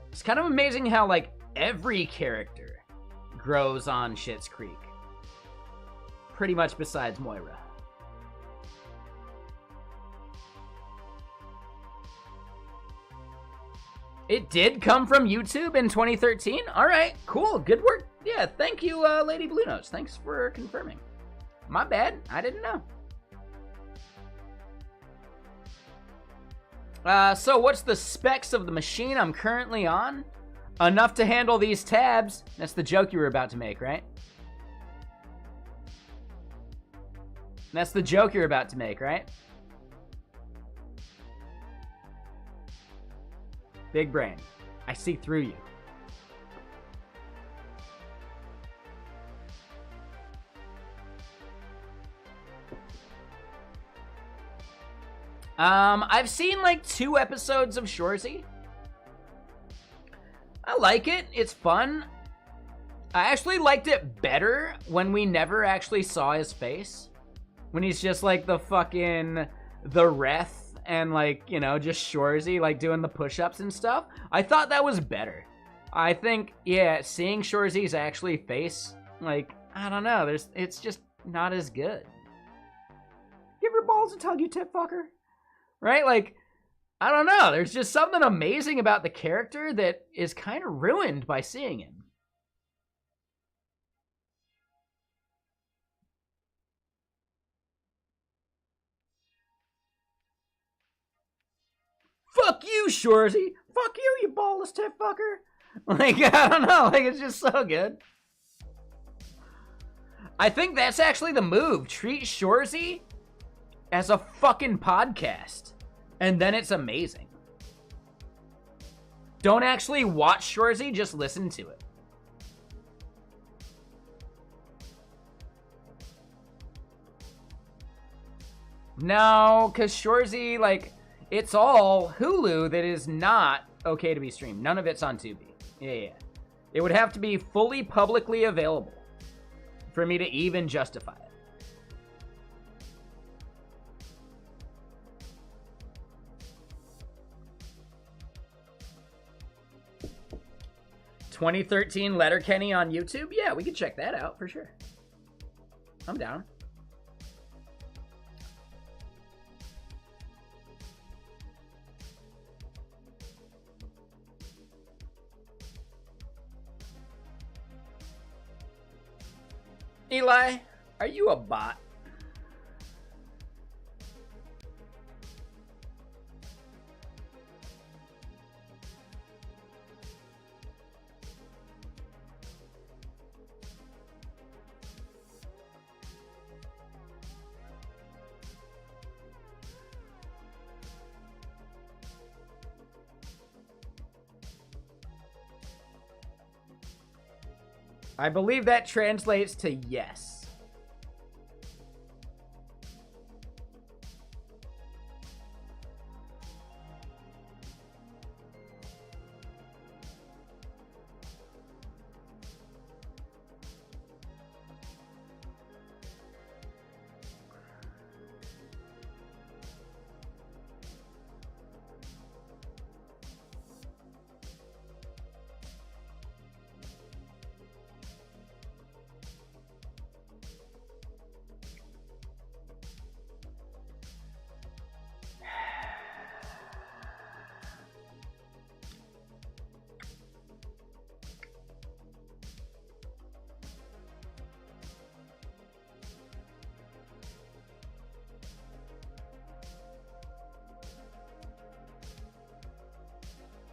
Speaker 1: It's kind of amazing how, like, every character grows on Schitt's Creek. Pretty much besides Moira. It did come from YouTube in 2013? Alright, cool, good work. Yeah, thank you, Lady Blue Notes. Thanks for confirming. My bad, I didn't know. So what's the specs of the machine I'm currently on? Enough to handle these tabs. That's the joke you were about to make, right? That's the joke you're about to make, right? Big brain. I see through you. I've seen like 2 episodes of Shorzy. I like it. It's fun. I actually liked it better when we never actually saw his face. When he's just like the Reth and like, you know, just Shorzy like doing the push-ups and stuff. I thought that was better. I think, yeah, seeing Shorzy's actually face, like, I don't know, it's just not as good. Give your balls a tug, you tit fucker. Right? Like, I don't know. There's just something amazing about the character that is kind of ruined by seeing him. Fuck you, Shorzy. Fuck you, you ballless tit fucker. Like, I don't know. Like, it's just so good. I think that's actually the move. Treat Shorzy as a fucking podcast. And then it's amazing. Don't actually watch Shorzy, just listen to it. No, because Shorzy, like, it's all Hulu that is not okay to be streamed. None of it's on Tubi. Yeah. It would have to be fully publicly available for me to even justify it. "2013 Letterkenny on YouTube? Yeah, we could check that out for sure. I'm down. Eli, are you a bot? I believe that translates to yes.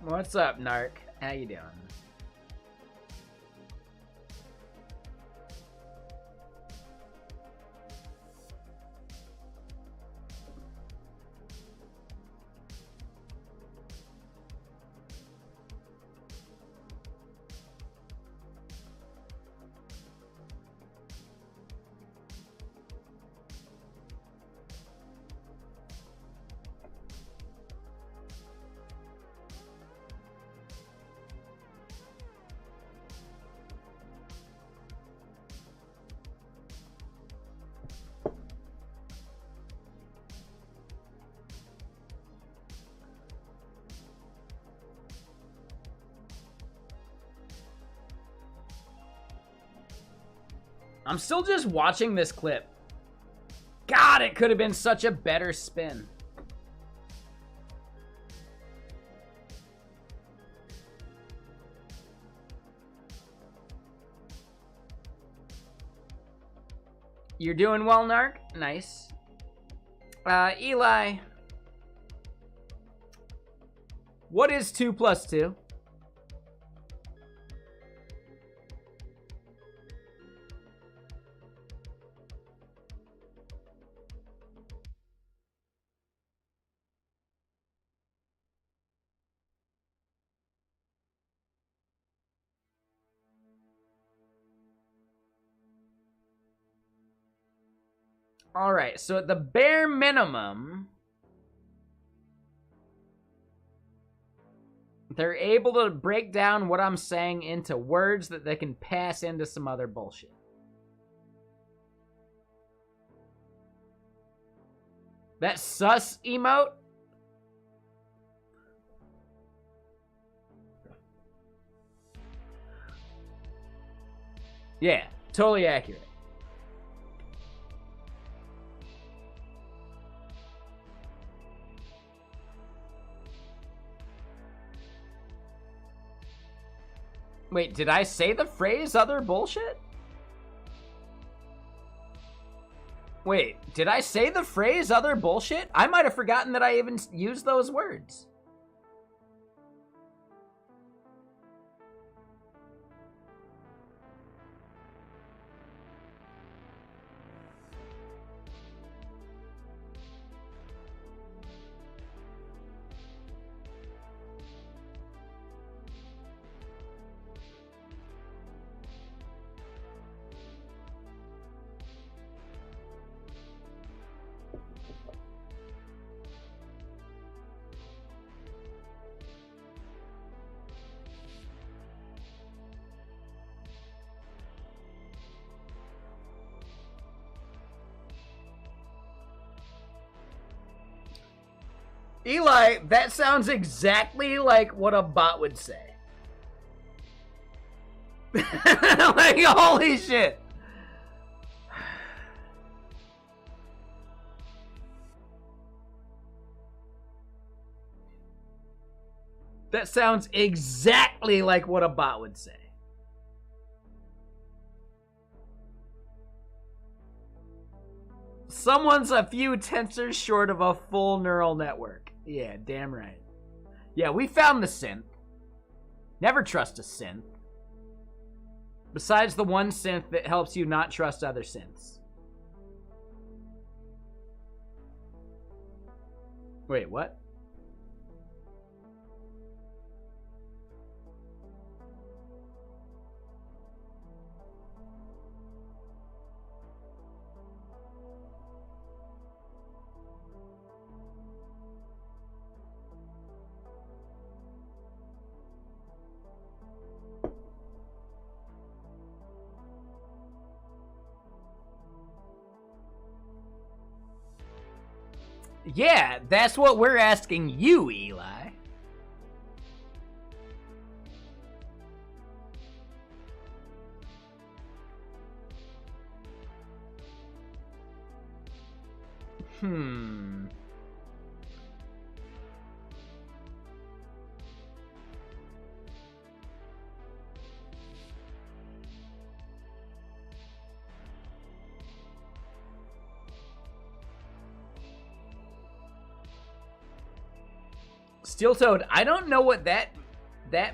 Speaker 1: What's up, Narc? How you doing? I'm still just watching this clip. God, it could have been such a better spin. You're doing well, Narc? Nice. Eli. What is 2 plus 2? All right, so at the bare minimum, they're able to break down what I'm saying into words that they can pass into some other bullshit. That sus emote? Yeah, totally accurate. Wait, did I say the phrase other bullshit? Wait, did I say the phrase other bullshit? I might have forgotten that I even used those words. Eli, that sounds exactly like what a bot would say. Like, holy shit. That sounds exactly like what a bot would say. Someone's a few tensors short of a full neural network. Yeah, damn right. Yeah, we found the synth. Never trust a synth. Besides the one synth that helps you not trust other synths. Wait, what? Yeah, that's what we're asking you, Eli. Steel Toad, I don't know what that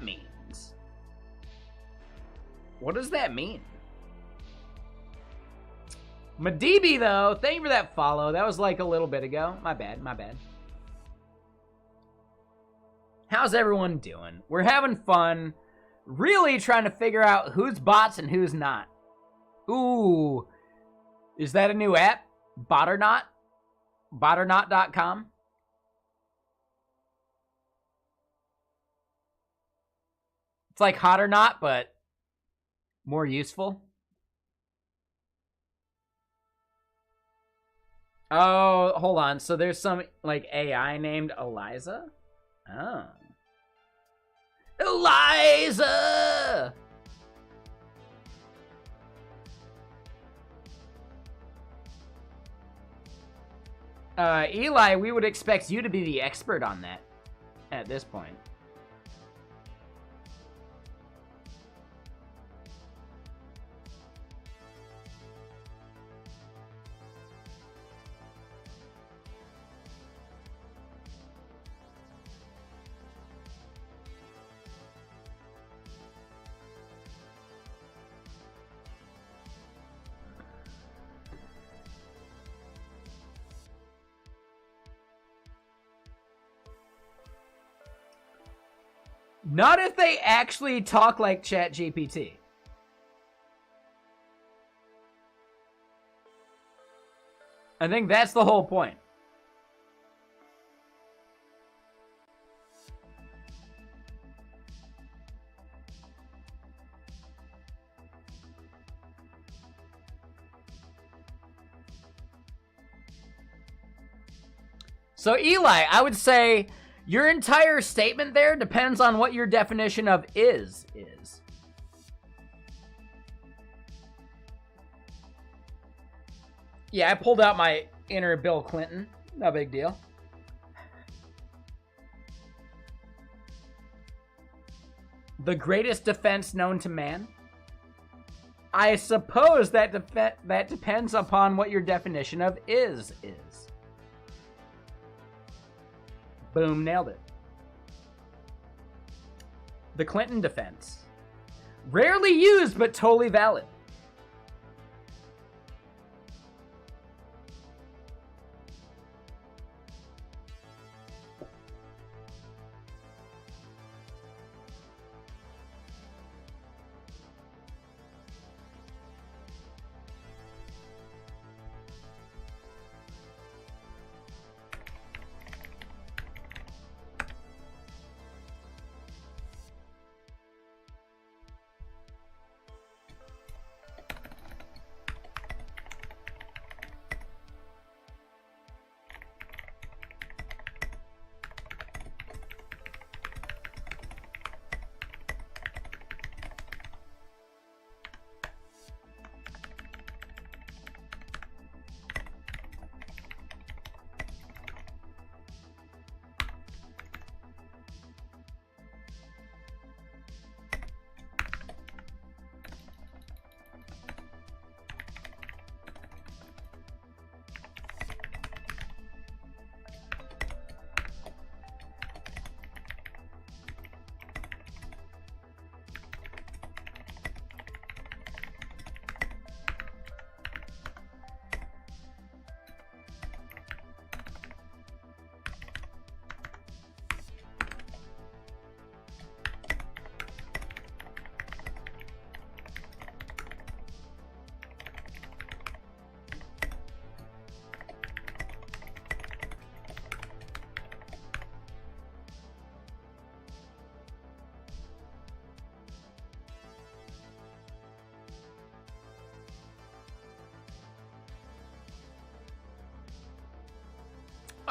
Speaker 1: means. What does that mean? Madibi, though, thank you for that follow. That was like a little bit ago. My bad, my bad. How's everyone doing? We're having fun. Really trying to figure out who's bots and who's not. Ooh. Is that a new app? Bot or not? Botornot.com? It's like Hot or Not, but more useful. Oh, hold on. So there's some like AI named Eliza? Oh. Eliza! Eli, we would expect you to be the expert on that at this point. Not if they actually talk like ChatGPT. I think that's the whole point. So Eli, I would say your entire statement there depends on what your definition of is. Yeah, I pulled out my inner Bill Clinton. No big deal. The greatest defense known to man? I suppose that depends upon what your definition of is. Boom, nailed it. The Clinton defense. Rarely used, but totally valid.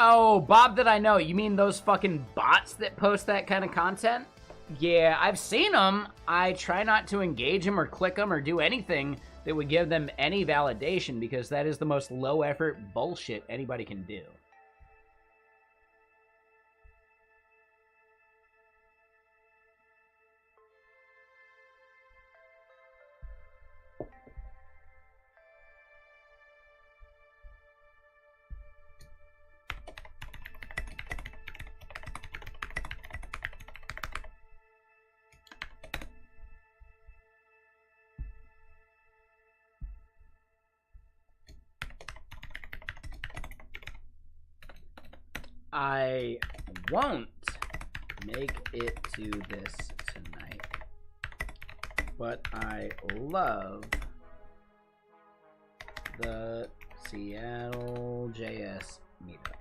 Speaker 1: Oh, Bob that I know. You mean those fucking bots that post that kind of content? Yeah, I've seen them. I try not to engage them or click them or do anything that would give them any validation because that is the most low-effort bullshit anybody can do. I won't make it to this tonight, but I love the Seattle JS meetup.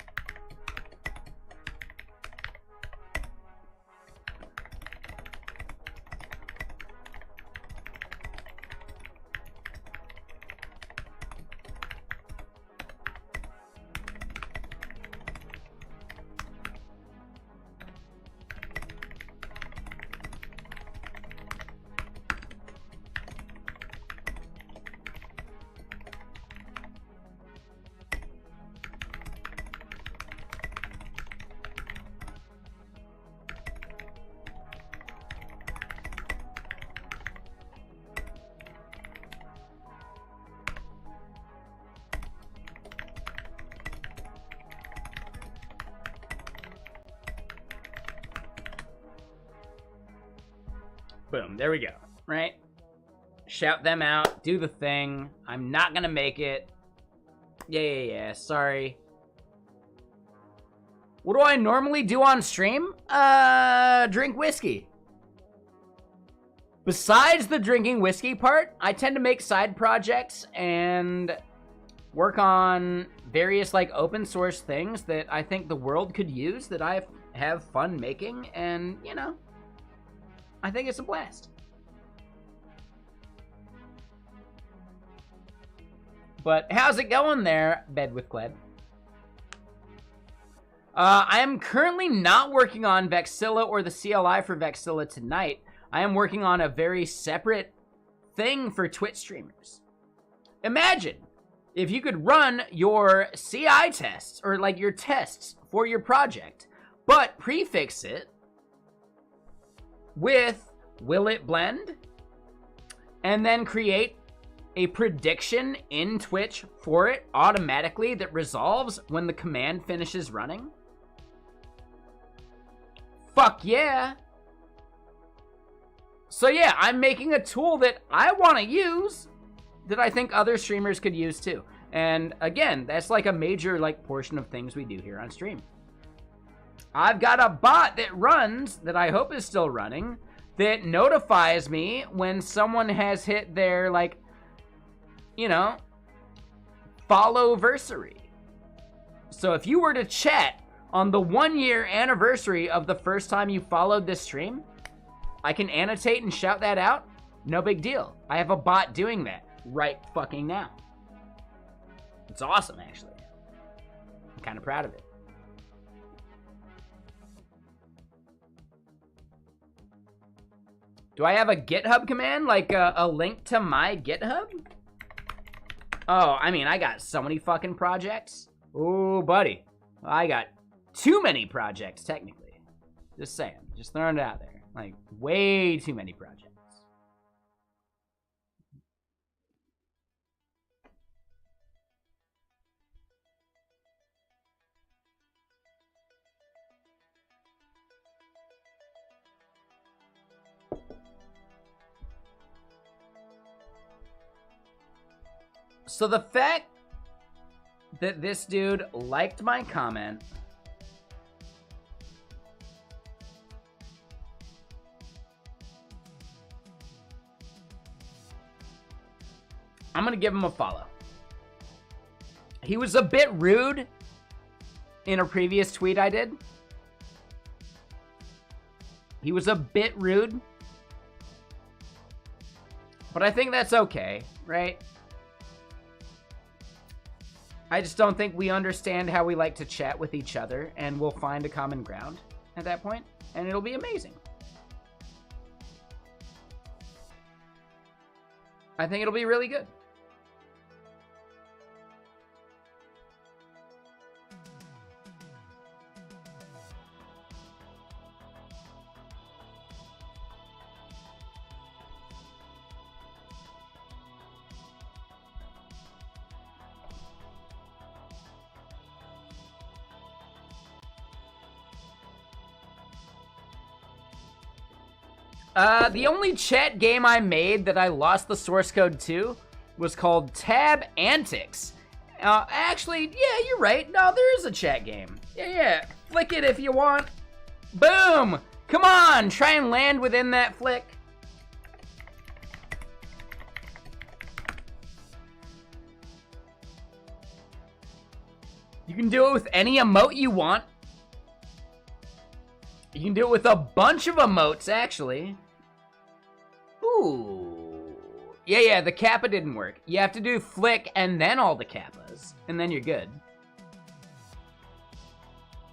Speaker 1: Boom, there we go, right? Shout them out, do the thing. I'm not gonna make it. Yeah, sorry. What do I normally do on stream? Drink whiskey. Besides the drinking whiskey part, I tend to make side projects and work on various like open source things that I think the world could use that I have fun making, and you know, I think it's a blast. But how's it going there, Bed with Cled? I am currently not working on Vexilla or the CLI for Vexilla tonight. I am working on a very separate thing for Twitch streamers. Imagine if you could run your CI tests, or like your tests for your project, but prefix it with will it blend, and then create a prediction in Twitch for it automatically that resolves when the command finishes running. Fuck yeah. So yeah, I'm making a tool that I want to use that I think other streamers could use too. And again, that's like a major like portion of things we do here on stream. I've got a bot that runs, that I hope is still running, that notifies me when someone has hit their, like, you know, follow-versary. So if you were to chat on the 1-year anniversary of the first time you followed this stream, I can annotate and shout that out. No big deal. I have a bot doing that right fucking now. It's awesome, actually. I'm kind of proud of it. Do I have a GitHub command, like a link to my GitHub? Oh, I mean, I got so many fucking projects. Ooh, buddy. I got too many projects, technically. Just saying. Just throwing it out there. Like, way too many projects. So the fact that this dude liked my comment I'm gonna give him a follow. He was a bit rude in a previous tweet I did. He was a bit rude. But I think that's okay, right? I just don't think we understand how we like to chat with each other, and we'll find a common ground at that point, and it'll be amazing. I think it'll be really good. The only chat game I made that I lost the source code to was called Tab Antics. Actually, yeah, you're right. No, there is a chat game. Yeah. Flick it if you want. Boom! Come on, try and land within that flick. You can do it with any emote you want. You can do it with a bunch of emotes, actually. Ooh. Yeah, the kappa didn't work. You have to do flick and then all the kappas, and then you're good.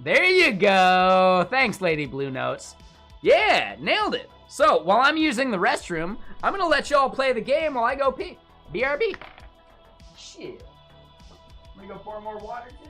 Speaker 1: There you go. Thanks, Lady Blue Notes. Yeah, nailed it. So, while I'm using the restroom, I'm gonna let y'all play the game while I go pee. BRB. Shit. I'm gonna go pour more water, too.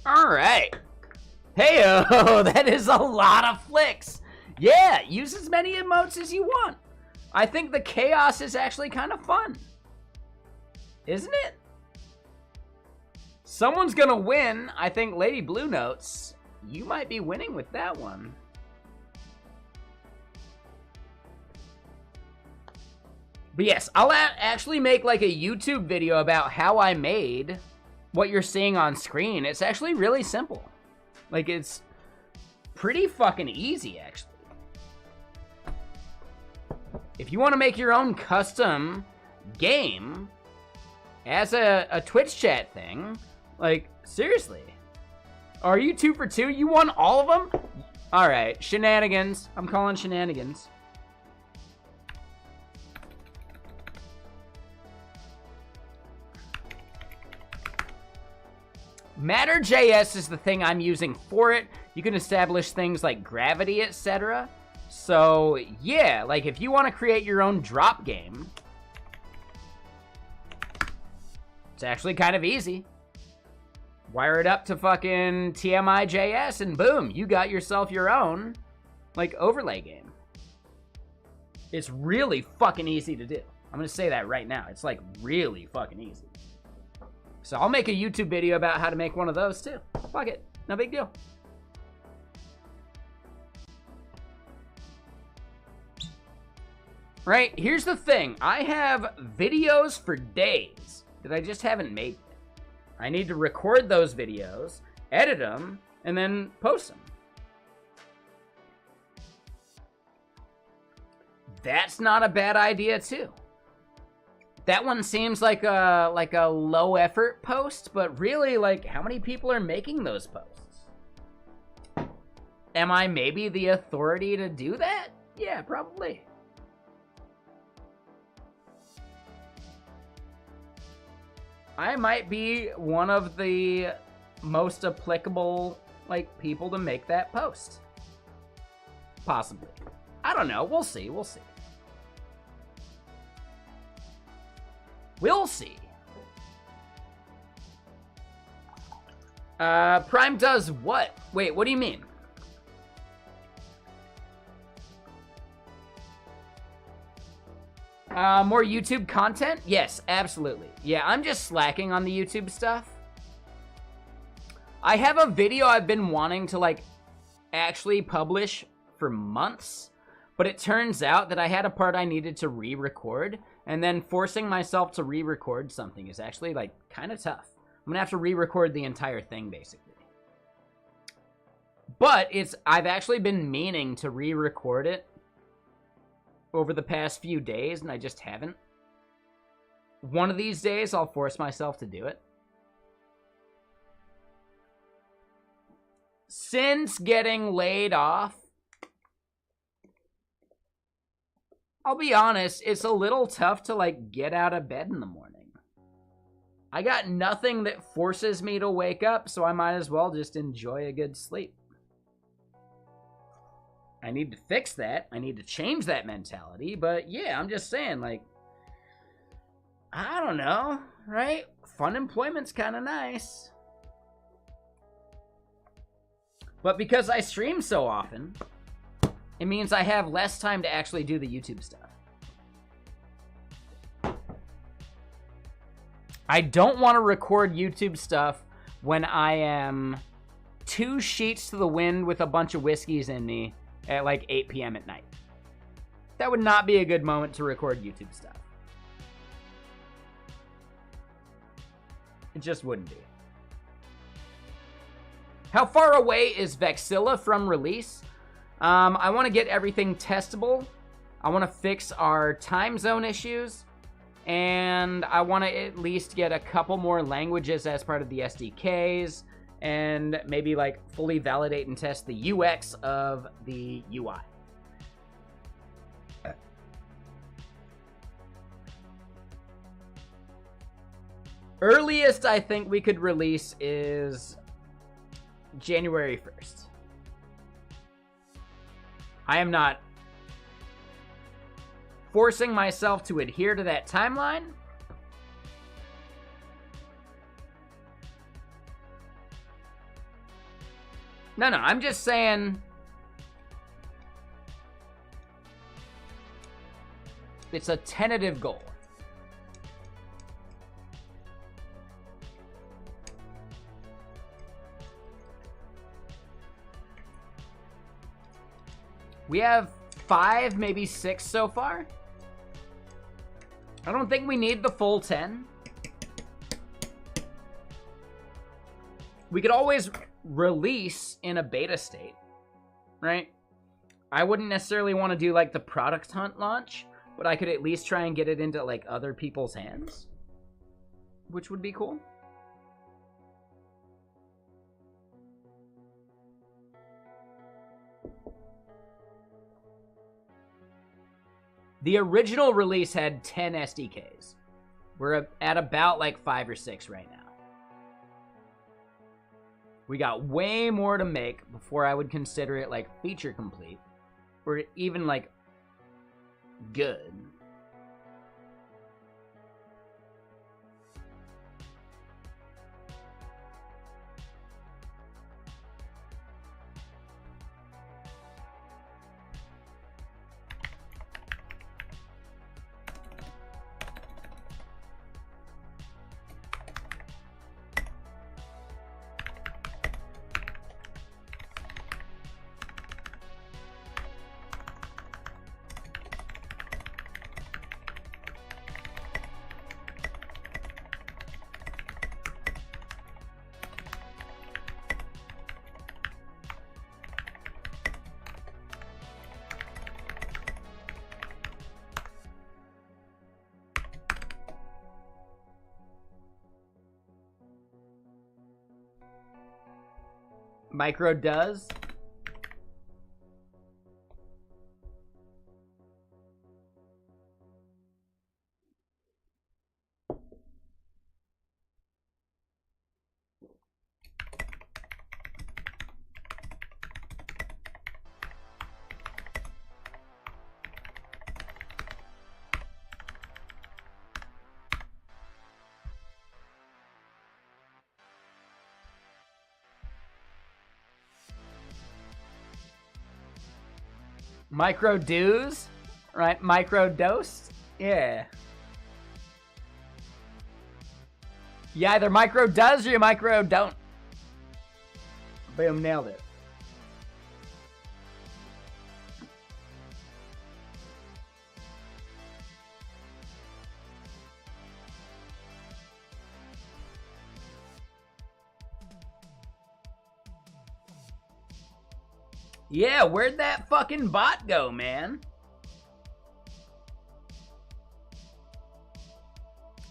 Speaker 1: All right. Heyo, that is a lot of flicks. Yeah, use as many emotes as you want. I think the chaos is actually kind of fun. Isn't it? Someone's gonna win. I think Lady Blue Notes, you might be winning with that one. But yes, I'll actually make like a YouTube video about how I made what you're seeing on screen. It's actually really simple. Like, it's pretty fucking easy, actually. If you want to make your own custom game as a Twitch chat thing, like, seriously. Are you 2 for 2? You won all of them? All right, shenanigans. I'm calling shenanigans. Matter.js is the thing I'm using for it. You can establish things like gravity, etc. So, yeah, like if you want to create your own drop game, it's actually kind of easy. Wire it up to fucking TMI.js and boom, you got yourself your own, like, overlay game. It's really fucking easy to do. I'm gonna say that right now. It's like really fucking easy. So I'll make a YouTube video about how to make one of those too. Fuck it, no big deal. Right, here's the thing. I have videos for days that I just haven't made yet. I need to record those videos, edit them, and then post them. That's not a bad idea too. That one seems like a low effort post, but really, like, how many people are making those posts? Am I maybe the authority to do that? Yeah, probably. I might be one of the most applicable, like, people to make that post. Possibly. I don't know. We'll see. We'll see. We'll see. Prime does what? Wait, what do you mean? More YouTube content? Yes, absolutely. Yeah, I'm just slacking on the YouTube stuff. I have a video I've been wanting to, like, actually publish for months, but it turns out that I had a part I needed to re-record, and then forcing myself to re-record something is actually, like, kind of tough. I'm gonna have to re-record the entire thing, basically. But I've actually been meaning to re-record it over the past few days, and I just haven't. One of these days, I'll force myself to do it. Since getting laid off, I'll be honest, it's a little tough to, like, get out of bed in the morning. I got nothing that forces me to wake up, so I might as well just enjoy a good sleep. I need to fix that. I need to change that mentality, but yeah, I'm just saying, like, I don't know, right? Fun employment's kind of nice. But because I stream so often, it means I have less time to actually do the YouTube stuff. I don't want to record YouTube stuff when I am 2 sheets to the wind with a bunch of whiskeys in me at like 8 p.m. at night. That would not be a good moment to record YouTube stuff. It just wouldn't be. How far away is Vexilla from release? I want to get everything testable. I want to fix our time zone issues. And I want to at least get a couple more languages as part of the SDKs. And maybe like fully validate and test the UX of the UI. Earliest I think we could release is January 1st. I am not forcing myself to adhere to that timeline. No, I'm just saying it's a tentative goal. We have 5, maybe 6 so far. I don't think we need the full 10. We could always release in a beta state, right? I wouldn't necessarily want to do like the product hunt launch, but I could at least try and get it into like other people's hands, which would be cool. The original release had 10 SDKs. We're at about like 5 or 6 right now. We got way more to make before I would consider it like feature complete or even like good. Micro does. Micro dues, right? Micro dose. Yeah. You either micro does or you micro don't. Boom, nailed it. Yeah, where'd that fucking bot go, man?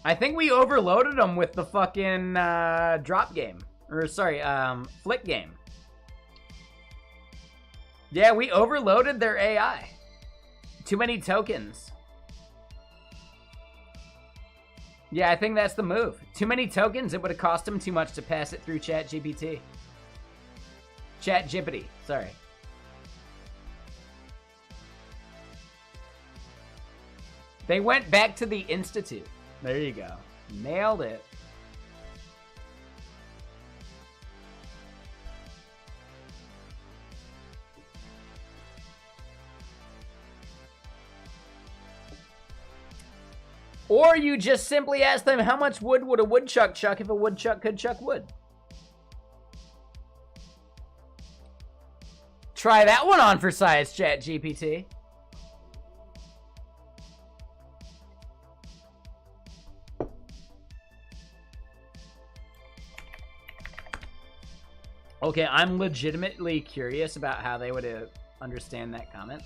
Speaker 1: I think we overloaded them with the fucking drop game. Or, sorry, flick game. Yeah, we overloaded their AI. Too many tokens. Yeah, I think that's the move. Too many tokens, it would have cost them too much to pass it through ChatGPT. ChatGPT, sorry. They went back to the Institute. There you go. Nailed it. Or you just simply ask them, how much wood would a woodchuck chuck if a woodchuck could chuck wood? Try that one on for size, ChatGPT. Okay, I'm legitimately curious about how they would understand that comment.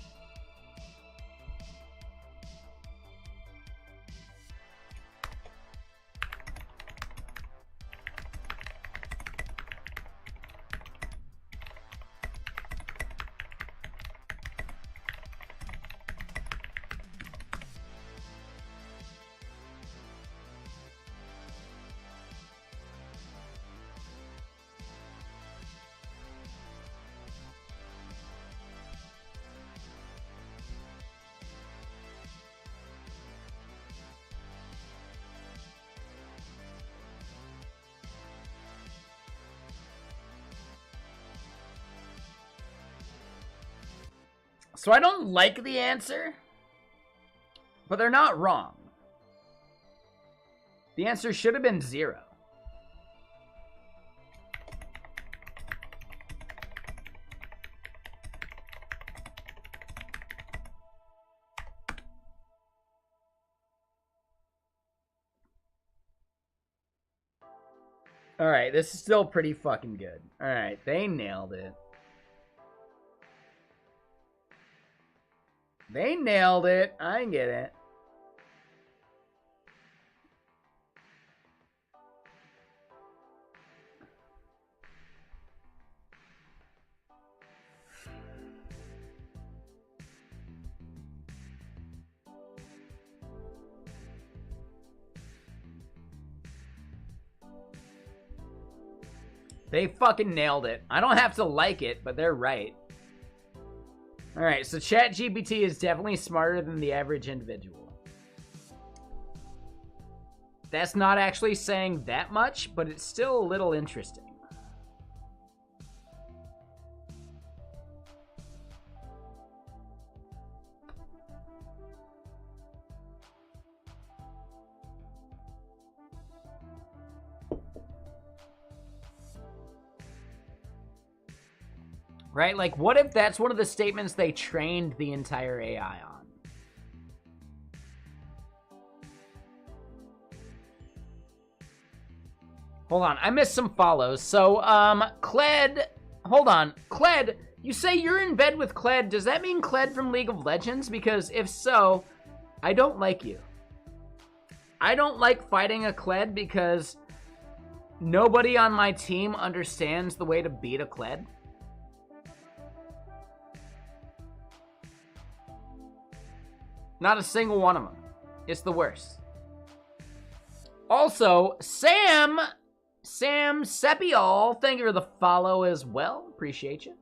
Speaker 1: So I don't like the answer, but they're not wrong. The answer should have been 0. All right, this is still pretty fucking good. All right, they nailed it. They nailed it. I get it. They fucking nailed it. I don't have to like it, but they're right. All right, so ChatGPT is definitely smarter than the average individual. That's not actually saying that much, but it's still a little interesting. Right? Like, what if that's one of the statements they trained the entire AI on? Hold on, I missed some follows. So, Kled, hold on. Kled, you say you're in bed with Kled. Does that mean Kled from League of Legends? Because if so, I don't like you. I don't like fighting a Kled because nobody on my team understands the way to beat a Kled. Not a single one of them. It's the worst. Also, Sam Sepiol, thank you for the follow as well. Appreciate you.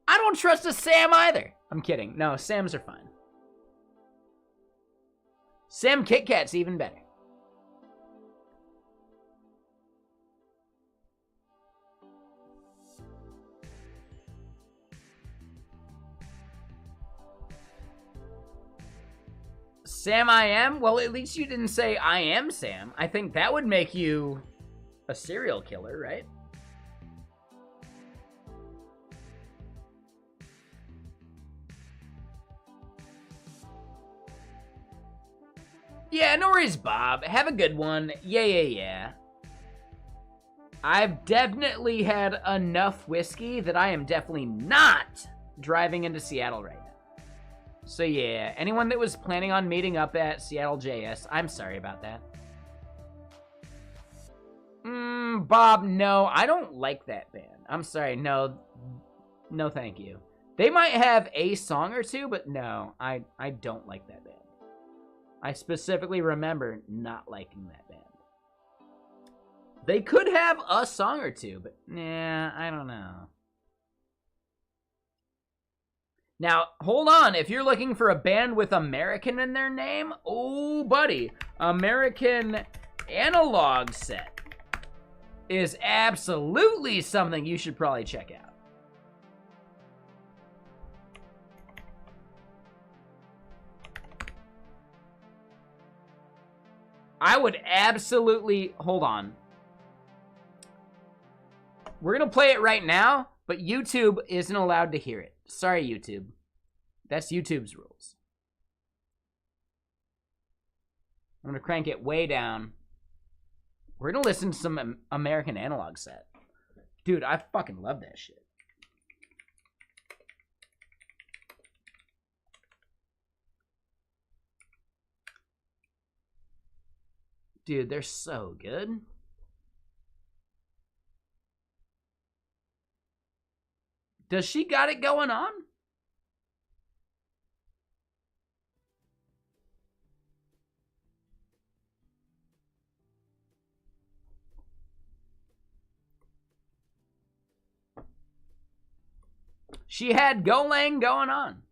Speaker 1: I don't trust a Sam either. I'm kidding. No, Sams are fine. Sam Kit Kat's even better. Sam I am? Well, at least you didn't say I am Sam. I think that would make you a serial killer, right? Yeah, no worries, Bob. Have a good one. Yeah. I've definitely had enough whiskey that I am definitely not driving into Seattle right now. So yeah, anyone that was planning on meeting up at Seattle JS, I'm sorry about that. Bob, no, I don't like that band. I'm sorry, no thank you. They might have a song or two, but no, I don't like that band. I specifically remember not liking that band. They could have a song or two, but nah, I don't know. Now, hold on. If you're looking for a band with American in their name, oh, buddy, American Analog Set is absolutely something you should probably check out. I would absolutely... Hold on. We're going to play it right now, but YouTube isn't allowed to hear it. Sorry, YouTube. That's YouTube's rules. I'm going to crank it way down. We're going to listen to some American Analog Set. Dude, I fucking love that shit. Dude, they're so good. Does she got it going on? She had Golang going on.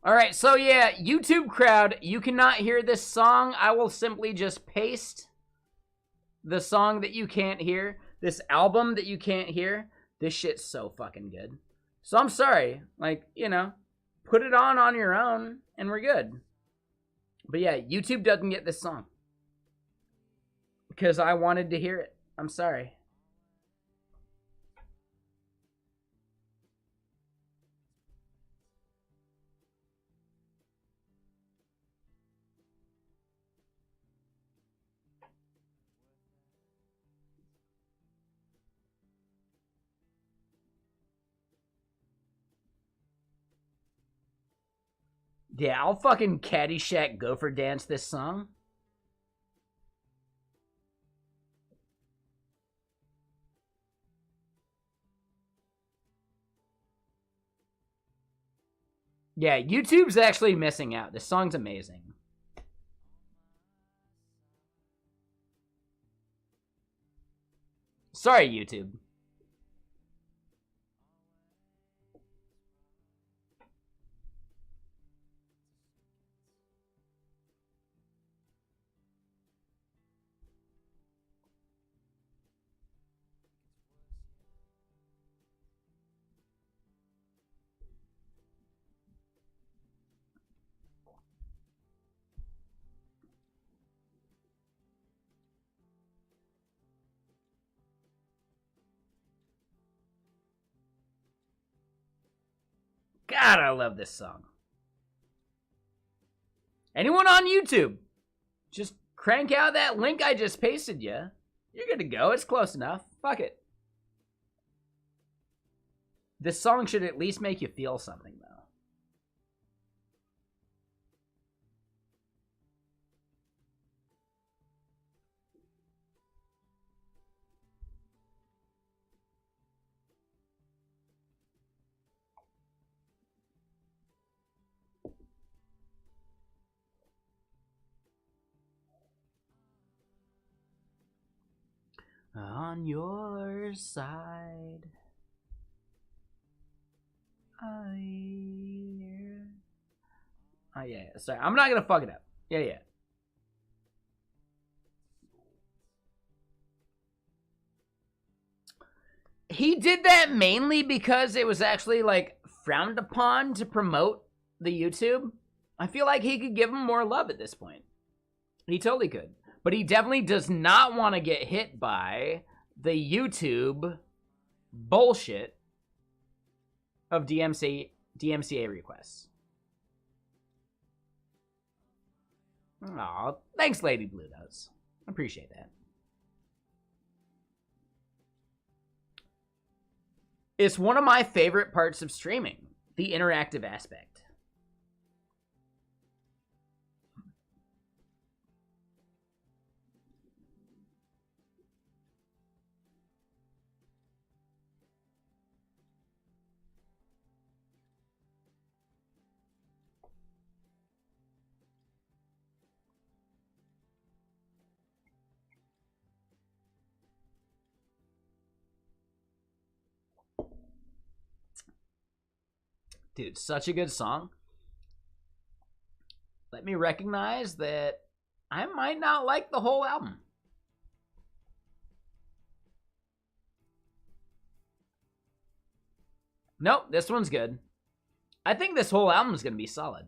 Speaker 1: All right, so yeah, YouTube crowd, you cannot hear this song. I will simply just paste the song that you can't hear, this album that you can't hear. This shit's so fucking good. So I'm sorry, like, you know, put it on your own and we're good. But yeah, YouTube doesn't get this song because I wanted to hear it. I'm sorry. Yeah, I'll fucking Caddyshack Gopher dance this song. Yeah, YouTube's actually missing out. This song's amazing. Sorry, YouTube. God, I love this song. Anyone on YouTube, just crank out that link I just pasted you. You're good to go. It's close enough. Fuck it. This song should at least make you feel something, though. On your side, oh yeah. Sorry, I'm not gonna fuck it up. Yeah. He did that mainly because it was actually, like, frowned upon to promote the YouTube. I feel like he could give him more love at this point. He totally could. But he definitely does not want to get hit by the YouTube bullshit of DMCA requests. Aw, thanks, Lady Blue Does. Appreciate that. It's one of my favorite parts of streaming, the interactive aspect. Dude, such a good song. Let me recognize that I might not like the whole album. Nope, this one's good. I think this whole album is going to be solid.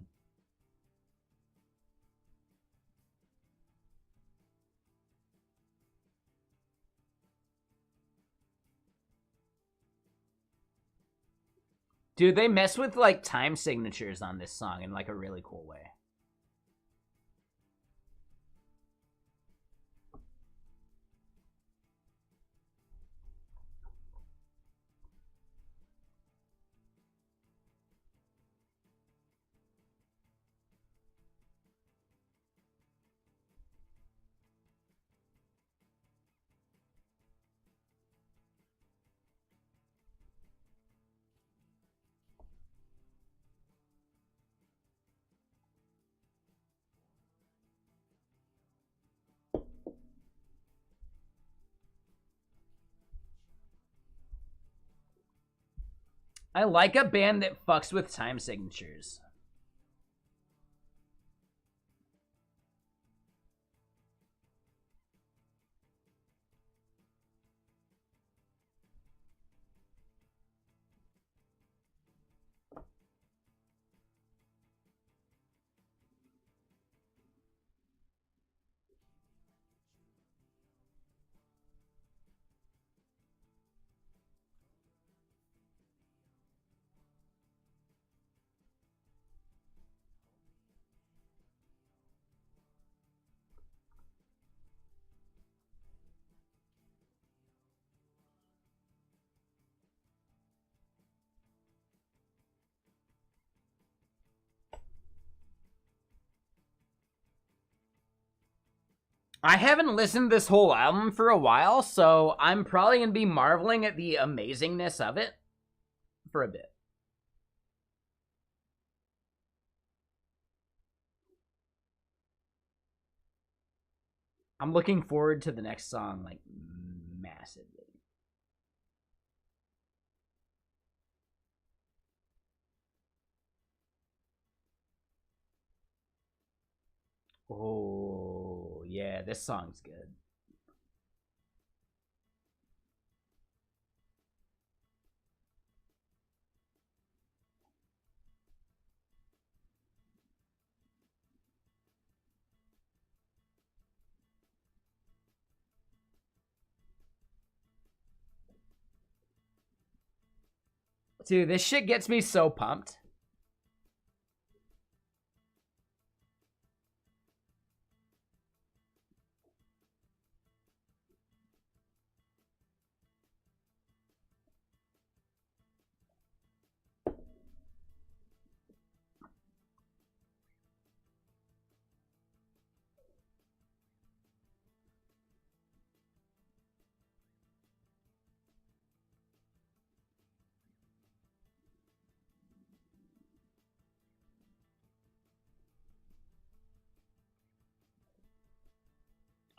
Speaker 1: Dude, they mess with, like, time signatures on this song in, like, a really cool way. I like a band that fucks with time signatures. I haven't listened to this whole album for a while, so I'm probably going to be marveling at the amazingness of it for a bit. I'm looking forward to the next song, like, massively. Oh, yeah, this song's good. Dude, this shit gets me so pumped.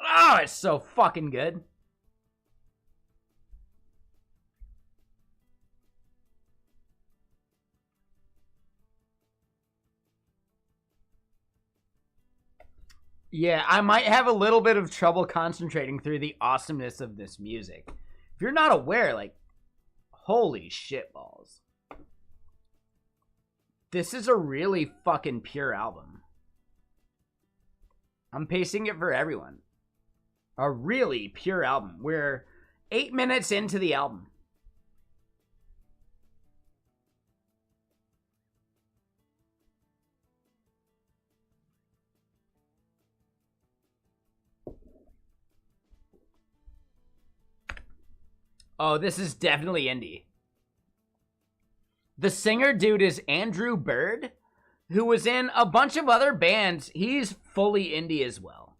Speaker 1: Oh, it's so fucking good. Yeah, I might have a little bit of trouble concentrating through the awesomeness of this music. If you're not aware, like, Holy shit balls. This is a really fucking pure album. I'm pacing it for everyone. A really pure album. We're 8 minutes into the album. Oh, this is definitely indie. The singer dude is Andrew Bird, who was in a bunch of other bands. He's fully indie as well.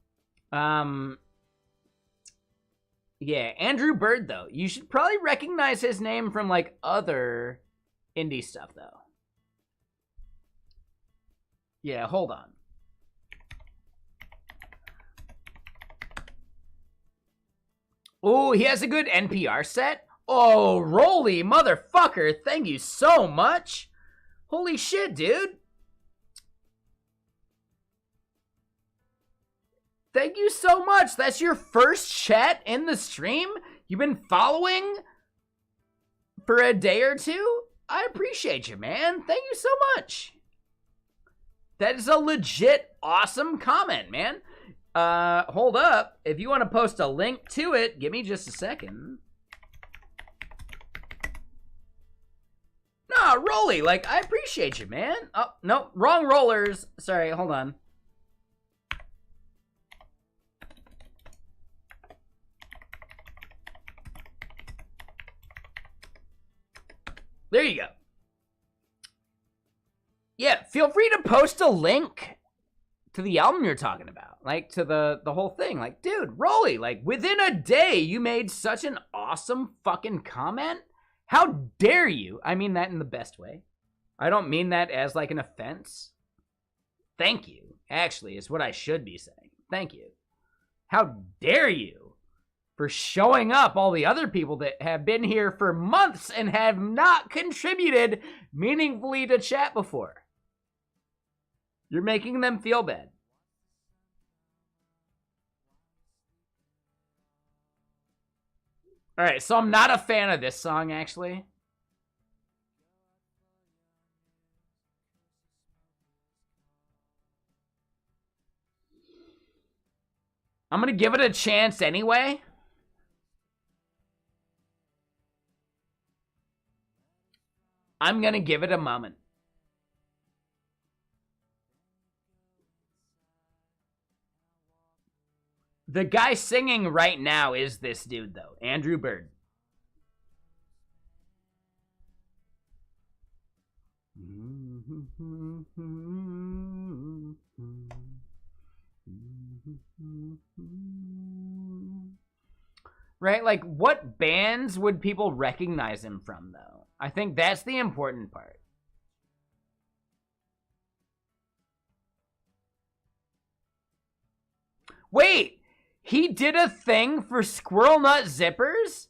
Speaker 1: Yeah, Andrew Bird, though. You should probably recognize his name from, like, other indie stuff, though. Yeah, hold on. Oh, he has a good NPR set? Oh, Rolly, motherfucker, thank you so much. Holy shit, dude. Thank you so much. That's your first chat in the stream? You've been following for a day or two? I appreciate you, man. Thank you so much. That is a legit awesome comment, man. Hold up. If you want to post a link to it, give me just a second. Nah, Rolly, like, I appreciate you, man. Oh, no, wrong rollers. Sorry, hold on. There you go. Yeah, feel free to post a link to the album you're talking about, like to the whole thing. Like, dude, Rolly, like within a day you made such an awesome fucking comment. How dare you? I mean that in the best way. I don't mean that as like an offense. Thank you, actually, is what I should be saying. Thank you. How dare you for showing up all the other people that have been here for months and have not contributed meaningfully to chat before. You're making them feel bad. All right, so I'm not a fan of this song, actually. I'm going to give it a chance anyway. I'm going to give it a moment. The guy singing right now is this dude, though. Andrew Bird. Right? Like, what bands would people recognize him from, though? I think that's the important part. Wait! He did a thing for Squirrel Nut Zippers?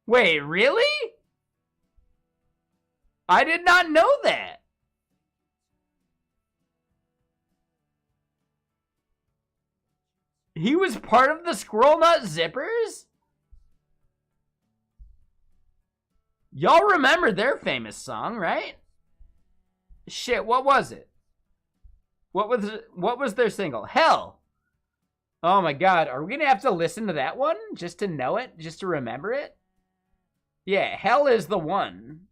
Speaker 1: Wait, really? I did not know that. He was part of the Squirrel Nut Zippers? Y'all remember their famous song, right? Shit, what was it? What was their single? Hell. Oh my god, are we gonna have to listen to that one just to know it, just to remember it? Yeah, Hell is the one.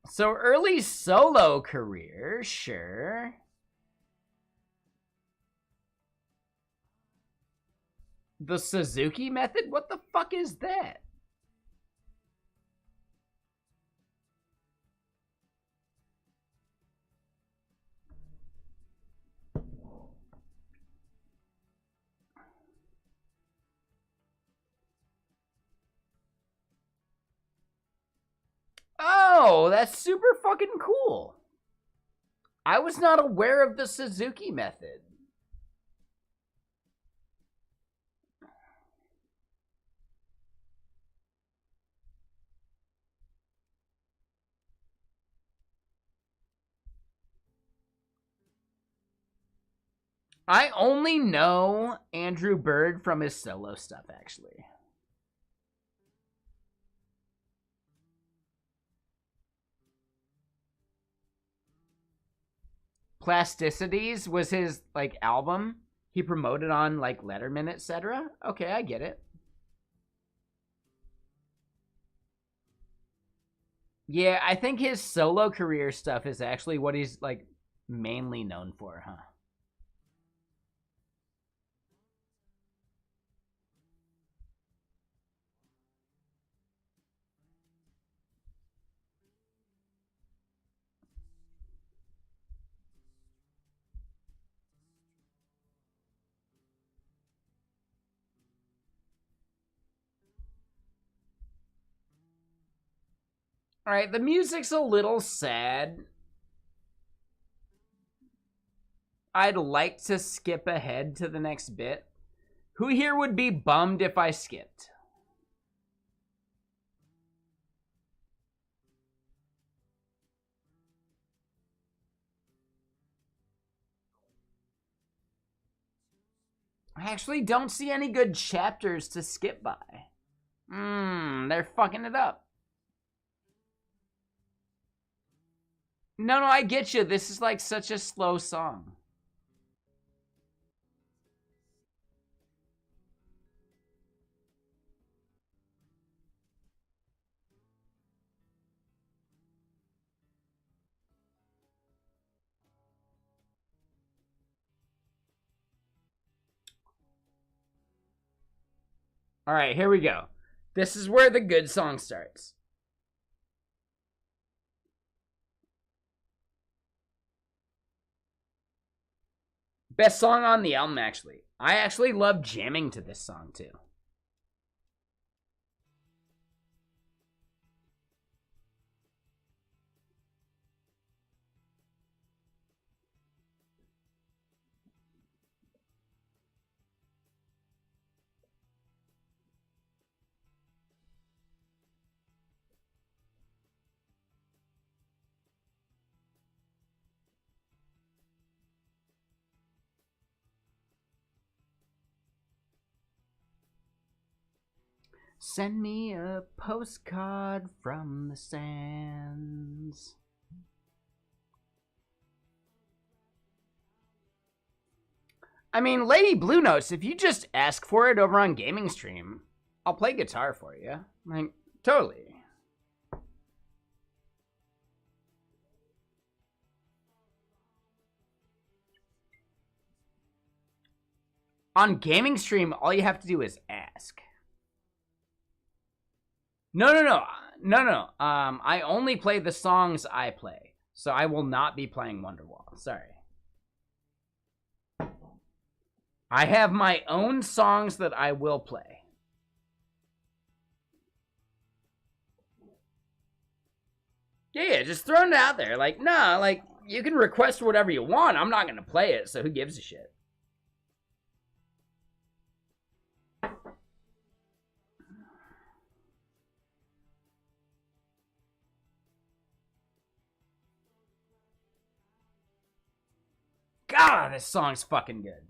Speaker 1: So early solo career, sure. The Suzuki method? What the fuck is that? Oh, that's super fucking cool. I was not aware of the Suzuki method. I only know Andrew Bird from his solo stuff, actually. Plasticities was his, like, album he promoted on, like, Letterman, etc. Okay, I get it. Yeah, I think his solo career stuff is actually what he's, like, mainly known for, huh? All right, the music's a little sad. I'd like to skip ahead to the next bit. Who here would be bummed if I skipped? I actually don't see any good chapters to skip by. They're fucking it up. No, I get you. This is like such a slow song. All right, here we go. This is where the good song starts. Best song on the album, actually. I actually love jamming to this song, too. Send me a postcard from the sands. I mean, Lady Blue Notes, if you just ask for it over on Gaming Stream, I'll play guitar for you. Like, totally. On Gaming Stream, all you have to do is ask. No. I only play the songs I play, so I will not be playing Wonderwall. Sorry. I have my own songs that I will play. Yeah, just throwing it out there. Like, nah, like, you can request whatever you want. I'm not gonna play it, so who gives a shit? God, this song's fucking good.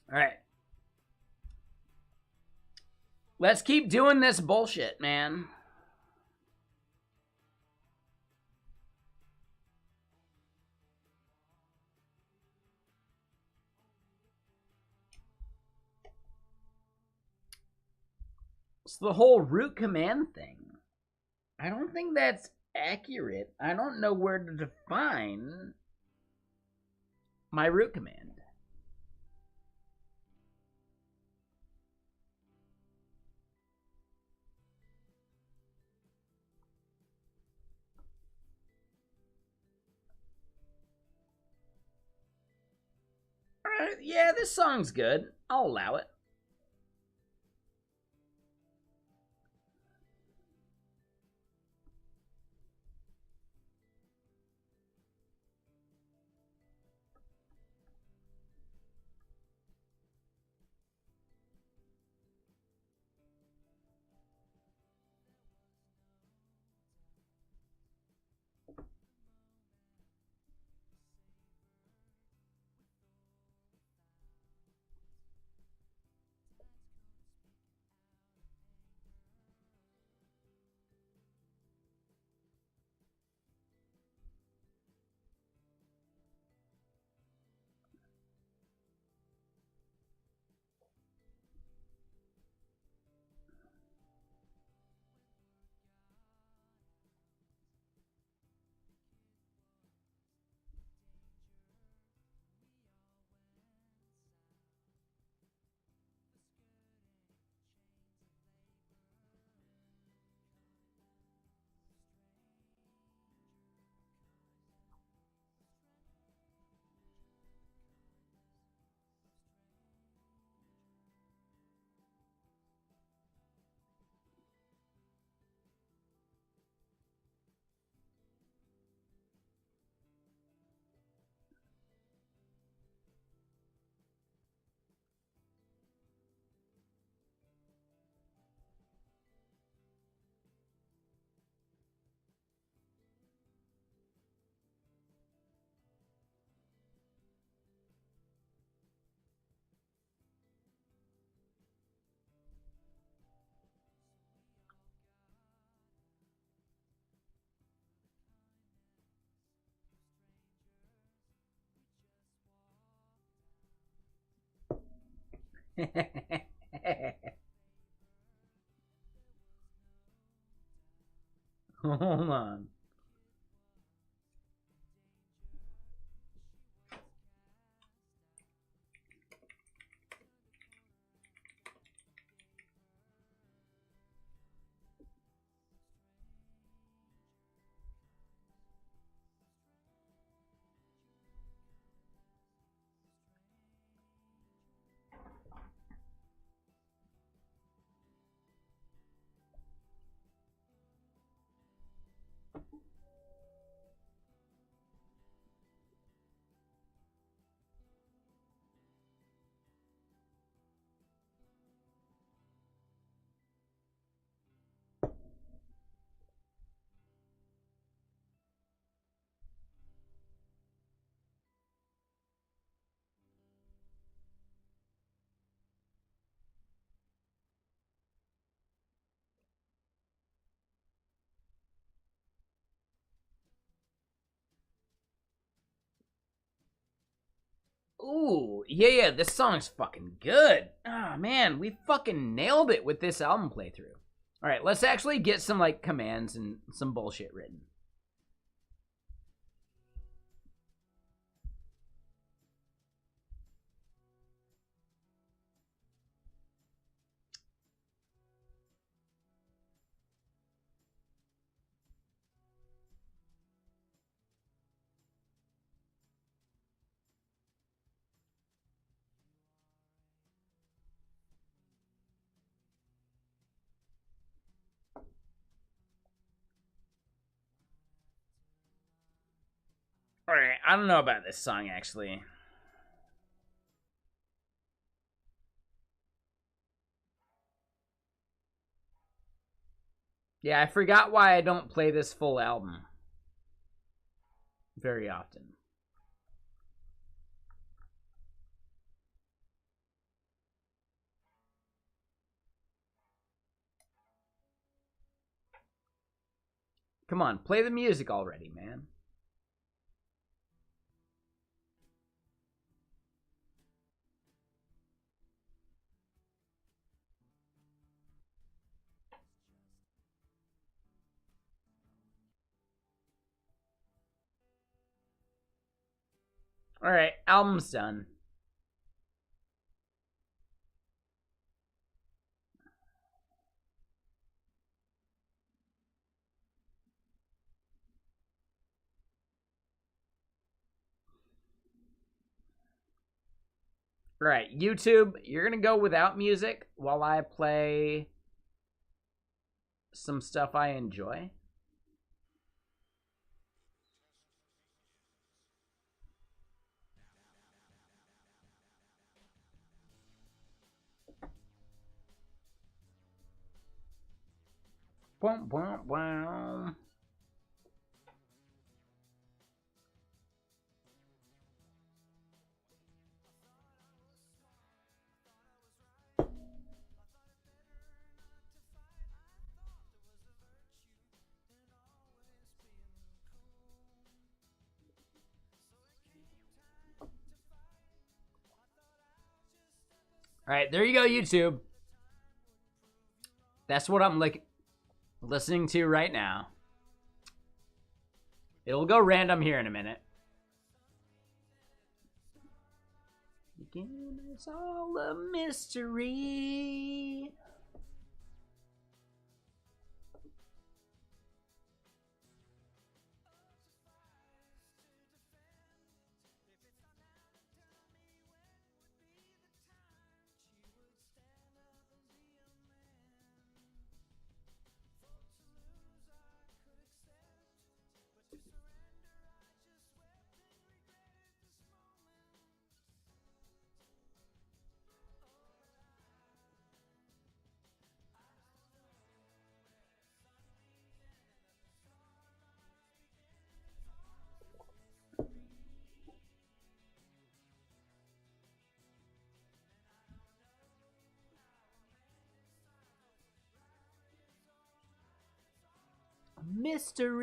Speaker 1: All right. Let's keep doing this bullshit, man. It's the whole root command thing. I don't think that's accurate. I don't know where to define my root command. Alright, yeah, this song's good. I'll allow it. Hold on. Ooh, yeah, this song's fucking good. Ah, oh, man, we fucking nailed it with this album playthrough. All right, let's actually get some, like, commands and some bullshit written. All right, I don't know about this song, actually. Yeah, I forgot why I don't play this full album very often. Come on, play the music already, man. All right, album's done. All right, YouTube, you're going to go without music while I play some stuff I enjoy. Boom, boom, boom. All right, there you go, YouTube. That's what I'm listening to right now. It'll go random here in a minute. Again, it's all a mystery. Mystery.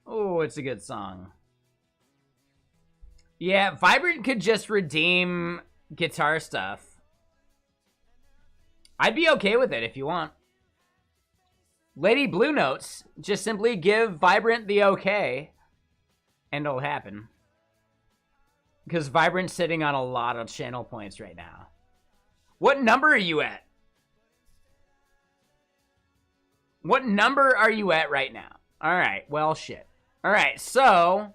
Speaker 1: Oh, it's a good song. Yeah, Vibrant could just redeem guitar stuff. I'd be okay with it if you want. Lady Blue Notes, just simply give Vibrant the okay, and it'll happen. Because Vibrant's sitting on a lot of channel points right now. What number are you at? What number are you at right now? All right, well, shit. All right, so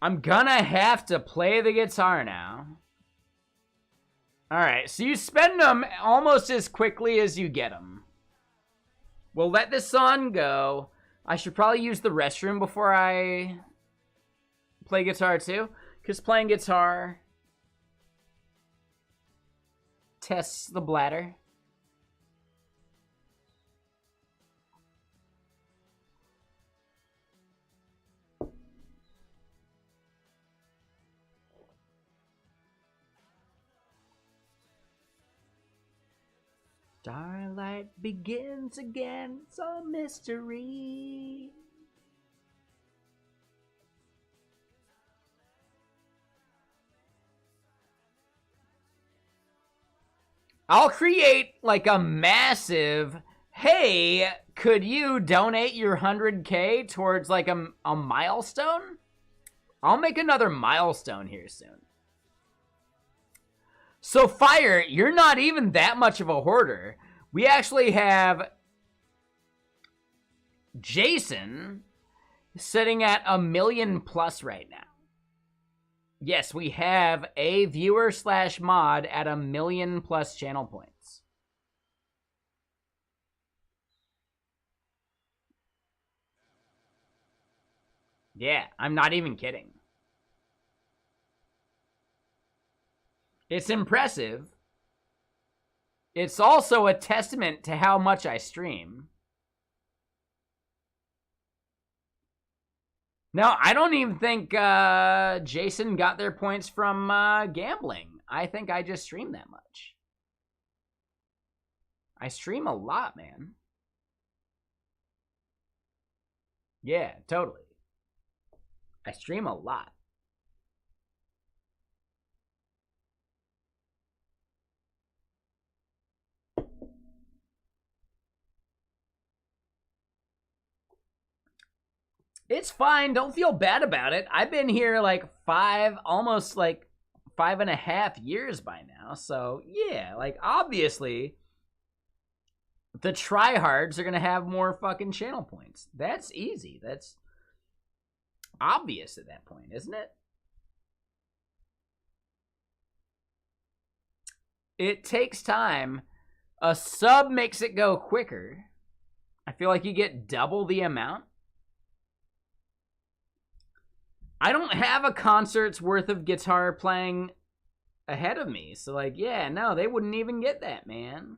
Speaker 1: I'm gonna have to play the guitar now. All right, so you spend them almost as quickly as you get them. We'll let this song go. I should probably use the restroom before I play guitar too, because playing guitar tests the bladder. Starlight begins again, it's a mystery. I'll create like a massive, hey, could you donate your 100K towards like a milestone? I'll make another milestone here soon. So, Fire, you're not even that much of a hoarder. We actually have Jason sitting at 1 million plus right now. Yes, we have a viewer / mod at 1 million plus channel points. Yeah, I'm not even kidding. It's impressive. It's also a testament to how much I stream. No, I don't even think Jason got their points from gambling. I think I just streamed that much. I stream a lot, man. Yeah, totally. I stream a lot. It's fine. Don't feel bad about it. I've been here like almost like 5.5 years by now. So yeah, like obviously the tryhards are going to have more fucking channel points. That's easy. That's obvious at that point, isn't it? It takes time. A sub makes it go quicker. I feel like you get double the amount. I don't have a concert's worth of guitar playing ahead of me. So, like, yeah, no, they wouldn't even get that, man.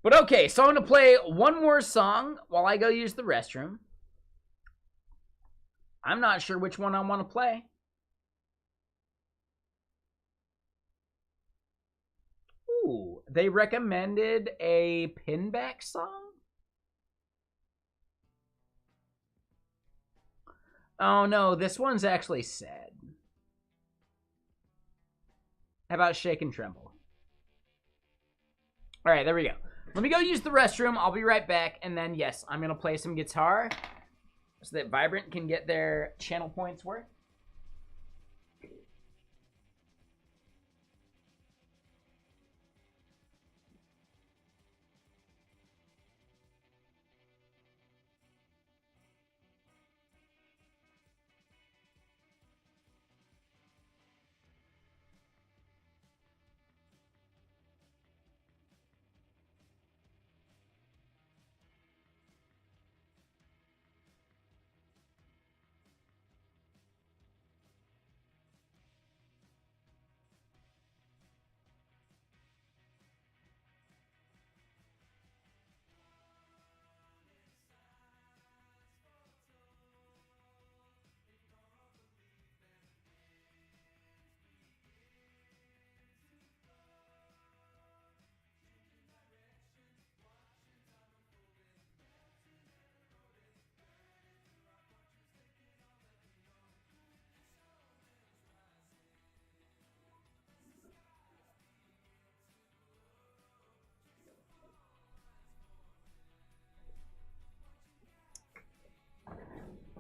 Speaker 1: But okay, so I'm going to play one more song while I go use the restroom. I'm not sure which one I want to play. Ooh, they recommended a Pinback song? Oh no, this one's actually sad. How about Shake and Tremble? All right, there we go. Let me go use the restroom. I'll be right back. And then, yes, I'm going to play some guitar so that Vibrant can get their channel points worth.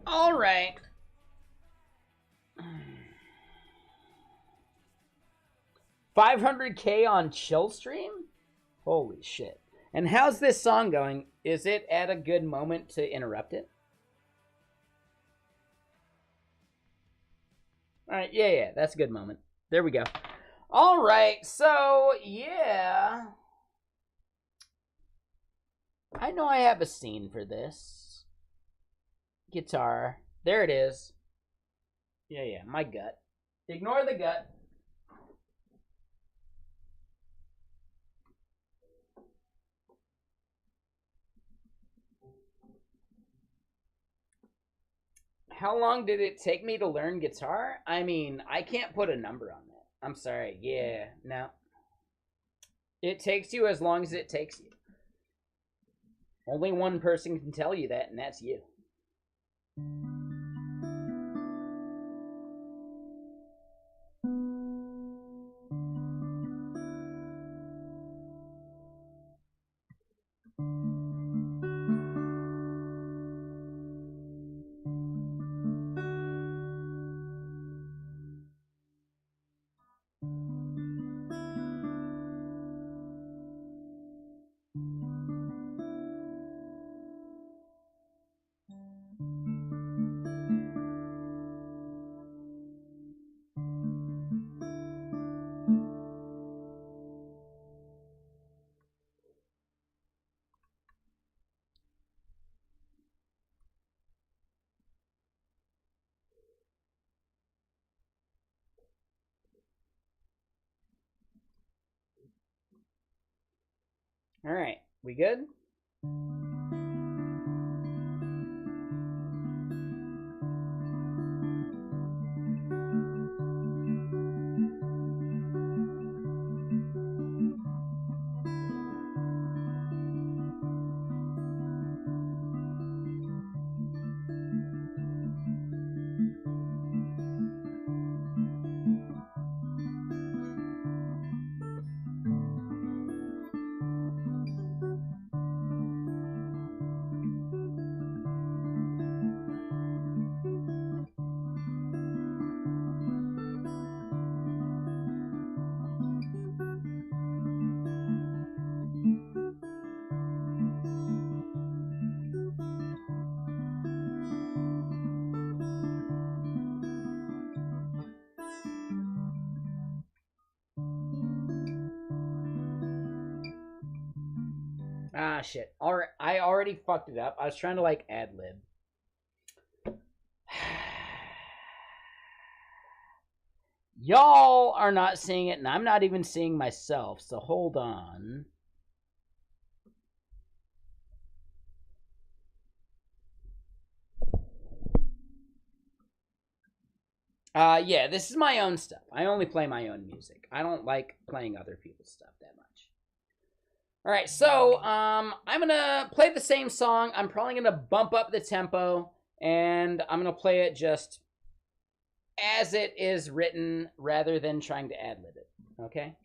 Speaker 1: All right. $500K on Chill Stream? Holy shit. And how's this song going? Is it at a good moment to interrupt it? All right, yeah, that's a good moment. There we go. All right, so, yeah. I know I have a scene for this. Guitar. There it is. Yeah, my gut. Ignore the gut. How long did it take me to learn guitar? I mean, I can't put a number on that. I'm sorry. Yeah, no. It takes you as long as it takes you. Only one person can tell you that, and that's you. All right, we good?
Speaker 2: Ah, shit. Alright, I already fucked it up. I was trying to, like, ad-lib. Y'all are not seeing it, and I'm not even seeing myself, so hold on. Yeah, this is my own stuff. I only play my own music. I don't like playing other people's stuff that much. All right, so I'm gonna play the same song. I'm probably gonna bump up the tempo, and I'm gonna play it just as it is written, rather than trying to ad-lib it. Okay.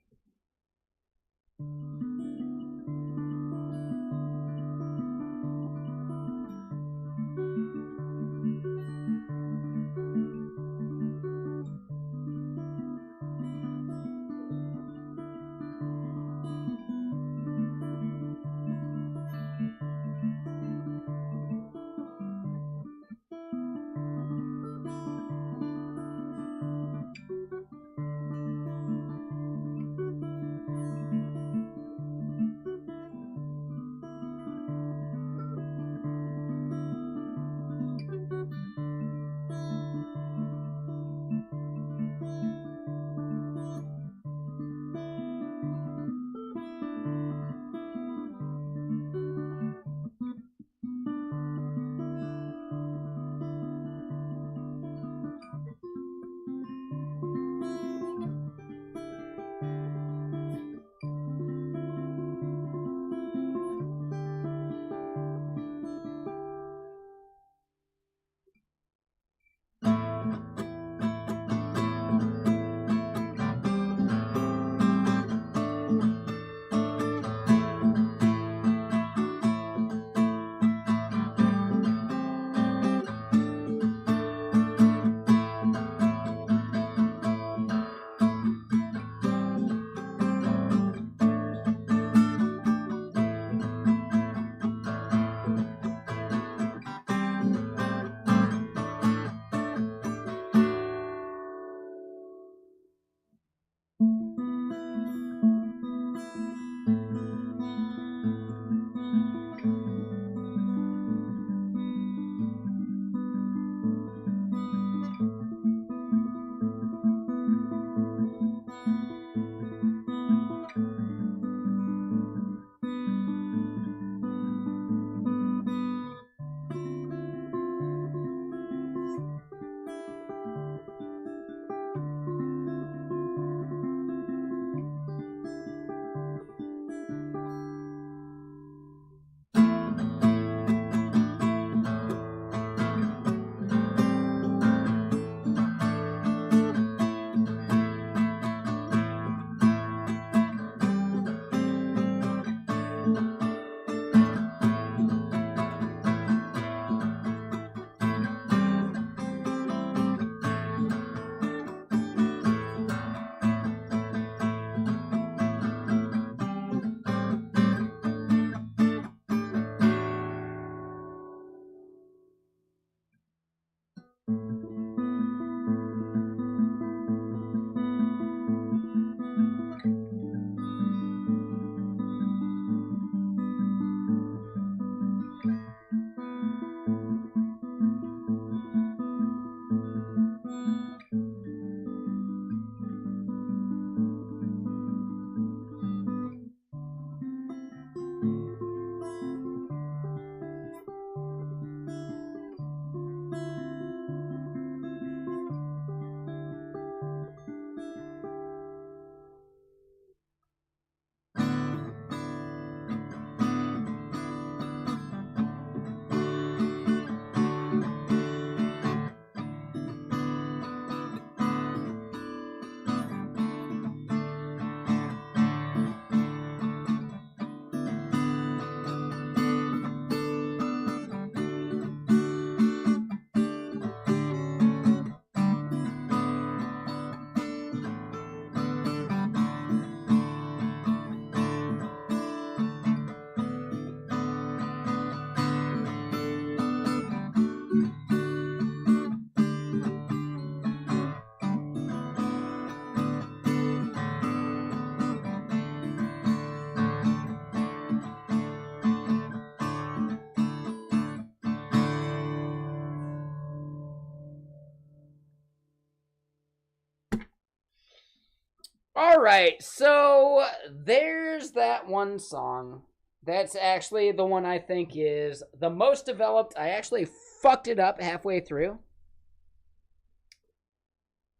Speaker 2: right, so there's that one song. That's actually the one I think is the most developed. I actually fucked it up halfway through.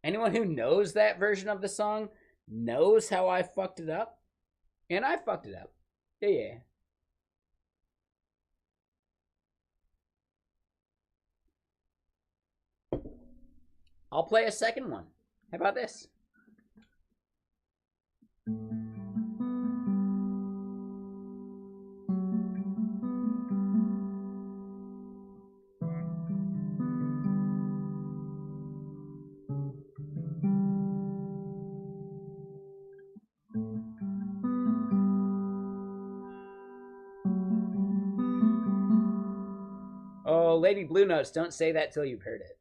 Speaker 2: Anyone who knows that version of the song knows how I fucked it up. And I fucked it up. Yeah. I'll play a second one. How about this? Oh, Lady Blue Notes, don't say that till you've heard it.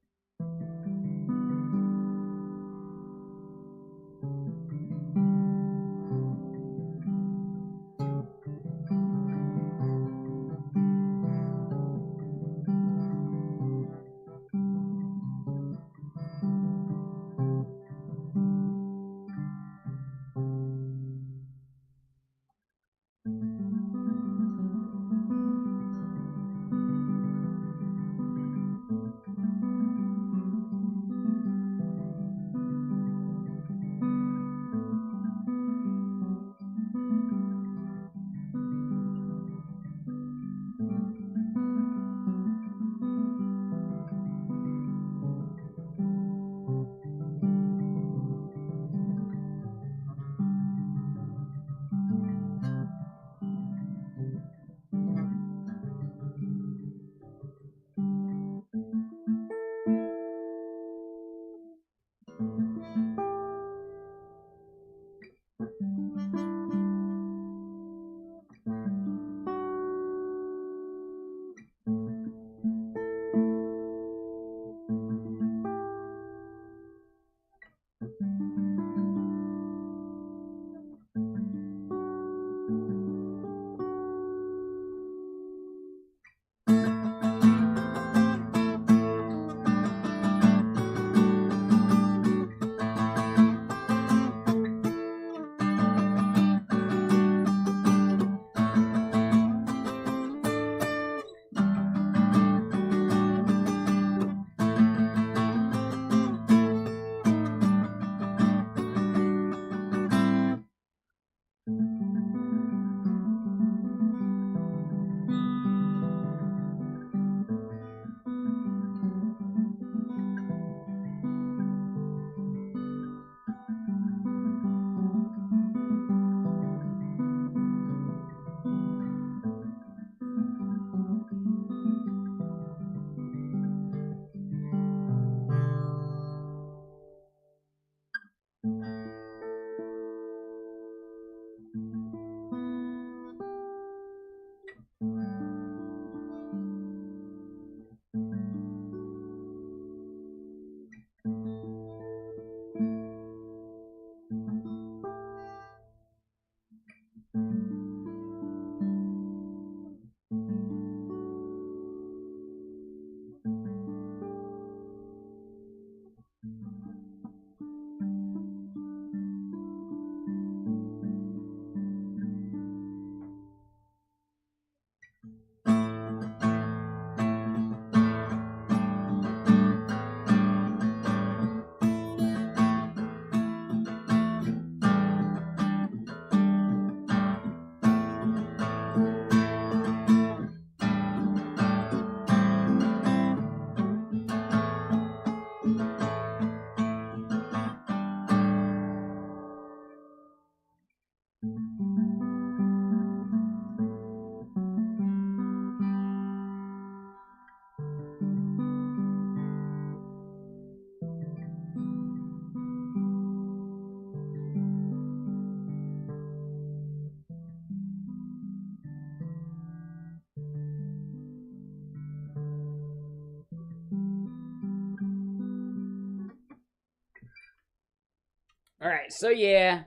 Speaker 2: Alright, so yeah.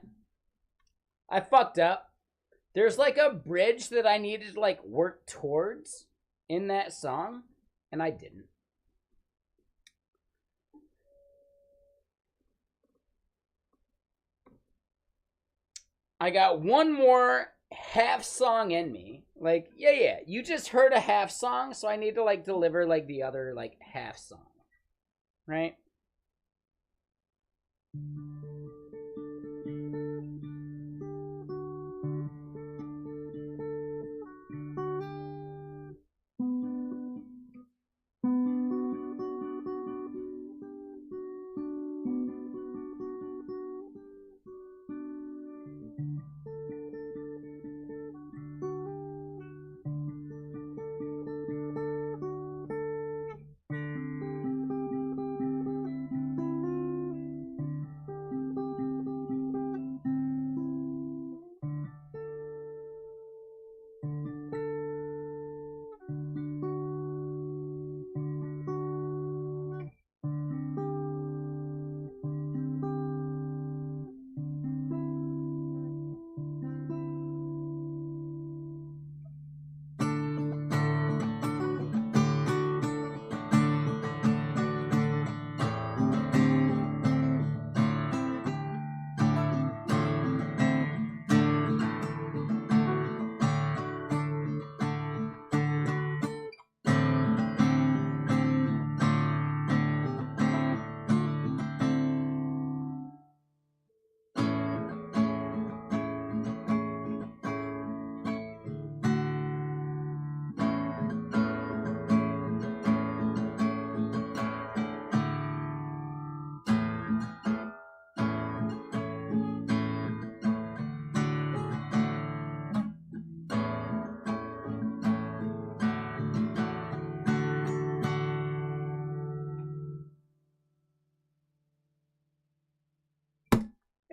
Speaker 2: I fucked up. There's like a bridge that I needed to like work towards in that song, and I didn't. I got one more half song in me. Like, yeah, you just heard a half song, so I need to like deliver like the other like half song. Right?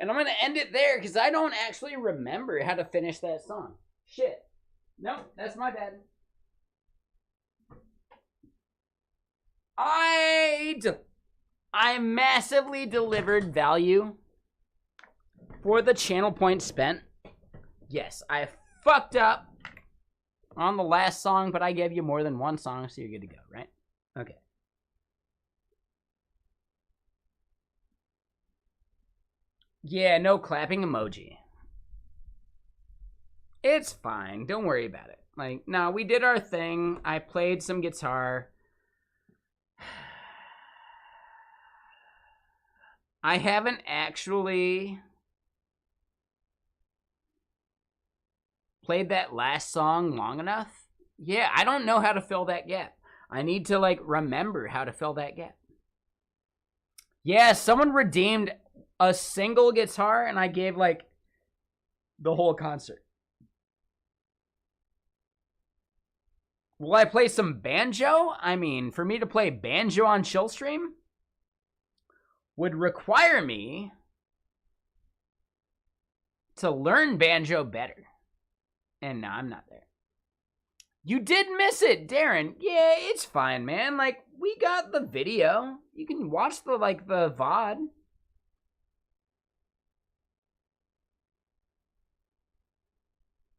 Speaker 2: And I'm going to end it there because I don't actually remember how to finish that song. Shit. Nope, that's my bad. I massively delivered value for the channel points spent. Yes, I fucked up on the last song, but I gave you more than one song, so you're good to go, right? Okay. Yeah, no clapping emoji. It's fine. Don't worry about it. Like, no, we did our thing. I played some guitar. I haven't actually played that last song long enough. Yeah, I don't know how to fill that gap. I need to, like, remember how to fill that gap. Yeah, someone redeemed a single guitar, and I gave, like, the whole concert. Will I play some banjo? I mean, for me to play banjo on Chillstream would require me to learn banjo better. And no, I'm not there. You did miss it, Darren. Yeah, it's fine, man. Like, we got the video. You can watch the VOD.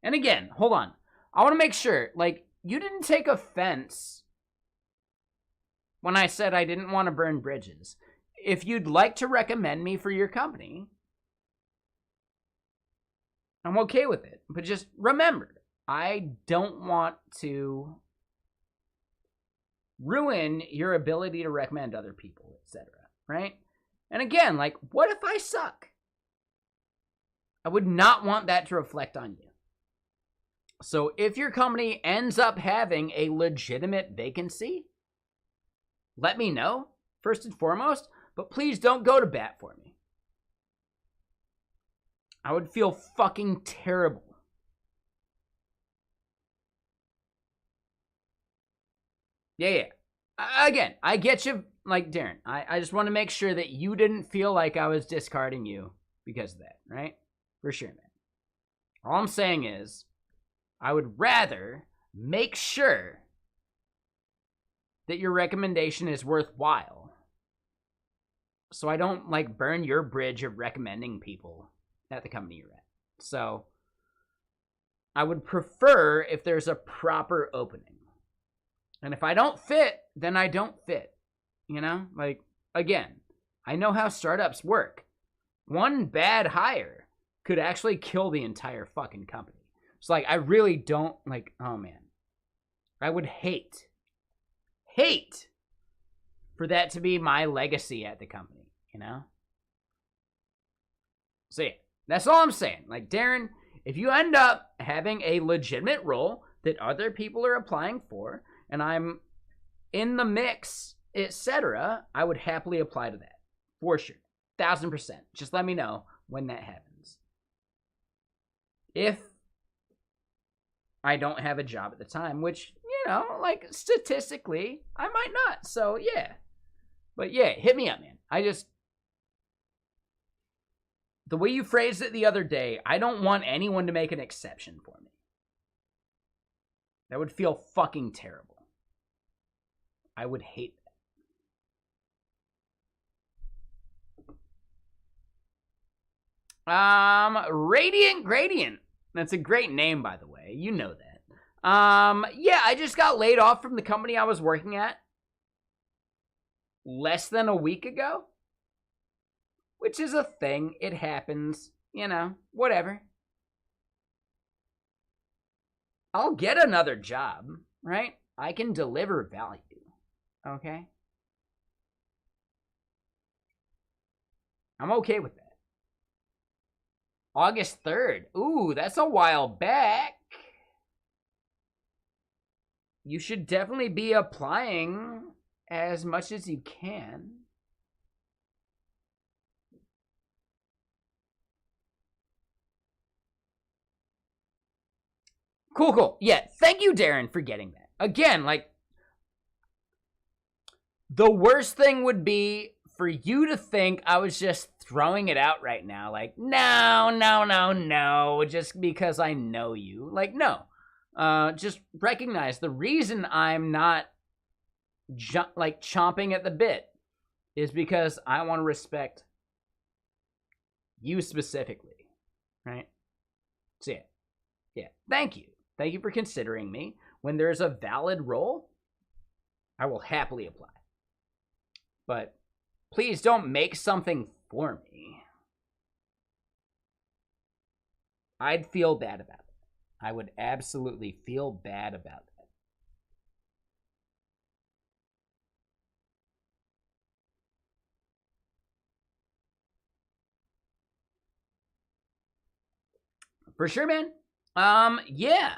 Speaker 2: And again, hold on. I want to make sure, like, you didn't take offense when I said I didn't want to burn bridges. If you'd like to recommend me for your company, I'm okay with it. But just remember, I don't want to ruin your ability to recommend other people, etc. Right? And again, like, what if I suck? I would not want that to reflect on you. So if your company ends up having a legitimate vacancy, let me know, first and foremost, but please don't go to bat for me. I would feel fucking terrible. Yeah. Again, I get you, like, Darren. I just want to make sure that you didn't feel like I was discarding you because of that, right? For sure, man. All I'm saying is, I would rather make sure that your recommendation is worthwhile, so I don't, like, burn your bridge of recommending people at the company you're at. So I would prefer if there's a proper opening. And if I don't fit, then I don't fit. You know? Like, again, I know how startups work. One bad hire could actually kill the entire fucking company. It's like, I really don't, like, oh man. I would hate for that to be my legacy at the company, you know? So yeah, that's all I'm saying. Like, Darren, if you end up having a legitimate role that other people are applying for, and I'm in the mix, etc., I would happily apply to that. For sure. 1000%. Just let me know when that happens. If I don't have a job at the time, which, you know, like, statistically, I might not. So, yeah. But, yeah, hit me up, man. The way you phrased it the other day, I don't want anyone to make an exception for me. That would feel fucking terrible. I would hate that. Radiant Gradient. That's a great name, by the way. You know that. Yeah, I just got laid off from the company I was working at less than a week ago. Which is a thing. It happens. You know, whatever. I'll get another job, right? I can deliver value. Okay? I'm okay with that. August 3rd. Ooh, that's a while back. You should definitely be applying as much as you can. Cool. Yeah, thank you, Darren, for getting that. Again, like, the worst thing would be for you to think I was just throwing it out right now. Like, no, just because I know you. Like, no. Just recognize the reason I'm not, chomping at the bit is because I want to respect you specifically. Right? So, yeah. Thank you. Thank you for considering me. When there's a valid role, I will happily apply. But please don't make something for me. I'd feel bad about it. I would absolutely feel bad about that. For sure, man. Yeah.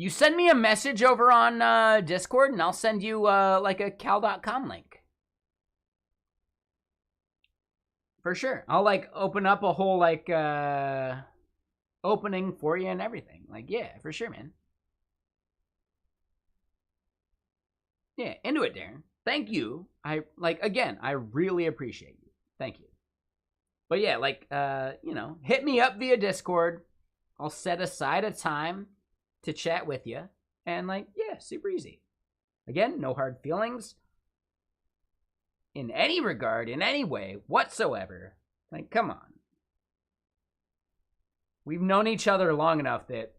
Speaker 2: You send me a message over on Discord, and I'll send you, like, a cal.com link. For sure. I'll, like, open up a whole, like, opening for you and everything. Like, yeah, for sure, man. Yeah, into it, Darren. Thank you. Again, I really appreciate you. Thank you. But yeah, like, you know, hit me up via Discord. I'll set aside a time to chat with you. And, like, yeah, super easy. Again, no hard feelings. In any regard, in any way, whatsoever. Like, come on. We've known each other long enough that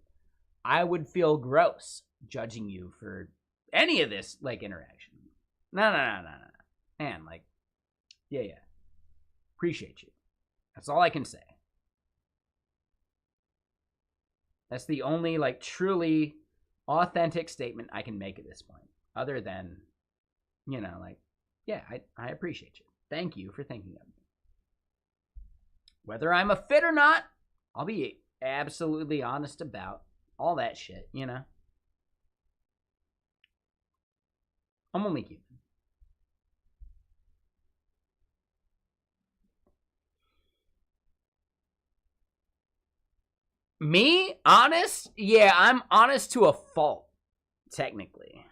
Speaker 2: I would feel gross judging you for any of this, like, interaction. No. Man, like, yeah. Appreciate you. That's all I can say. That's the only, like, truly authentic statement I can make at this point. Other than, you know, like, yeah, I appreciate you. Thank you for thinking of me. Whether I'm a fit or not, I'll be absolutely honest about all that shit, you know? I'm only human. Me? Honest? Yeah, I'm honest to a fault, technically.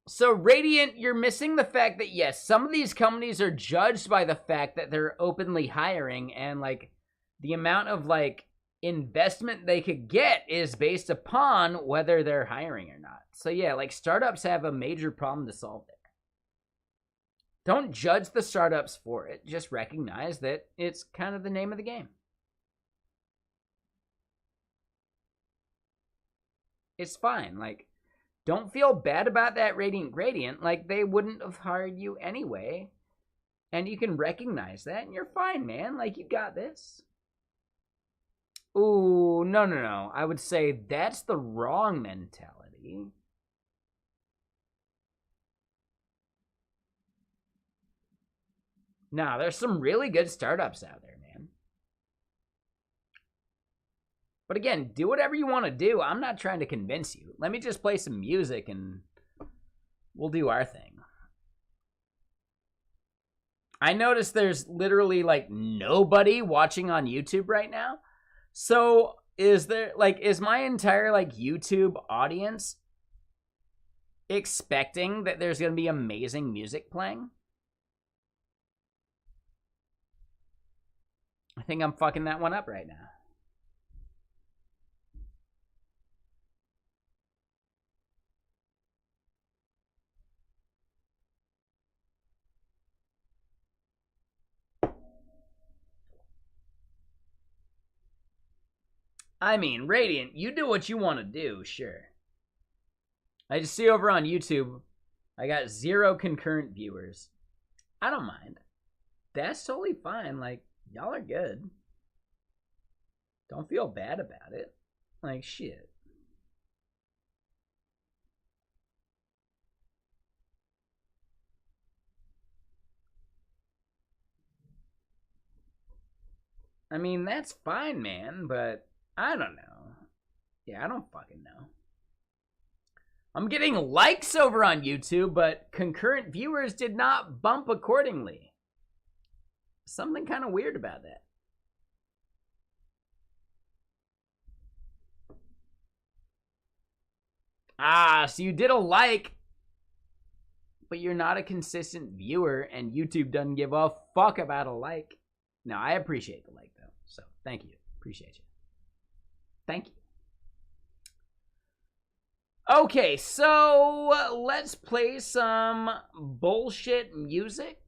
Speaker 2: So, Radiant, you're missing the fact that, yes, some of these companies are judged by the fact that they're openly hiring, and, like, the amount of, like, investment they could get is based upon whether they're hiring or not. So, yeah, like, startups have a major problem to solve there. Don't judge the startups for it. Just recognize that it's kind of the name of the game.
Speaker 1: It's fine. Like, don't feel bad about that Radiant Gradient. Like, they wouldn't have hired you anyway. And you can recognize that, and you're fine, man. Like, you got this. Ooh, no. I would say that's the wrong mentality. No, there's some really good startups out there, man. But again, do whatever you want to do. I'm not trying to convince you. Let me just play some music and we'll do our thing. I noticed there's literally like nobody watching on YouTube right now. So is my entire like YouTube audience expecting that there's going to be amazing music playing? I think I'm fucking that one up right now. I mean, Radiant, you do what you want to do, sure. I just see over on YouTube, I got 0 concurrent viewers. I don't mind. That's totally fine. Like, y'all are good. Don't feel bad about it. Like, shit. I mean, that's fine, man, but I don't know. Yeah, I don't fucking know. I'm getting likes over on YouTube, but concurrent viewers did not bump accordingly. Something kind of weird about that. Ah, so you did a like, but you're not a consistent viewer, and YouTube doesn't give a fuck about a like. No, I appreciate the like, though. So, thank you. Appreciate you. Thank you. Okay, so let's play some bullshit music.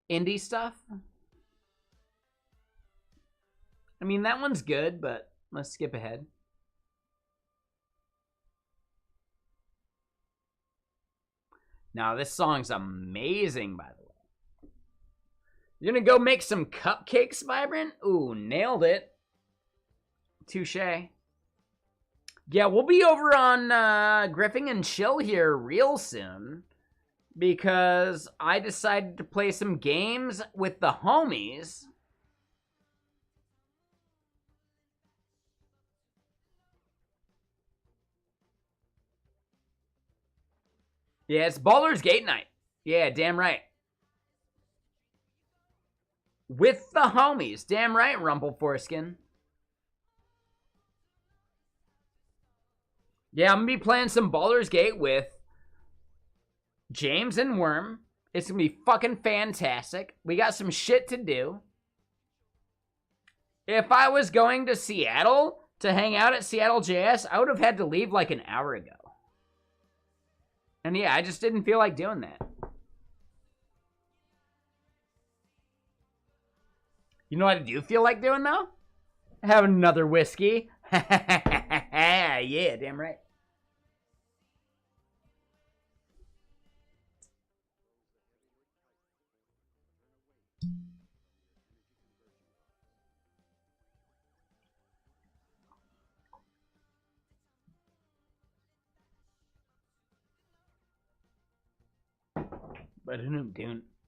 Speaker 1: Indie stuff. I mean, that one's good, but let's skip ahead. Now, this song's amazing, by the way. You're gonna go make some cupcakes, Vibrant? Ooh, nailed it. Touche. Yeah, we'll be over on Griffing and Chill here real soon, because I decided to play some games with the homies. Yeah, it's Baldur's Gate night. Yeah, damn right. With the homies. Damn right, Rumble Foreskin. Yeah, I'm going to be playing some Baldur's Gate with James and Worm. It's going to be fucking fantastic. We got some shit to do. If I was going to Seattle to hang out at Seattle JS, I would have had to leave like an hour ago. And yeah, I just didn't feel like doing that. You know what I do feel like doing, though? Have another whiskey. Yeah, damn right.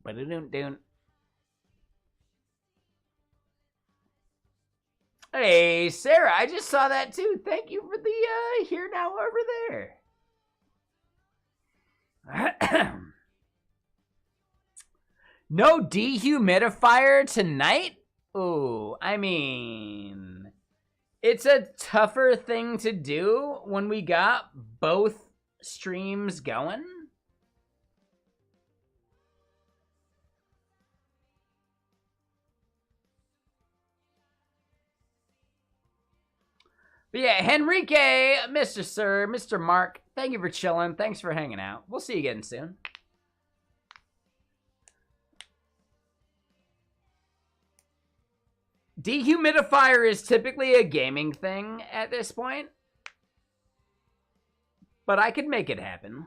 Speaker 1: Ba-da-dum-dum. Hey, Sarah, I just saw that too. Thank you for the here now over there. No dehumidifier tonight? Ooh, I mean, it's a tougher thing to do when we got both streams going. But yeah, Henrique, Mr. Sir, Mr. Mark, thank you for chilling. Thanks for hanging out. We'll see you again soon.
Speaker 2: Dehumidifier is typically a gaming thing at this point. But I could make it happen.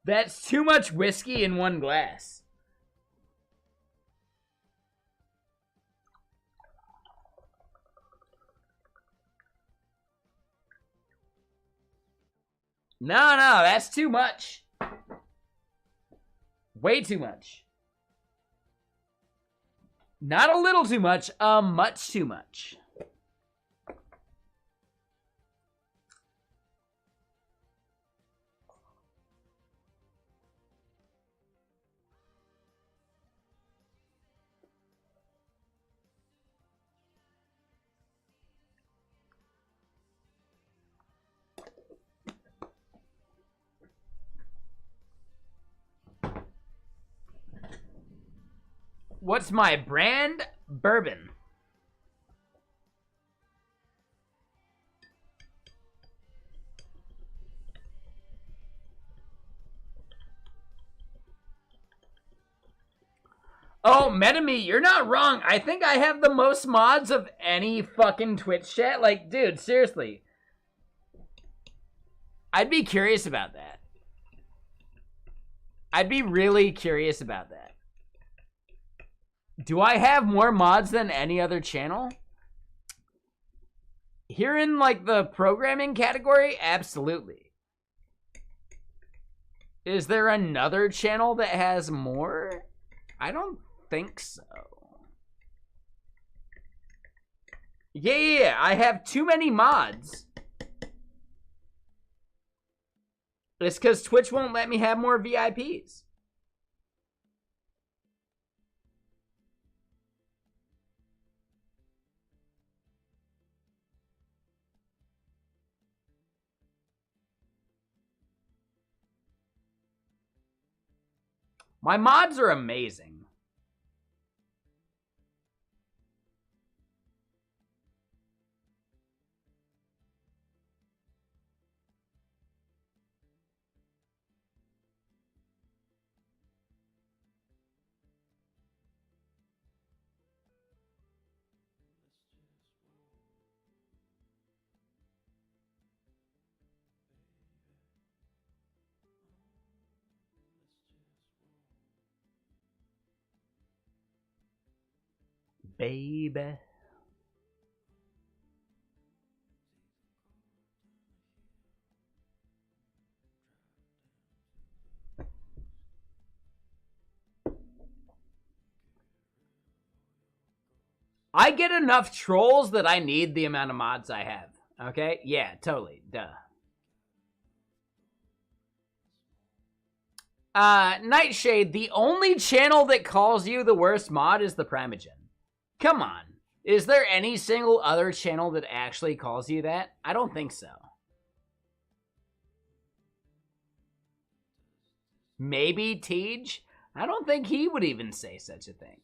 Speaker 2: That's too much whiskey in one glass. No, that's too much. Way too much. Not a little too much, much too much. What's my brand? Bourbon. Oh, MetaMe, you're not wrong. I think I have the most mods of any fucking Twitch chat. Like, dude, seriously. I'd be curious about that. I'd be really curious about that. Do I have more mods than any other channel? Here in, like, the programming category? Absolutely. Is there another channel that has more? I don't think so. Yeah. I have too many mods. It's because Twitch won't let me have more VIPs. My mods are amazing. Baby. I get enough trolls that I need the amount of mods I have. Okay? Yeah, totally. Duh. Nightshade, the only channel that calls you the worst mod is the Primogen. Come on. Is there any single other channel that actually calls you that? I don't think so. Maybe Tej? I don't think he would even say such a thing.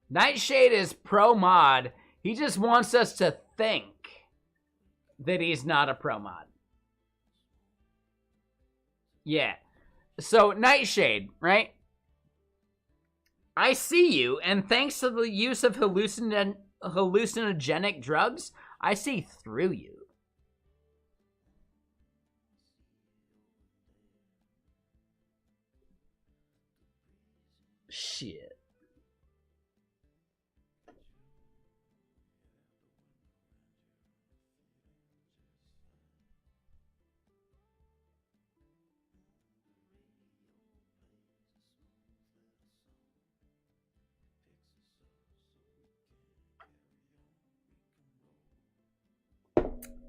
Speaker 2: Nightshade is pro mod. He just wants us to think that he's not a pro mod. Yeah. So, Nightshade, right? I see you, and thanks to the use of hallucinogenic drugs, I see through you. Shit.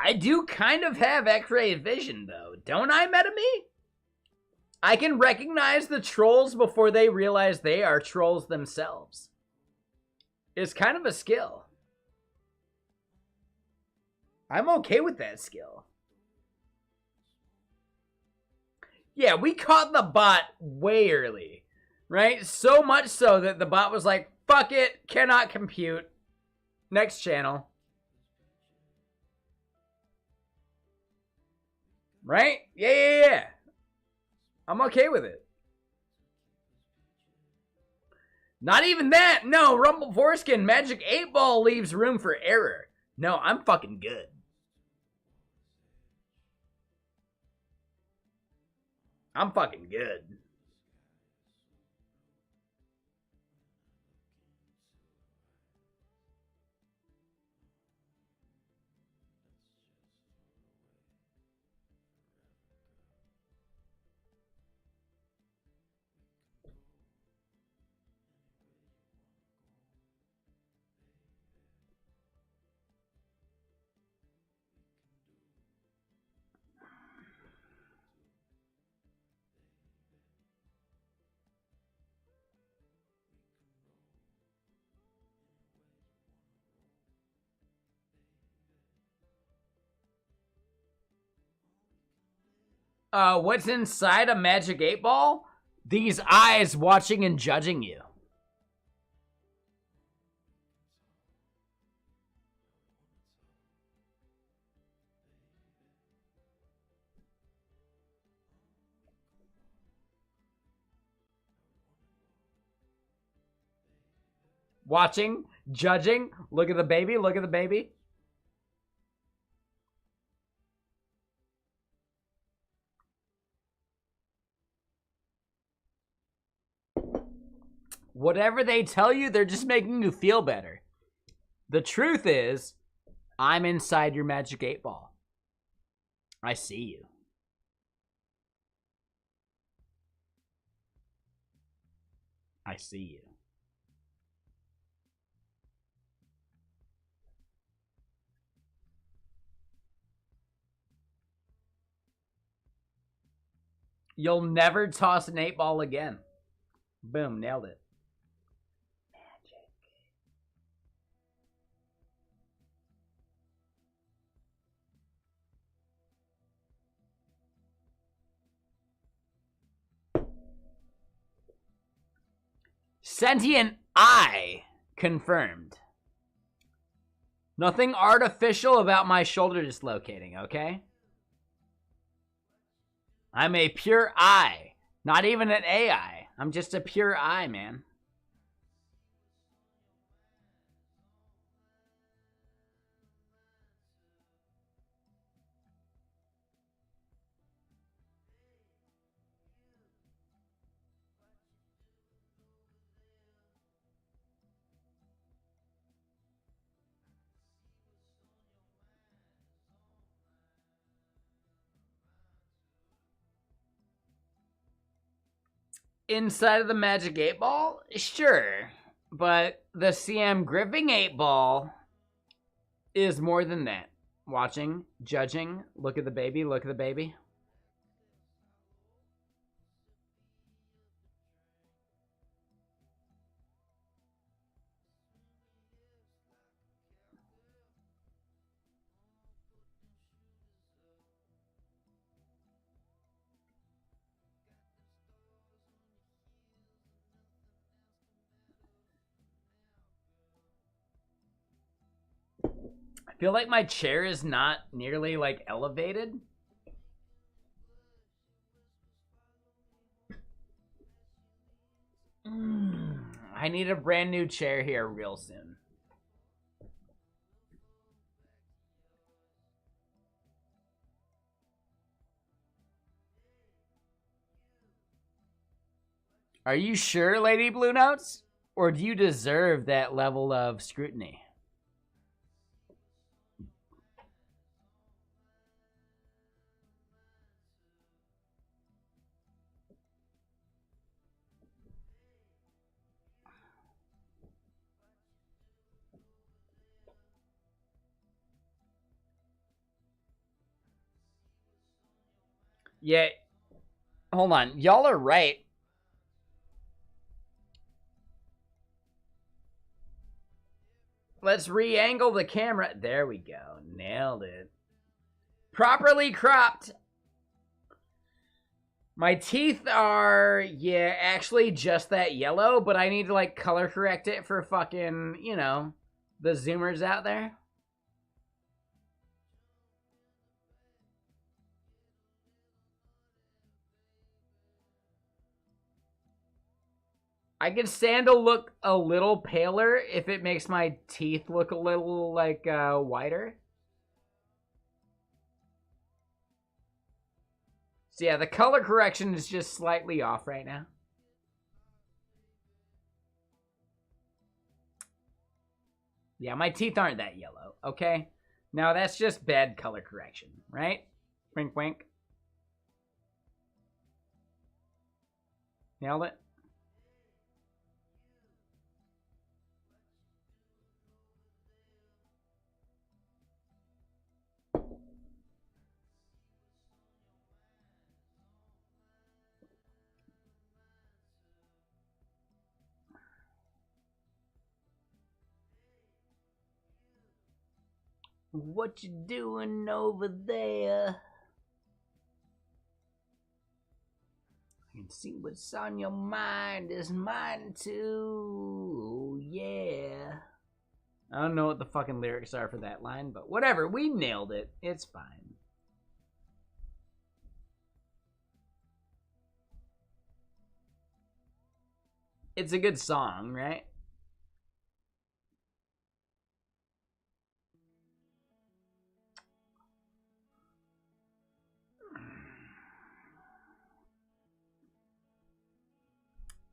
Speaker 2: I do kind of have X-ray vision, though. Don't I, MetaMe? I can recognize the trolls before they realize they are trolls themselves. It's kind of a skill. I'm okay with that skill. Yeah, we caught the bot way early.
Speaker 1: Right? So much so that the bot was like, fuck it, cannot compute. Next channel. Right? Yeah. I'm okay with it. Not even that. No, Rumble Foreskin, Magic 8 Ball leaves room for error. No, I'm fucking good. I'm fucking good. What's inside a Magic 8 Ball? These eyes watching and judging you. Watching, judging. Look at the baby, look at the baby. Whatever they tell you, they're just making you feel better. The truth is, I'm inside your Magic 8 Ball. I see you. I see you. You'll never toss an 8 ball again. Boom, nailed it. Sentient eye confirmed. Nothing artificial about my shoulder dislocating, okay? I'm a pure eye. Not even an AI. I'm just a pure eye, man. Inside of the Magic 8 Ball? Sure. But the CM Griffing 8 Ball is more than that. Watching, judging, look at the baby, look at the baby. I feel like my chair is not nearly, like, elevated. I need a brand new chair here real soon. Are you sure, Lady Blue Notes? Or do you deserve that level of scrutiny? Yeah. Hold on. Y'all are right. Let's re-angle the camera. There we go. Nailed it. Properly cropped.
Speaker 2: My teeth are, yeah, actually just that yellow, but I need to, like, color correct it for fucking, you know, the Zoomers out there. I can stand to look a little paler if it makes my teeth look a little, like, whiter. So yeah, the color correction is just slightly off right now. Yeah, my teeth aren't that yellow, okay? Now that's just bad color correction, right? Wink, wink. Nailed it. What you doing over there? I can see what's on your mind is mine too. Yeah. I don't know what the fucking lyrics are for that line, but whatever. We nailed it. It's fine. It's a good song, right?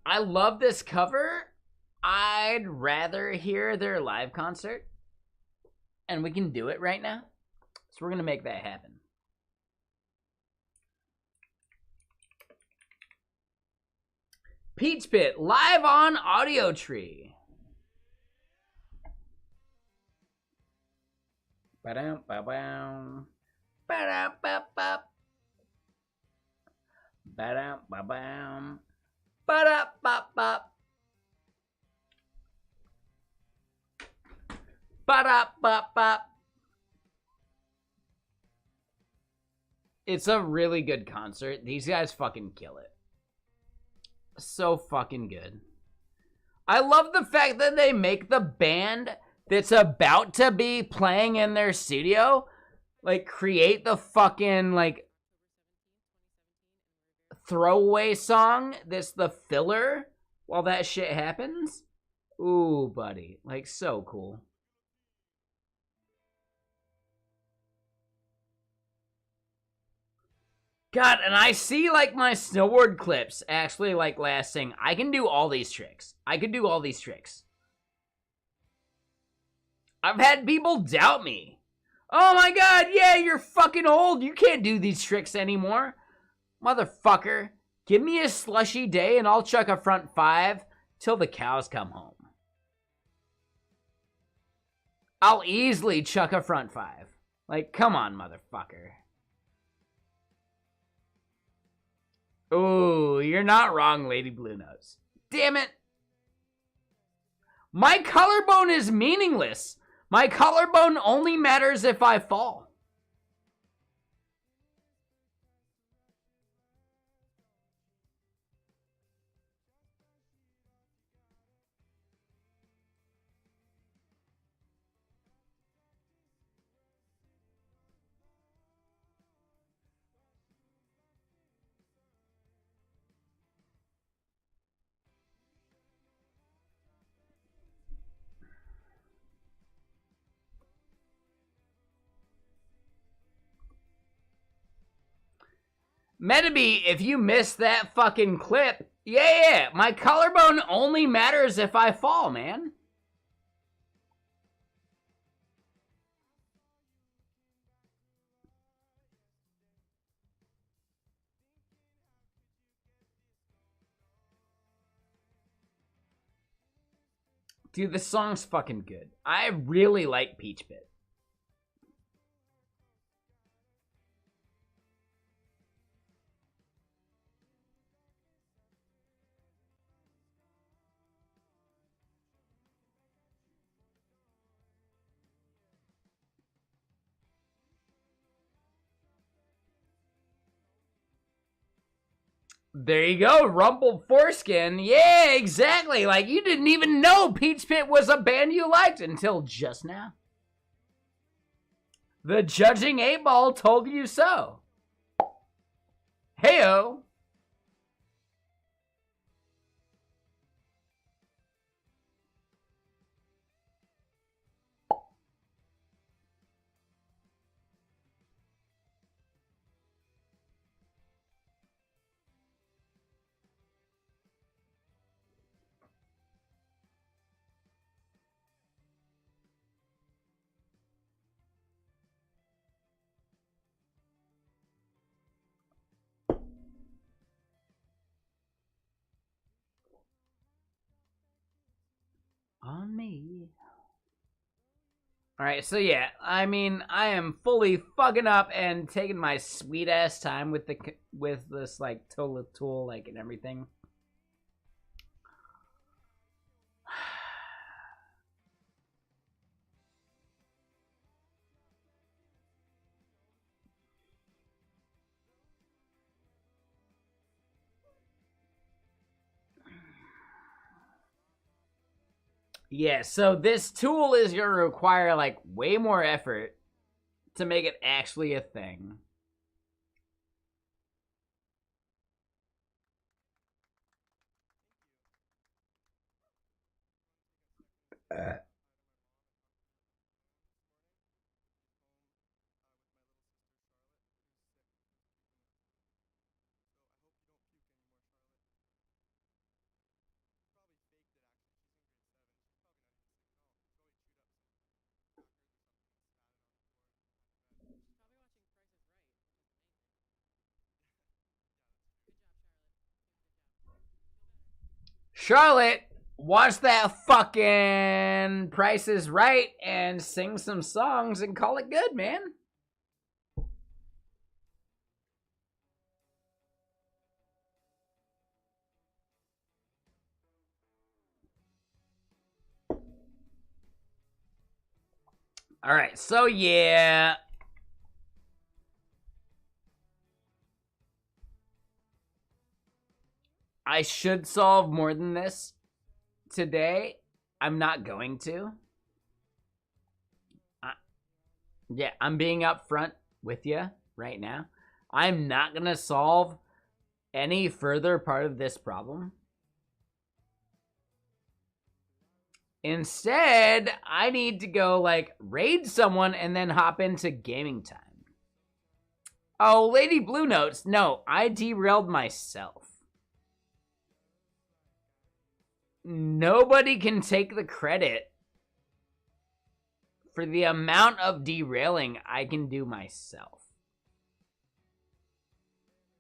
Speaker 2: I love this cover. I'd rather hear their live concert. And we can do it right now. So we're going to make that happen. Peach Pit, live on Audio Tree. Ba-dum, ba-bum. Ba-dum, ba-bum. Ba-dum, ba-bum. Ba-dum, ba-bum. Ba-da-ba-ba. It's a really good concert. These guys fucking kill it. So fucking good. I love the fact that they make the band that's about to be playing in their studio, like, create the fucking, like, throwaway song that's the filler while that shit happens. Ooh, buddy. Like, so cool. God, and I see, like, my snowboard clips actually, like, lasting. I can do all these tricks. I could do all these tricks. I've had people doubt me. Oh my god, yeah, you're fucking old. You can't do these tricks anymore. Motherfucker, give me a slushy day and I'll chuck a front five till the cows come home. I'll easily chuck a front five. Like, come on, motherfucker. Ooh, you're not wrong, Lady Blue Nose. Damn it. My collarbone is meaningless. My collarbone only matters if I fall. Metabee, if you missed that fucking clip, yeah, my collarbone only matters if I fall, man. Dude, this song's fucking good. I really like Peach Pit. There you go, Rumpled Foreskin. Yeah, exactly. Like, you didn't even know Peach Pit was a band you liked until just now. The judging 8-Ball told you so. Heyo. On me. Alright, so yeah, I mean, I am fully fucking up and taking my sweet ass time with this like tool like and everything. Yeah, so this tool is gonna require like way more effort to make it actually a thing. Charlotte, watch that fucking Price is Right and sing some songs and call it good, man. All right, so yeah. I should solve more than this today. I'm not going to. Yeah, I'm being upfront with you right now. I'm not going to solve any further part of this problem. Instead, I need to go, like, raid someone and then hop into gaming time. Oh, Lady Blue Notes. No, I derailed myself. Nobody can take the credit for the amount of derailing I can do myself.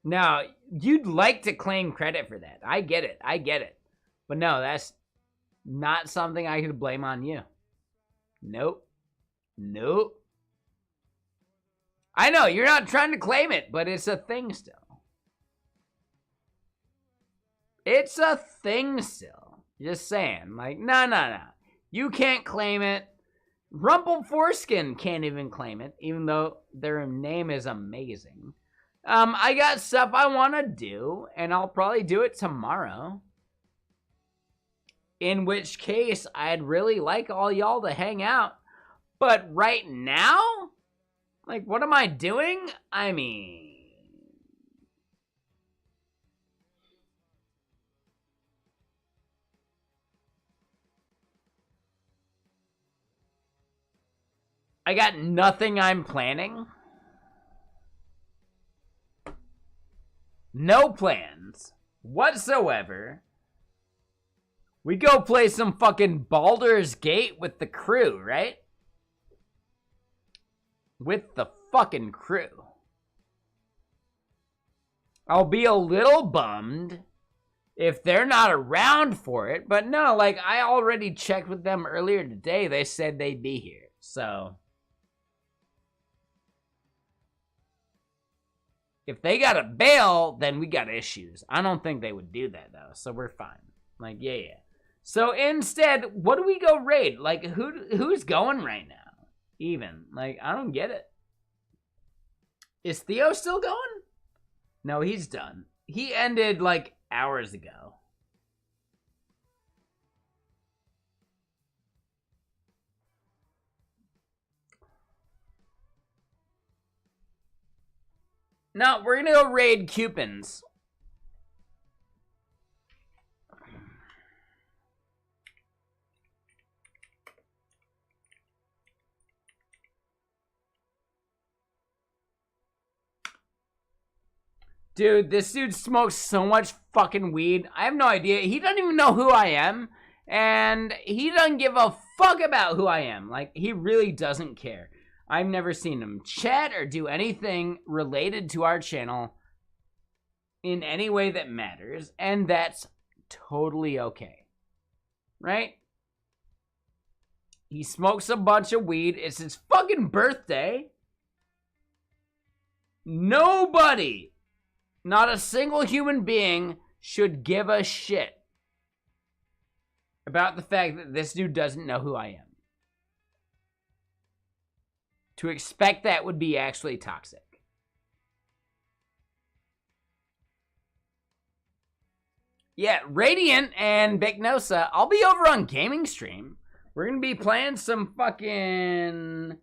Speaker 2: Now, you'd like to claim credit for that. I get it. I get it. But no, that's not something I could blame on you. Nope. Nope. I know, you're not trying to claim it, but it's a thing still. It's a thing still. Just saying. Like, no. You can't claim it. Rumpled Foreskin can't even claim it, even though their name is amazing. I got stuff I want to do, and I'll probably do it tomorrow. In which case, I'd really like all y'all to hang out. But right now? Like, what am I doing? I mean... I got nothing I'm planning. No plans whatsoever. We go play some fucking Baldur's Gate with the crew, right? With the fucking crew. I'll be a little bummed if they're not around for it, but no, like, I already checked with them earlier today. They said they'd be here, so... If they gotta bail, then we got issues. I don't think they would do that, though, so we're fine. Like, yeah. So instead, what do we go raid? Like, who's going right now? Even. Like, I don't get it. Is Theo still going? No, he's done.
Speaker 1: He ended like hours ago. No, we're gonna go raid Cupins. Dude, this dude smokes so much fucking weed. I have no idea. He doesn't even know who I am. And he doesn't give a fuck about who I am. Like, he really doesn't care. I've never seen him chat or do anything related to our channel in any way that matters. And that's totally okay. Right? He smokes a bunch of weed. It's his fucking birthday. Nobody, not a single human being, should give a shit about the fact that this dude doesn't know who I am. To expect that would be actually toxic. Yeah, Radiant and Bignosa, I'll be over on Gaming Stream. We're gonna be playing some fucking...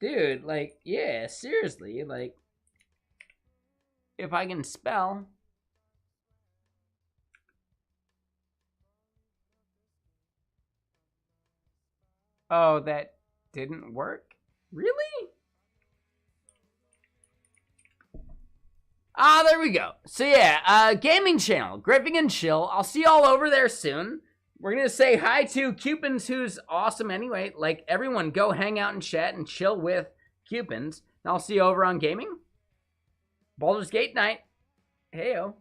Speaker 1: Dude, like, yeah, seriously, like... If I can spell... Oh, that didn't work? Really? Ah, there we go. So yeah, gaming channel, Griffing and Chill. I'll see y'all over there soon. We're gonna say hi to Cupins, who's awesome anyway. Like, everyone go hang out and chat and chill with Cupins. And I'll see you over on gaming. Baldur's Gate night. Heyo.